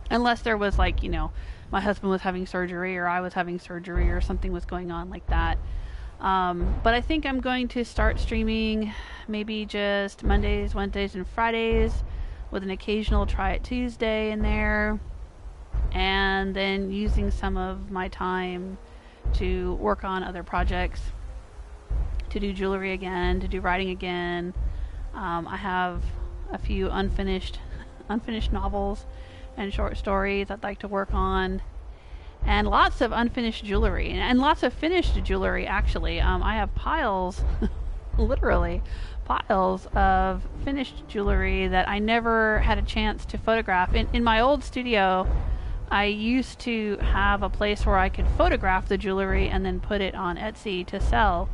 Unless there was like, you know, my husband was having surgery or I was having surgery or something was going on like that. But I think I'm going to start streaming maybe just Mondays, Wednesdays, and Fridays with an occasional Try It Tuesday in there. And then using some of my time to work on other projects, to do jewelry again, to do writing again. I have a few unfinished novels and short stories I'd like to work on, and lots of unfinished jewelry and lots of finished jewelry actually. I have piles literally piles of finished jewelry that I never had a chance to photograph. In my old studio, I used to have a place where I could photograph the jewelry and then put it on Etsy to sell,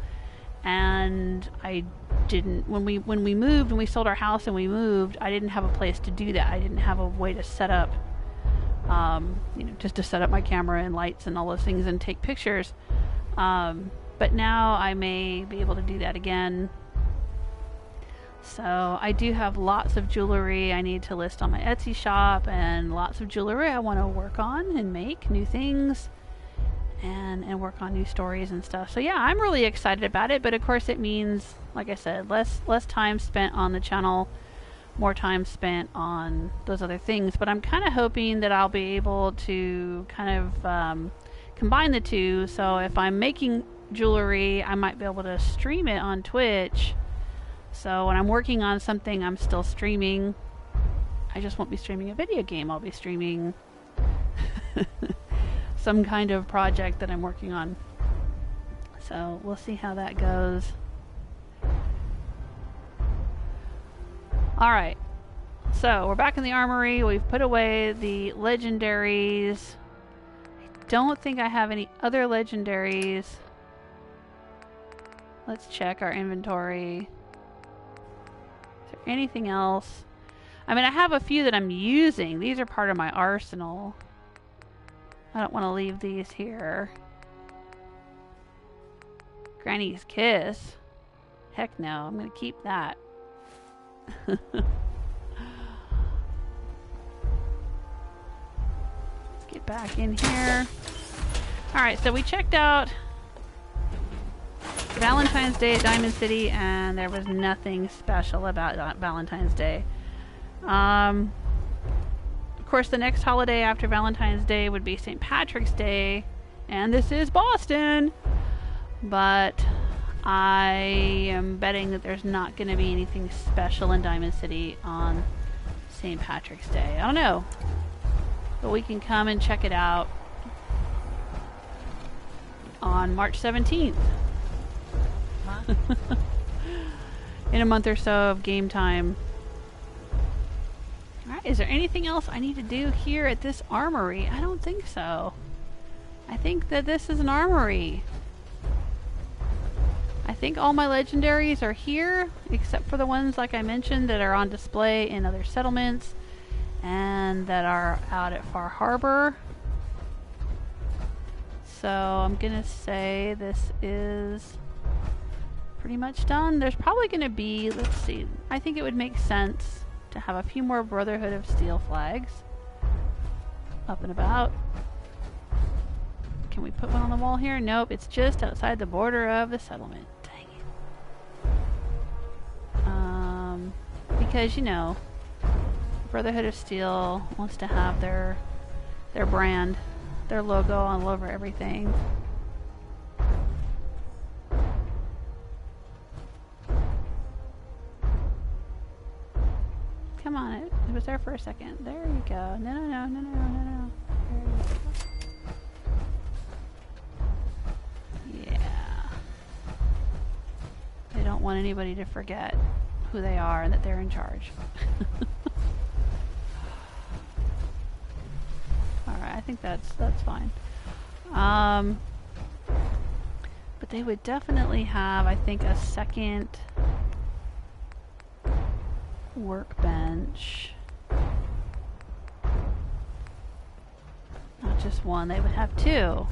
and I didn't. When we moved and we sold our house and we moved, I didn't have a place to do that. I didn't have a way to set up, just to set up my camera and lights and all those things and take pictures. But now I may be able to do that again. So I do have lots of jewelry I need to list on my Etsy shop, and lots of jewelry I want to work on and make new things and work on new stories and stuff. So yeah, I'm really excited about it, but of course it means, like I said, less time spent on the channel, more time spent on those other things. But I'm kind of hoping that I'll be able to kind of combine the two. So if I'm making jewelry, I might be able to stream it on Twitch. So when I'm working on something, I'm still streaming. I just won't be streaming a video game. I'll be streaming some kind of project that I'm working on. So we'll see how that goes. Alright. So we're back in the armory. We've put away the legendaries. I don't think I have any other legendaries. Let's check our inventory. Anything else? I mean, I have a few that I'm using. These are part of my arsenal. I don't want to leave these here. Granny's Kiss. Heck no, I'm going to keep that. Let's get back in here. Alright, so we checked out Valentine's Day at Diamond City, and there was nothing special about Valentine's Day. Of course, the next holiday after Valentine's Day would be St. Patrick's Day, and this is Boston, but I am betting that there's not going to be anything special in Diamond City on St. Patrick's Day. I don't know, but we can come and check it out on March 17th. In a month or so of game time. Alright, is there anything else I need to do here at this armory? I don't think so. I think that this is an armory. I think all my legendaries are here, except for the ones, like I mentioned, that are on display in other settlements and that are out at Far Harbor. So I'm gonna say this is pretty much done. There's probably going to be, let's see, I think it would make sense to have a few more Brotherhood of Steel flags up and about. Can we put one on the wall here? Nope, it's just outside the border of the settlement. Dang it. Because, you know, Brotherhood of Steel wants to have their brand, their logo all over everything. Come on, it was there for a second. There you go. No. There you go. Yeah. They don't want anybody to forget who they are and that they're in charge. Alright, I think that's fine. But they would definitely have, I think, a second workbench. Not just one, they would have two.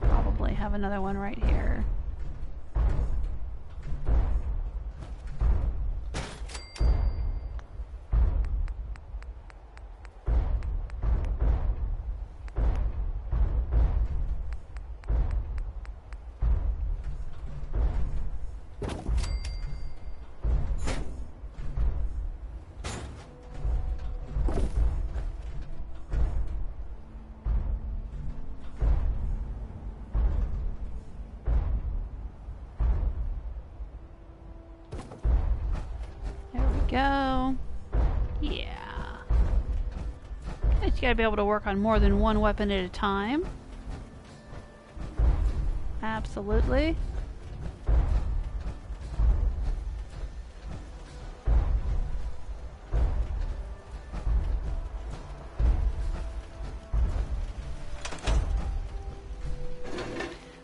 Probably have another one right here. go. Yeah. You gotta be able to work on more than one weapon at a time. Absolutely.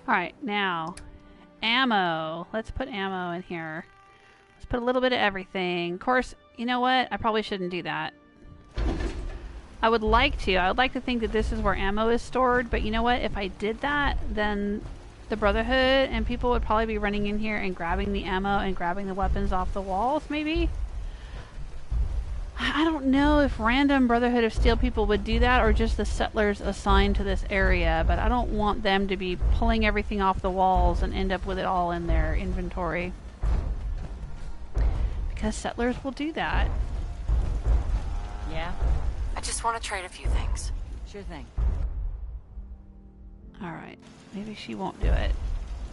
Alright, now, ammo. Let's put ammo in here. Let's put a little bit of everything. Of course, you know what? I probably shouldn't do that. I would like to. I would like to think that this is where ammo is stored, but you know what? If I did that, then the Brotherhood and people would probably be running in here and grabbing the ammo and grabbing the weapons off the walls, maybe? I don't know if random Brotherhood of Steel people would do that or just the settlers assigned to this area, but I don't want them to be pulling everything off the walls and end up with it all in their inventory. Because settlers will do that. Yeah? I just want to trade a few things. Sure thing. Alright, maybe she won't do it.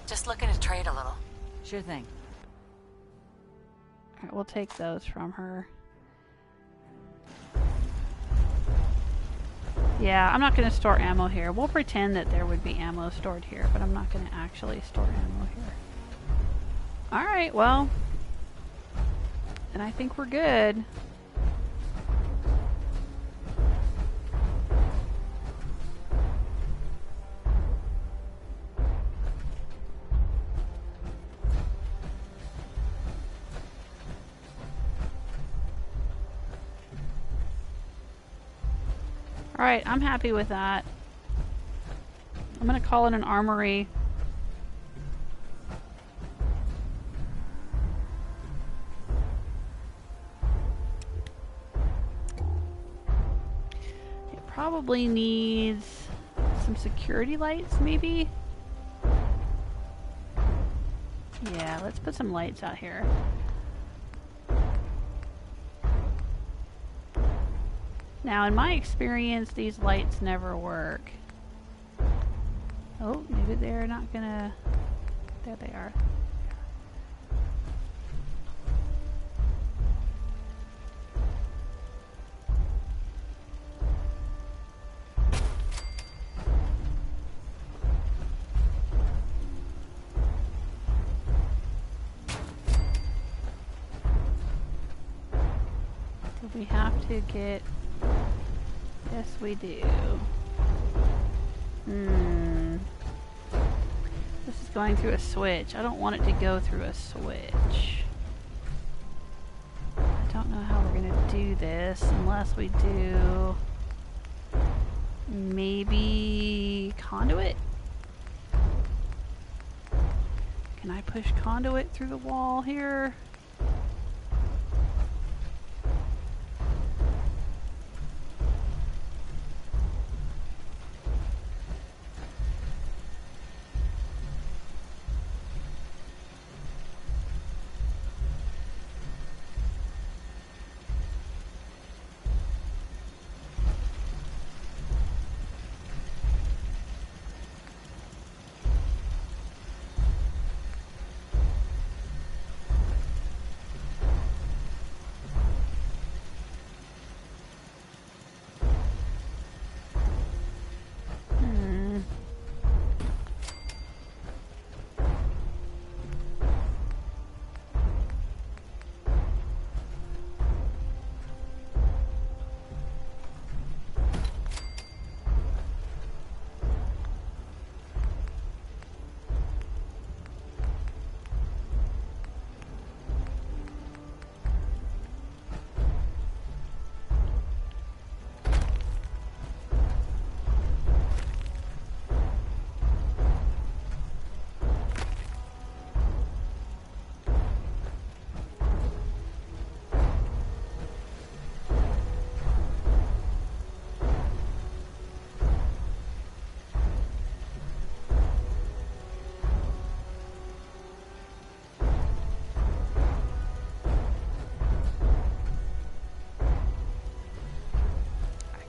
Just looking to trade a little. Sure thing. Alright, we'll take those from her. Yeah, I'm not going to store ammo here. We'll pretend that there would be ammo stored here, but I'm not going to actually store ammo here. Alright, well. And I think we're good. Alright, I'm happy with that. I'm gonna call it an armory. It probably needs some security lights, maybe? Yeah, let's put some lights out here. Now, in my experience, these lights never work. Oh, maybe they're not gonna... There they are. Do we have to get... Yes, we do. This is going through a switch. I don't want it to go through a switch. I don't know how we're going to do this unless we do... Maybe... conduit? Can I push conduit through the wall here?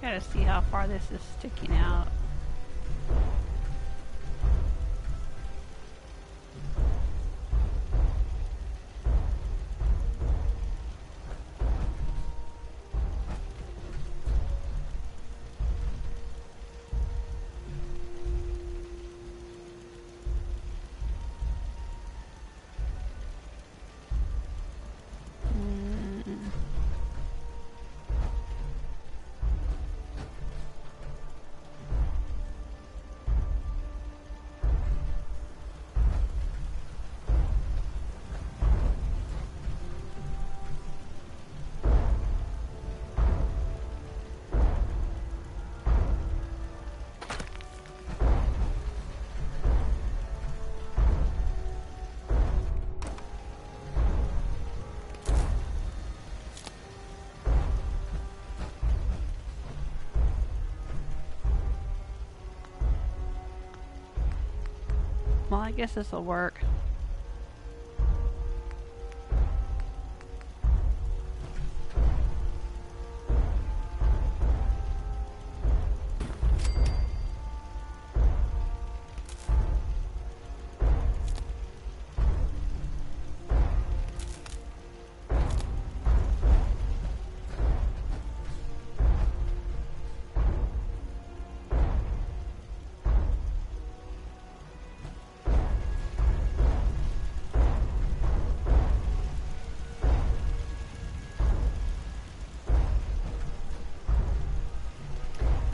Gotta see how far this is sticking out. I guess this will work.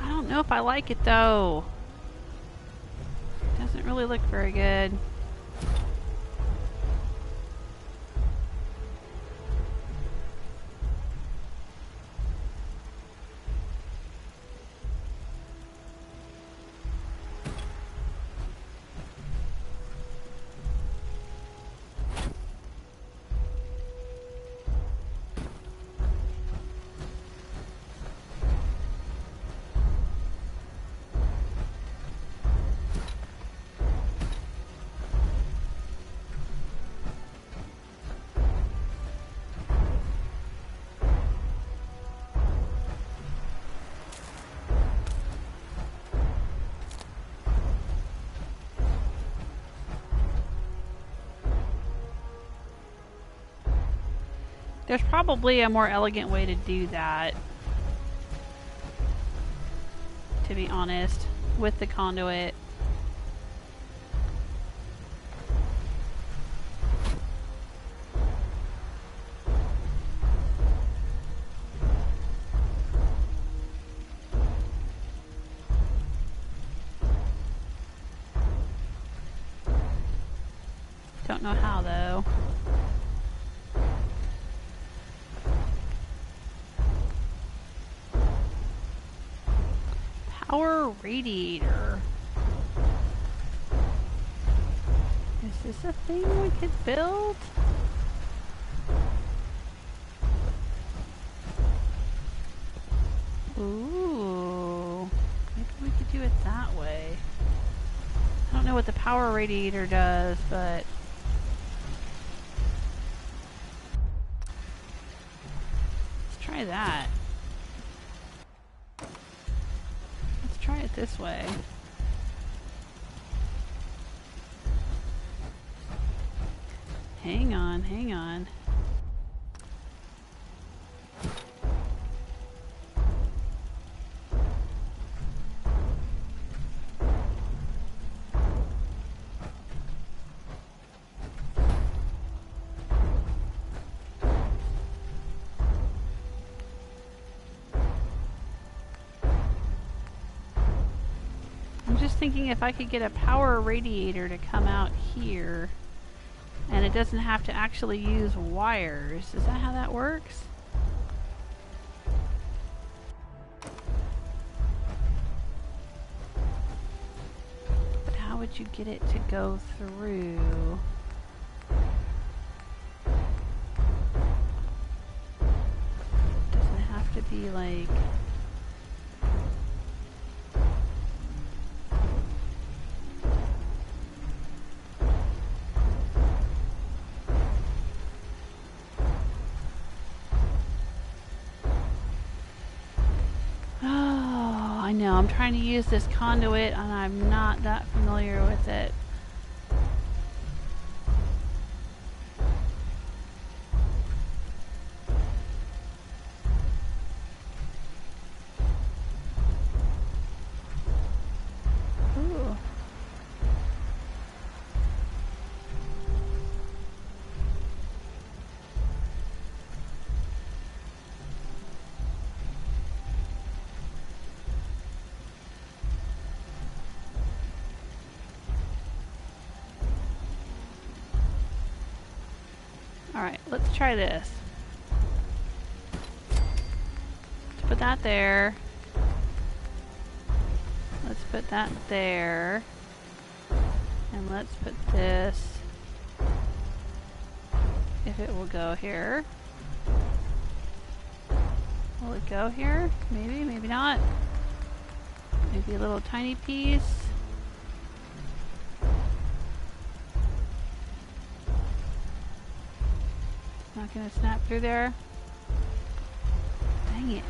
I don't know if I like it though. Doesn't really look very good. There's probably a more elegant way to do that, to be honest, with the conduit. Don't know how though. Power radiator. Is this a thing we could build? Ooh. Maybe we could do it that way. I don't know what the power radiator does, but let's try that. Try it this way. Hang on, hang on. Thinking if I could get a power radiator to come out here and it doesn't have to actually use wires. Is that how that works? But how would you get it to go through? Doesn't have to be like... I'm trying to use this conduit and I'm not that familiar with it. Ooh. Alright, let's try this. Let's put that there. Let's put that there. And let's put this, if it will go here. Will it go here? Maybe, maybe not. Maybe a little tiny piece. Not gonna snap through there. Dang it.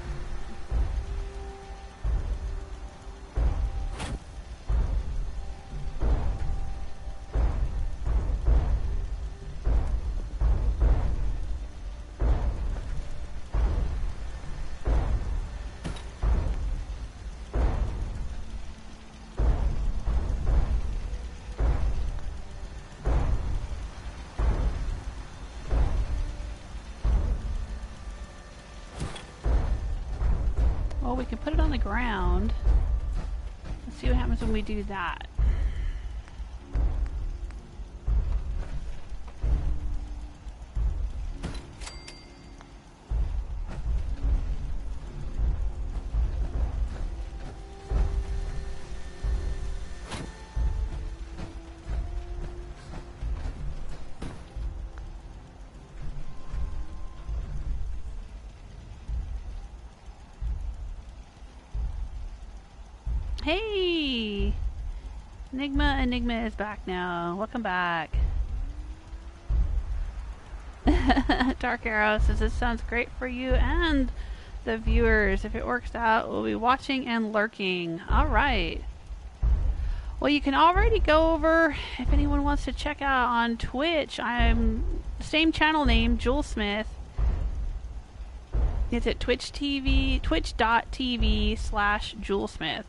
Well, we can put it on the ground. Let's see what happens when we do that. Hey! Enigma is back now. Welcome back. Dark Arrow says this sounds great for you and the viewers. If it works out, we'll be watching and lurking. Alright. Well, you can already go over, if anyone wants to check out on Twitch, I'm same channel name, Jewel Smith. It's at twitch.tv/JewelSmith.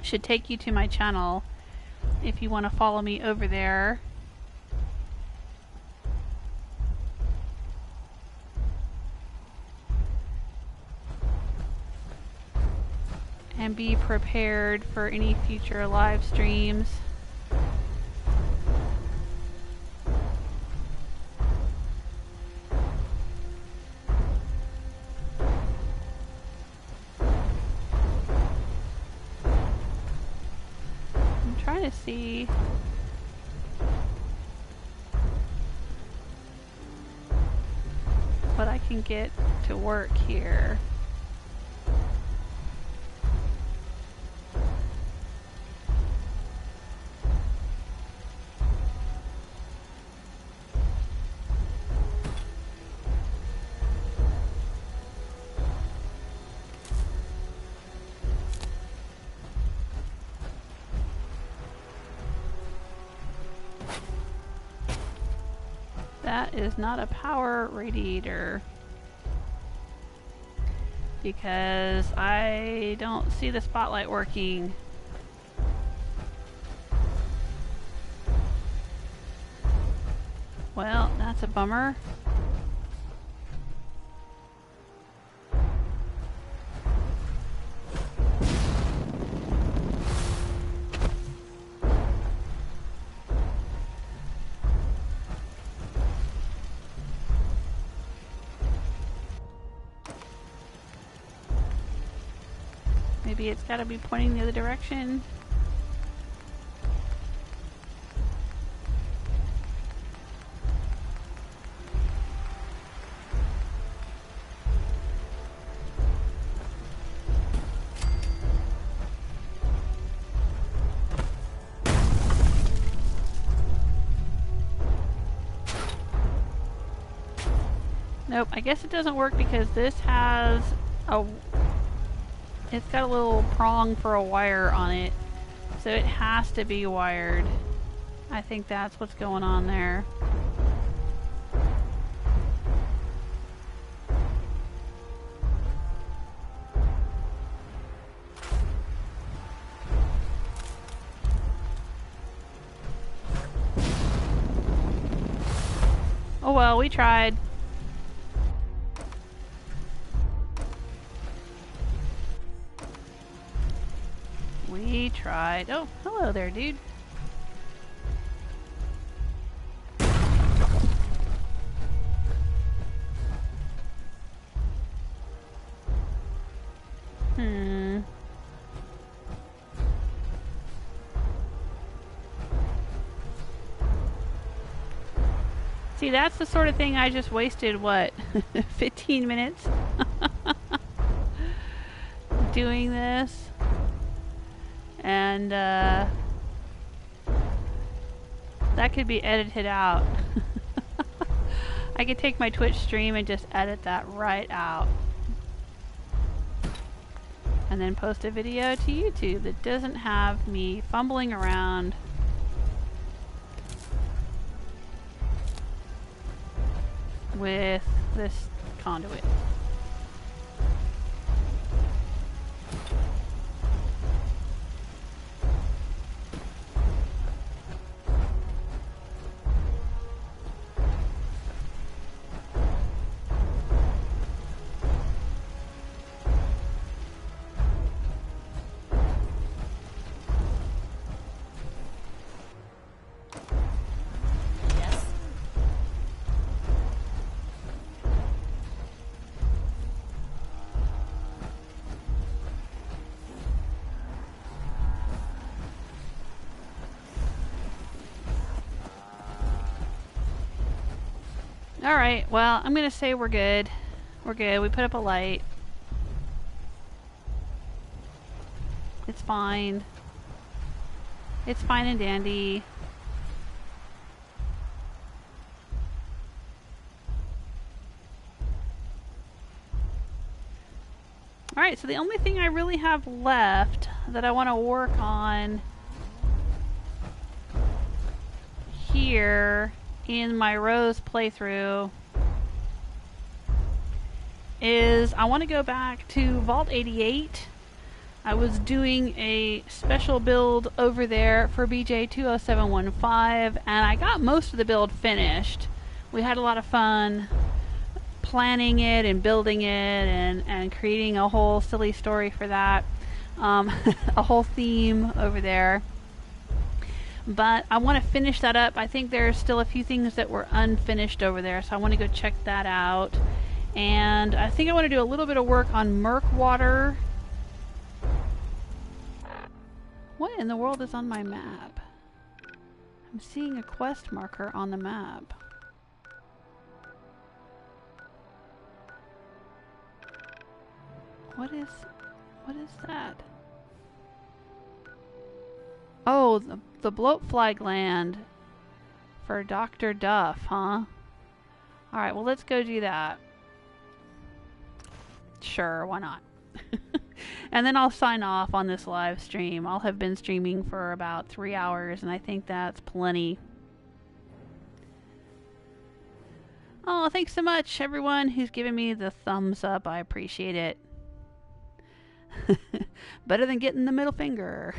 Should take you to my channel if you want to follow me over there. And be prepared for any future live streams. To see what I can get to work here. That is not a power radiator because I don't see the spotlight working. Well, that's a bummer. Maybe it's got to be pointing the other direction. Nope, I guess it doesn't work because this has a... It's got a little prong for a wire on it, so it has to be wired. I think that's what's going on there. Oh well, we tried. We tried. Oh, hello there, dude. See, that's the sort of thing I just wasted, what, 15 minutes doing this. And that could be edited out. I could take my Twitch stream and just edit that right out. And then post a video to YouTube that doesn't have me fumbling around with this conduit. Alright, well, I'm gonna say we're good. We're good. We put up a light. It's fine. It's fine and dandy. Alright, so the only thing I really have left that I want to work on here in my Rose playthrough is I want to go back to Vault 88. I was doing a special build over there for BJ20715 and I got most of the build finished. We had a lot of fun planning it and building it and creating a whole silly story for that. A whole theme over there. But I want to finish that up. I think there's still a few things that were unfinished over there, so I want to go check that out. And I think I want to do a little bit of work on Murkwater. What in the world is on my map? I'm seeing a quest marker on the map. What is that? Oh, the bloatfly gland for Dr. Duff, huh? Alright, well, let's go do that. Sure, why not? And then I'll sign off on this live stream. I'll have been streaming for about 3 hours, and I think that's plenty. Oh, thanks so much, everyone who's given me the thumbs up. I appreciate it. Better than getting the middle finger.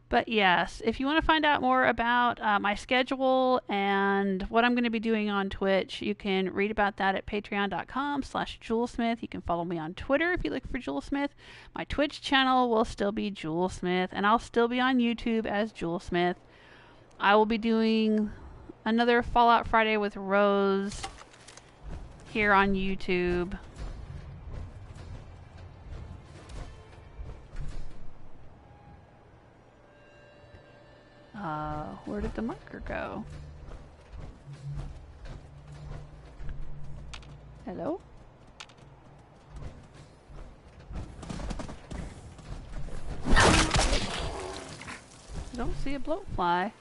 But yes, if you want to find out more about my schedule and what I'm going to be doing on Twitch, you can read about that at patreon.com/JewelSmith. You can follow me on Twitter if you look for JewelSmith. My Twitch channel will still be JewelSmith, and I'll still be on YouTube as JewelSmith. I will be doing another Fallout Friday with Rose here on YouTube. Where did the marker go? Hello? I don't see a bloatfly.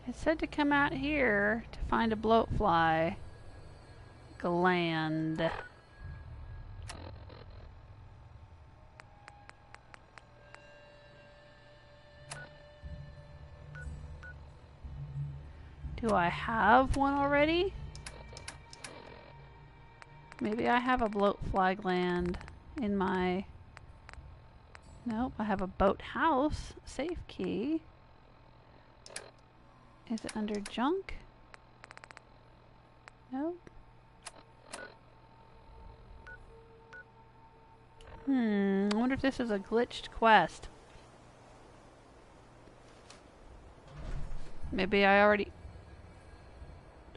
It said to come out here to find a bloatfly gland. Do I have one already? Maybe I have a bloatfly gland in my... Nope, I have a boathouse safe key. Is it under junk? Nope. I wonder if this is a glitched quest. Maybe I already...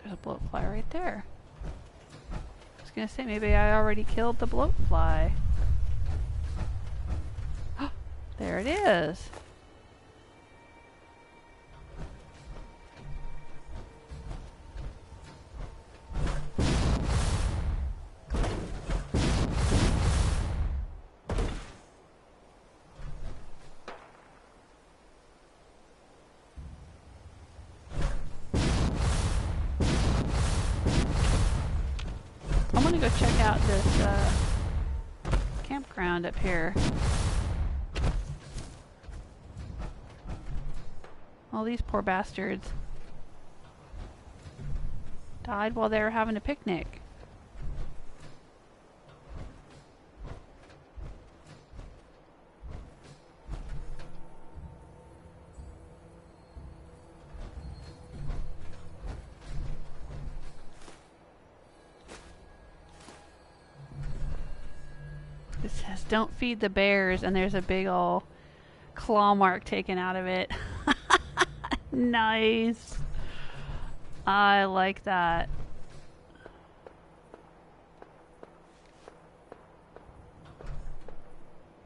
There's a bloatfly right there. I was gonna say, maybe I already killed the bloatfly. There it is. go check out this campground up here. All these poor bastards died while they were having a picnic. It says, don't feed the bears, and there's a big ol' claw mark taken out of it. Nice. I like that.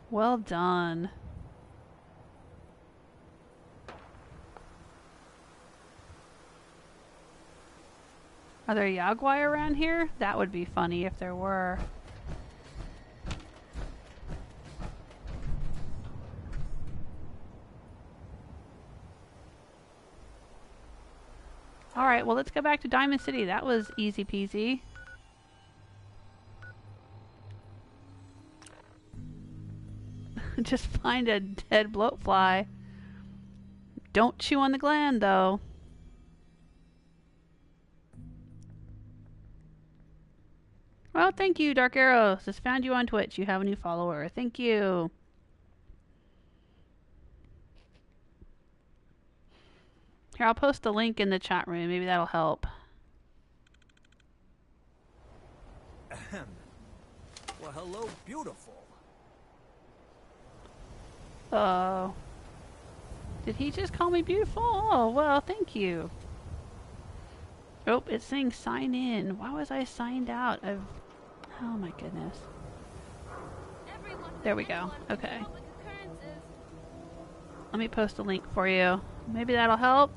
Well done. Are there Yagwai around here? That would be funny if there were. Alright, well let's go back to Diamond City. That was easy peasy. Just find a dead bloatfly. Don't chew on the gland, though. Well, thank you, Dark Arrows. Just found you on Twitch. You have a new follower. Thank you. Here, I'll post a link in the chat room. Maybe that'll help. Ahem. Well, hello, beautiful. Oh. Did he just call me beautiful? Oh, well, thank you. Oh, it's saying sign in. Why was I signed out of... Oh my goodness. There we go. Okay. Let me post a link for you. Maybe that'll help.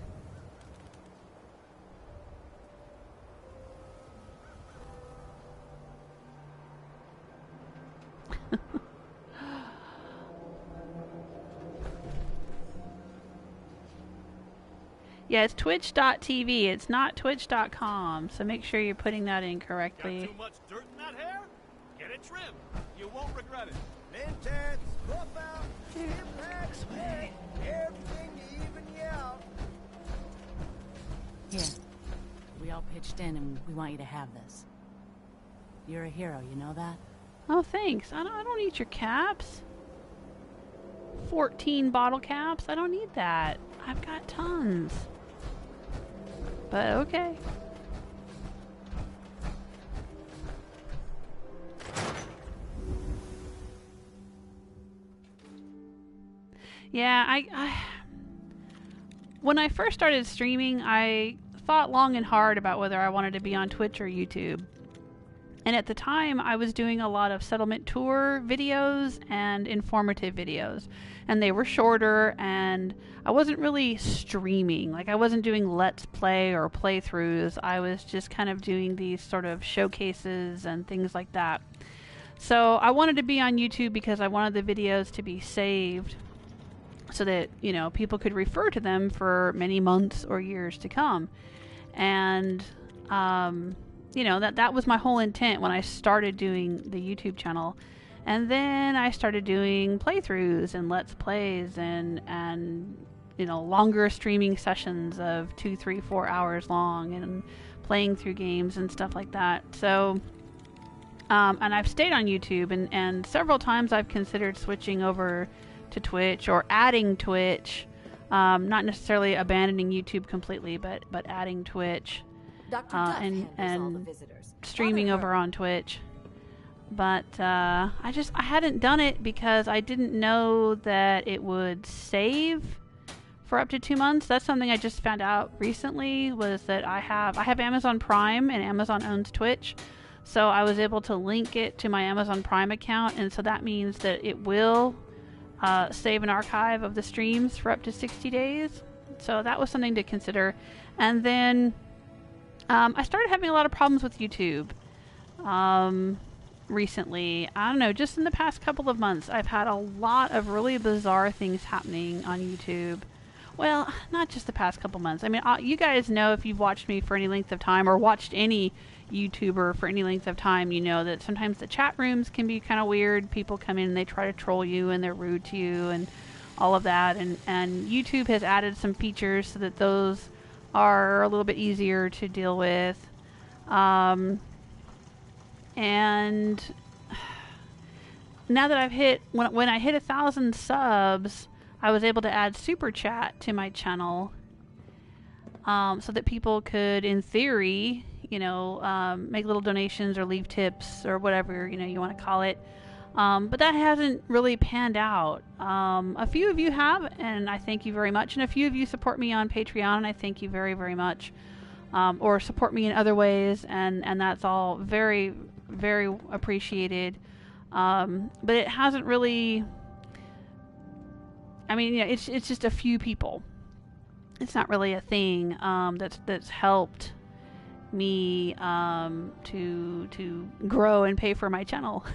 Yeah, it's twitch.tv. It's not twitch.com. So make sure you're putting that in correctly. Got too much dirt in that hair? Get it trimmed. You won't regret it. Intense. Cough out. Impact. Everything to even you out. Here. We all pitched in and we want you to have this. You're a hero, you know that? Oh, thanks. I don't need your caps. 14 bottle caps. I don't need that. I've got tons. But okay. Yeah, I when I first started streaming, I thought long and hard about whether I wanted to be on Twitch or YouTube. And at the time, I was doing a lot of settlement tour videos and informative videos. And they were shorter, and I wasn't really streaming. Like, I wasn't doing Let's Play or playthroughs. I was just kind of doing these sort of showcases and things like that. So I wanted to be on YouTube because I wanted the videos to be saved so that, you know, people could refer to them for many months or years to come. And, you know, that was my whole intent when I started doing the YouTube channel. And then I started doing playthroughs and Let's Plays and you know, longer streaming sessions of 2, 3, 4 hours long and playing through games and stuff like that. So, and I've stayed on YouTube and several times I've considered switching over to Twitch or adding Twitch. Not necessarily abandoning YouTube completely, but adding Twitch. And streaming over on Twitch. But I hadn't done it because I didn't know that it would save for up to 2 months. That's something I just found out recently, was that I have Amazon Prime, and Amazon owns Twitch. So I was able to link it to my Amazon Prime account, and so that means that it will save an archive of the streams for up to 60 days. So that was something to consider. And then I started having a lot of problems with YouTube recently. I don't know, just in the past couple of months, I've had a lot of really bizarre things happening on YouTube. Well, not just the past couple months. I mean, you guys know, if you've watched me for any length of time or watched any YouTuber for any length of time, you know that sometimes the chat rooms can be kind of weird. People come in and they try to troll you and they're rude to you and all of that. And YouTube has added some features so that those are a little bit easier to deal with. And now that I've hit, when I hit 1,000 subs, I was able to add super chat to my channel, so that people could, in theory, you know, make little donations or leave tips or whatever, you know, you want to call it. But that hasn't really panned out. A few of you have, and I thank you very much. And a few of you support me on Patreon, and I thank you very, very much. Or support me in other ways, and that's all very, very appreciated. But it hasn't really... I mean, yeah, it's just a few people. It's not really a thing that's helped me to grow and pay for my channel.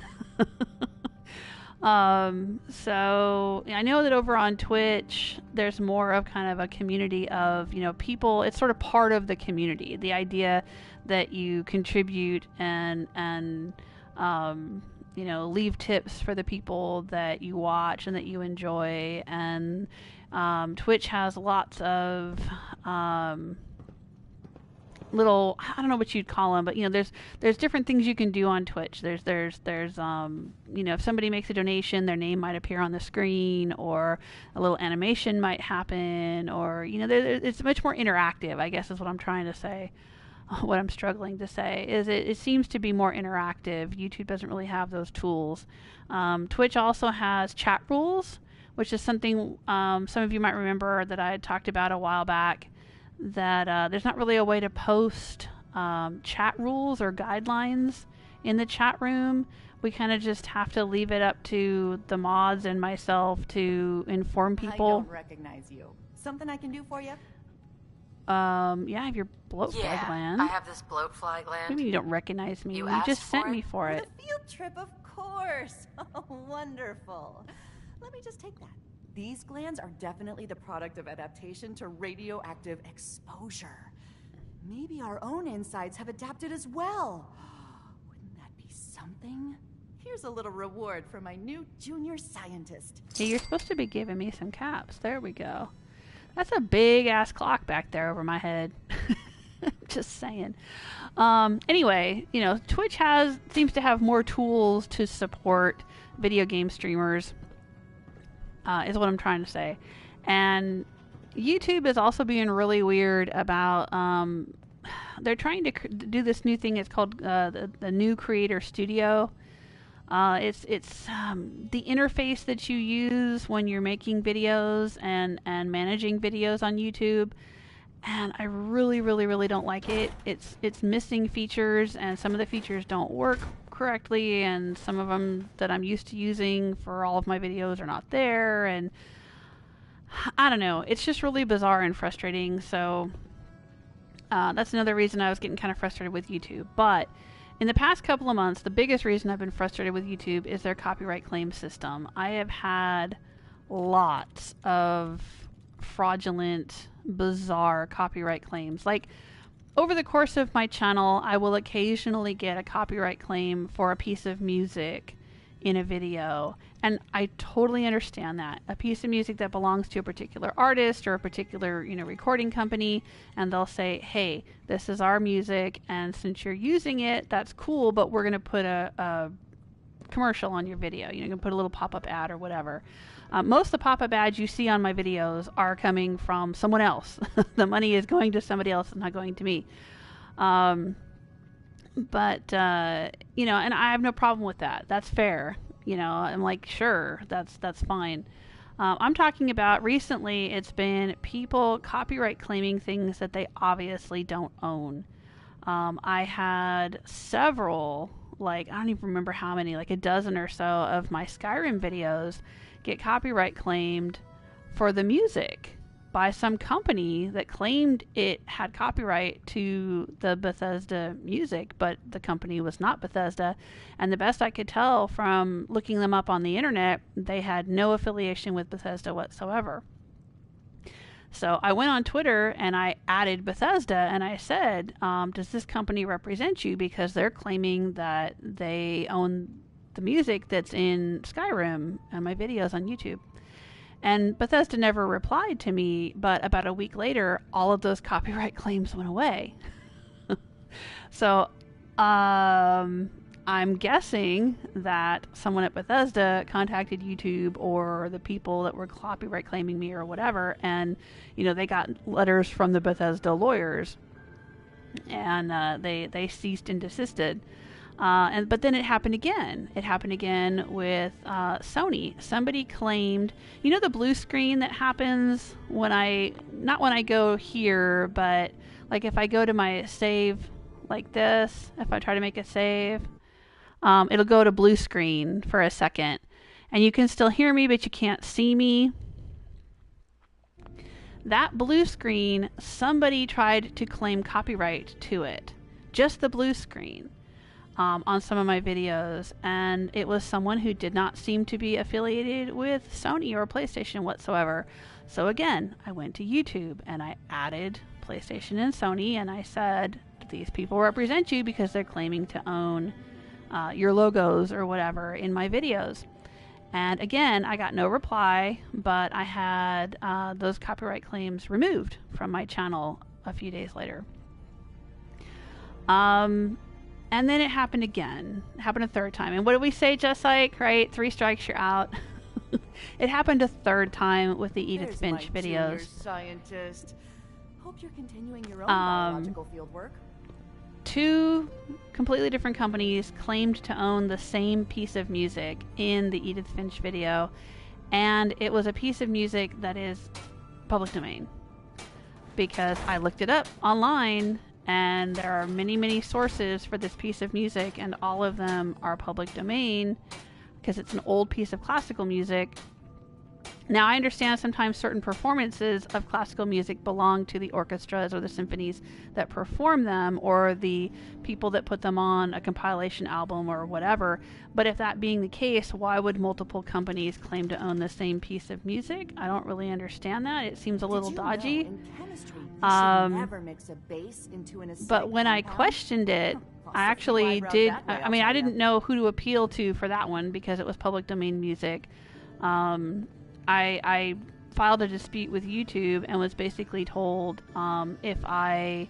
So I know that over on Twitch there's more of kind of a community of, you know, people. It's sort of part of the community. The idea that you contribute and you know, leave tips for the people that you watch and that you enjoy. And Twitch has lots of little, I don't know what you'd call them, but you know, there's different things you can do on Twitch. There's you know, if somebody makes a donation, their name might appear on the screen, or a little animation might happen, or you know, it's much more interactive, I guess is what I'm trying to say. What I'm struggling to say is it seems to be more interactive. YouTube doesn't really have those tools. Twitch also has chat rules, which is something some of you might remember that I had talked about a while back, that there's not really a way to post chat rules or guidelines in the chat room. We kind of just have to leave it up to the mods and myself to inform people. I don't recognize you. Something I can do for you? Yeah, I have your bloat fly gland. I have this bloat fly gland. What do you mean you don't recognize me? You just sent me for it. A field trip, of course. Oh, wonderful. Let me just take that. These glands are definitely the product of adaptation to radioactive exposure. Maybe our own insides have adapted as well. Wouldn't that be something? Here's a little reward for my new junior scientist. Hey, you're supposed to be giving me some caps. There we go. That's a big ass clock back there over my head. Just saying. Anyway, you know, Twitch seems to have more tools to support video game streamers, is what I'm trying to say. And YouTube is also being really weird about, they're trying to do this new thing. It's called the new creator studio. It's the interface that you use when you're making videos and managing videos on YouTube, and I really, really, really don't like it. It's missing features, and some of the features don't work correctly, and some of them that I'm used to using for all of my videos are not there, and I don't know. It's just really bizarre and frustrating. So that's another reason I was getting kind of frustrated with YouTube. But in the past couple of months, the biggest reason I've been frustrated with YouTube is their copyright claim system. I have had lots of fraudulent, bizarre copyright claims. Like, over the course of my channel, I will occasionally get a copyright claim for a piece of music in a video, and I totally understand that. A piece of music that belongs to a particular artist or a particular, you know, recording company, and they'll say, hey, this is our music, and since you're using it, that's cool, but we're going to put a commercial on your video. You know, you can put a little pop-up ad or whatever. Most of the pop-up ads you see on my videos are coming from someone else. The money is going to somebody else and not going to me. But, you know, and I have no problem with that. That's fair. You know, I'm like, sure, that's fine. I'm talking about recently, it's been people copyright claiming things that they obviously don't own. I had several, like, I don't even remember how many, like a dozen or so of my Skyrim videos get copyright claimed for the music by some company that claimed it had copyright to the Bethesda music, but the company was not Bethesda. And the best I could tell from looking them up on the internet, they had no affiliation with Bethesda whatsoever. So I went on Twitter and I added Bethesda and I said, does this company represent you? Because they're claiming that they own the music that's in Skyrim and my videos on YouTube. And Bethesda never replied to me, but about a week later, all of those copyright claims went away. So I'm guessing that someone at Bethesda contacted YouTube or the people that were copyright claiming me or whatever, and they got letters from the Bethesda lawyers, and they ceased and desisted. But then it happened again. It happened again with Sony. Somebody claimed, the blue screen that happens not when I go here, but like if I go to my save like this, if I try to make a save, it'll go to blue screen for a second. And you can still hear me, but you can't see me. That blue screen, somebody tried to claim copyright to it. Just the blue screen. On some of my videos, and it was someone who did not seem to be affiliated with Sony or PlayStation whatsoever. So again, I went to YouTube and I added PlayStation and Sony, and I said, these people represent you because they're claiming to own your logos or whatever in my videos. And again, I got no reply, but I had those copyright claims removed from my channel a few days later. And then it happened again. It happened a third time. And what did we say, just like, right? 3 strikes, you're out. It happened a third time with the Edith Finch videos. Scientist. Hope you're continuing your own biological field work. 2 completely different companies claimed to own the same piece of music in the Edith Finch video, and it was a piece of music that is public domain. Because I looked it up online, and there are many, many sources for this piece of music, and all of them are public domain because it's an old piece of classical music. Now, I understand sometimes certain performances of classical music belong to the orchestras or the symphonies that perform them, or the people that put them on a compilation album or whatever. But if that being the case, why would multiple companies claim to own the same piece of music? I don't really understand that. It seems a little dodgy. Never mix a bass into an but when I questioned it, I actually did. I mean, I didn't know who to appeal to for that one because it was public domain music. I filed a dispute with YouTube and was basically told I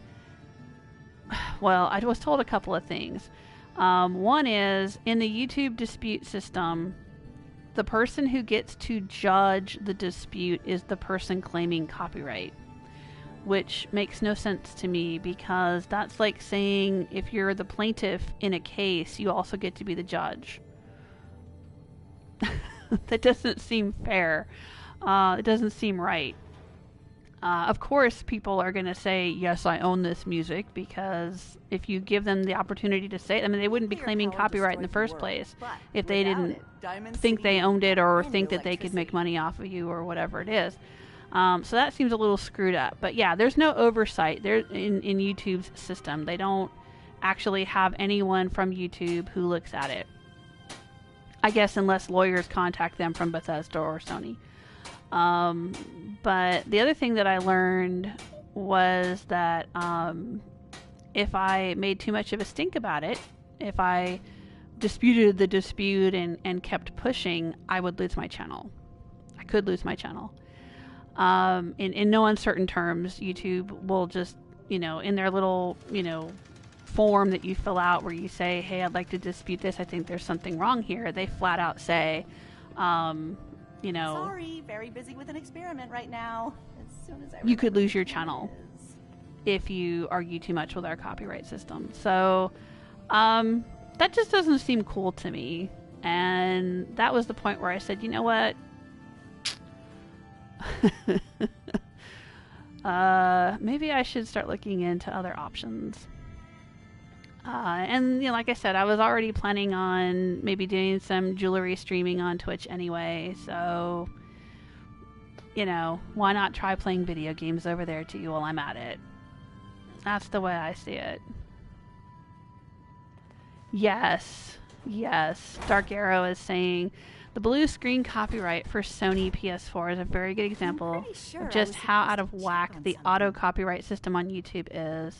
was told a couple of things. One is, in the YouTube dispute system, the person who gets to judge the dispute is the person claiming copyright, which makes no sense to me, because that's like saying if you're the plaintiff in a case, you also get to be the judge. That doesn't seem fair. It doesn't seem right. Of course, people are going to say, yes, I own this music, because if you give them the opportunity to say it, I mean, they wouldn't be claiming copyright in the first place if they didn't think they owned it or think that they could make money off of you or whatever it is. So that seems a little screwed up. But yeah, there's no oversight there in YouTube's system. They don't actually have anyone from YouTube who looks at it. I guess unless lawyers contact them from Bethesda or Sony. But the other thing that I learned was that if I made too much of a stink about it, if I disputed the dispute and kept pushing, I would lose my channel. I could lose my channel. In no uncertain terms, YouTube will just, in their little, form that you fill out where you say, hey, I'd like to dispute this, I think there's something wrong here, they flat out say, sorry, very busy with an experiment right now. As soon as you could lose your channel if you argue too much with our copyright system. So that just doesn't seem cool to me. And that was the point where I said, you know what? Maybe I should start looking into other options. And like I said, I was already planning on maybe doing some jewelry streaming on Twitch anyway, so why not try playing video games over there too while I'm at it? That's the way I see it. Yes, Dark Arrow is saying The blue screen copyright for Sony PS4 is a very good example of just how out of whack the auto copyright system on YouTube is.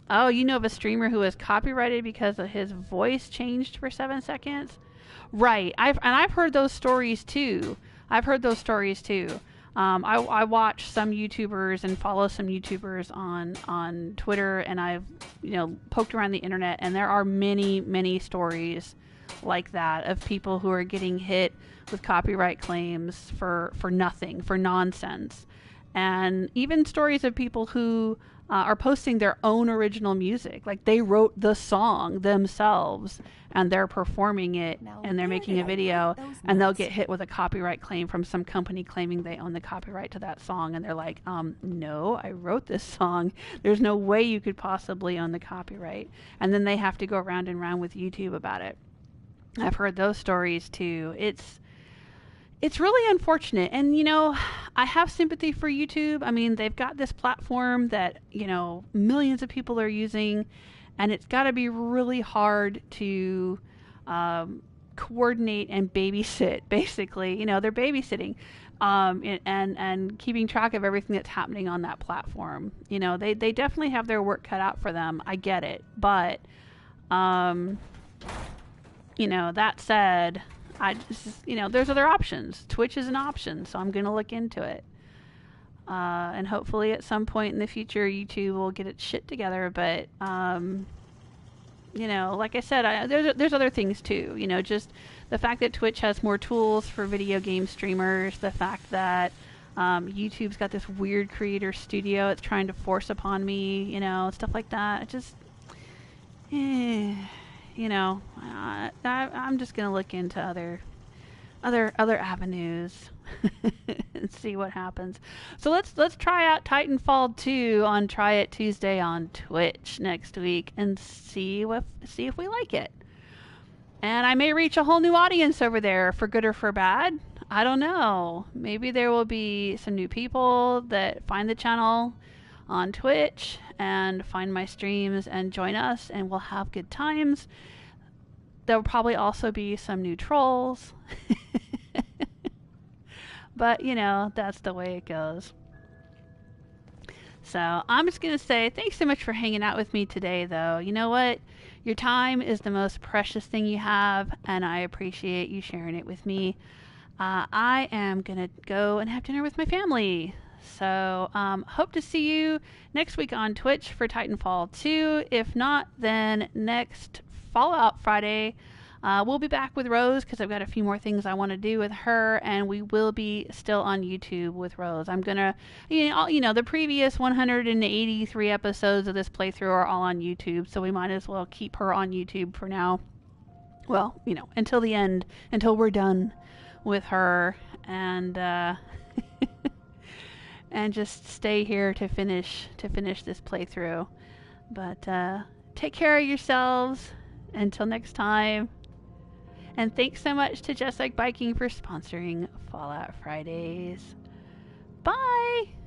Oh, you know of a streamer who was copyrighted because of his voice changed for 7 seconds? Right. I've heard those stories too. I watch some YouTubers and follow some YouTubers on Twitter, and I've poked around the internet, and there are many stories like that of people who are getting hit with copyright claims for nothing, for nonsense, and even stories of people who are posting their own original music, like they wrote the song themselves and they're performing it and they're making a video, and they'll get hit with a copyright claim from some company claiming they own the copyright to that song, and they're like, no, I wrote this song, there's no way you could possibly own the copyright, and then they have to go round and round with YouTube about it. I've heard those stories too. It's really unfortunate, and I have sympathy for YouTube. I mean, they've got this platform that millions of people are using, and it's got to be really hard to coordinate and babysit. Basically, they're babysitting and keeping track of everything that's happening on that platform. They definitely have their work cut out for them. I get it, but that said, there's other options. Twitch is an option, so I'm going to look into it. And hopefully at some point in the future, YouTube will get its shit together. But, like I said, there's other things too. Just the fact that Twitch has more tools for video game streamers, the fact that YouTube's got this weird creator studio it's trying to force upon me, stuff like that. It just, I'm just gonna look into other avenues and see what happens. So let's try out Titanfall 2 on Try It Tuesday on Twitch next week and see if we like it. And I may reach a whole new audience over there, for good or for bad. I don't know. Maybe there will be some new people that find the channel on Twitch and find my streams and join us, and we'll have good times. There will probably also be some new trolls. But, that's the way it goes. So I'm just going to say thanks so much for hanging out with me today, though. You know what? Your time is the most precious thing you have, and I appreciate you sharing it with me. I am going to go and have dinner with my family. So hope to see you next week on Twitch for Titanfall 2. If not, then next Fallout Friday, we'll be back with Rose, because I've got a few more things I want to do with her, and we will be still on YouTube with Rose. I'm gonna, the previous 183 episodes of this playthrough are all on YouTube, so we might as well keep her on YouTube for now. Well, until the end, until we're done with her, and and just stay here to finish this playthrough. But take care of yourselves until next time. And thanks so much to Just Like Biking for sponsoring Fallout Fridays. Bye!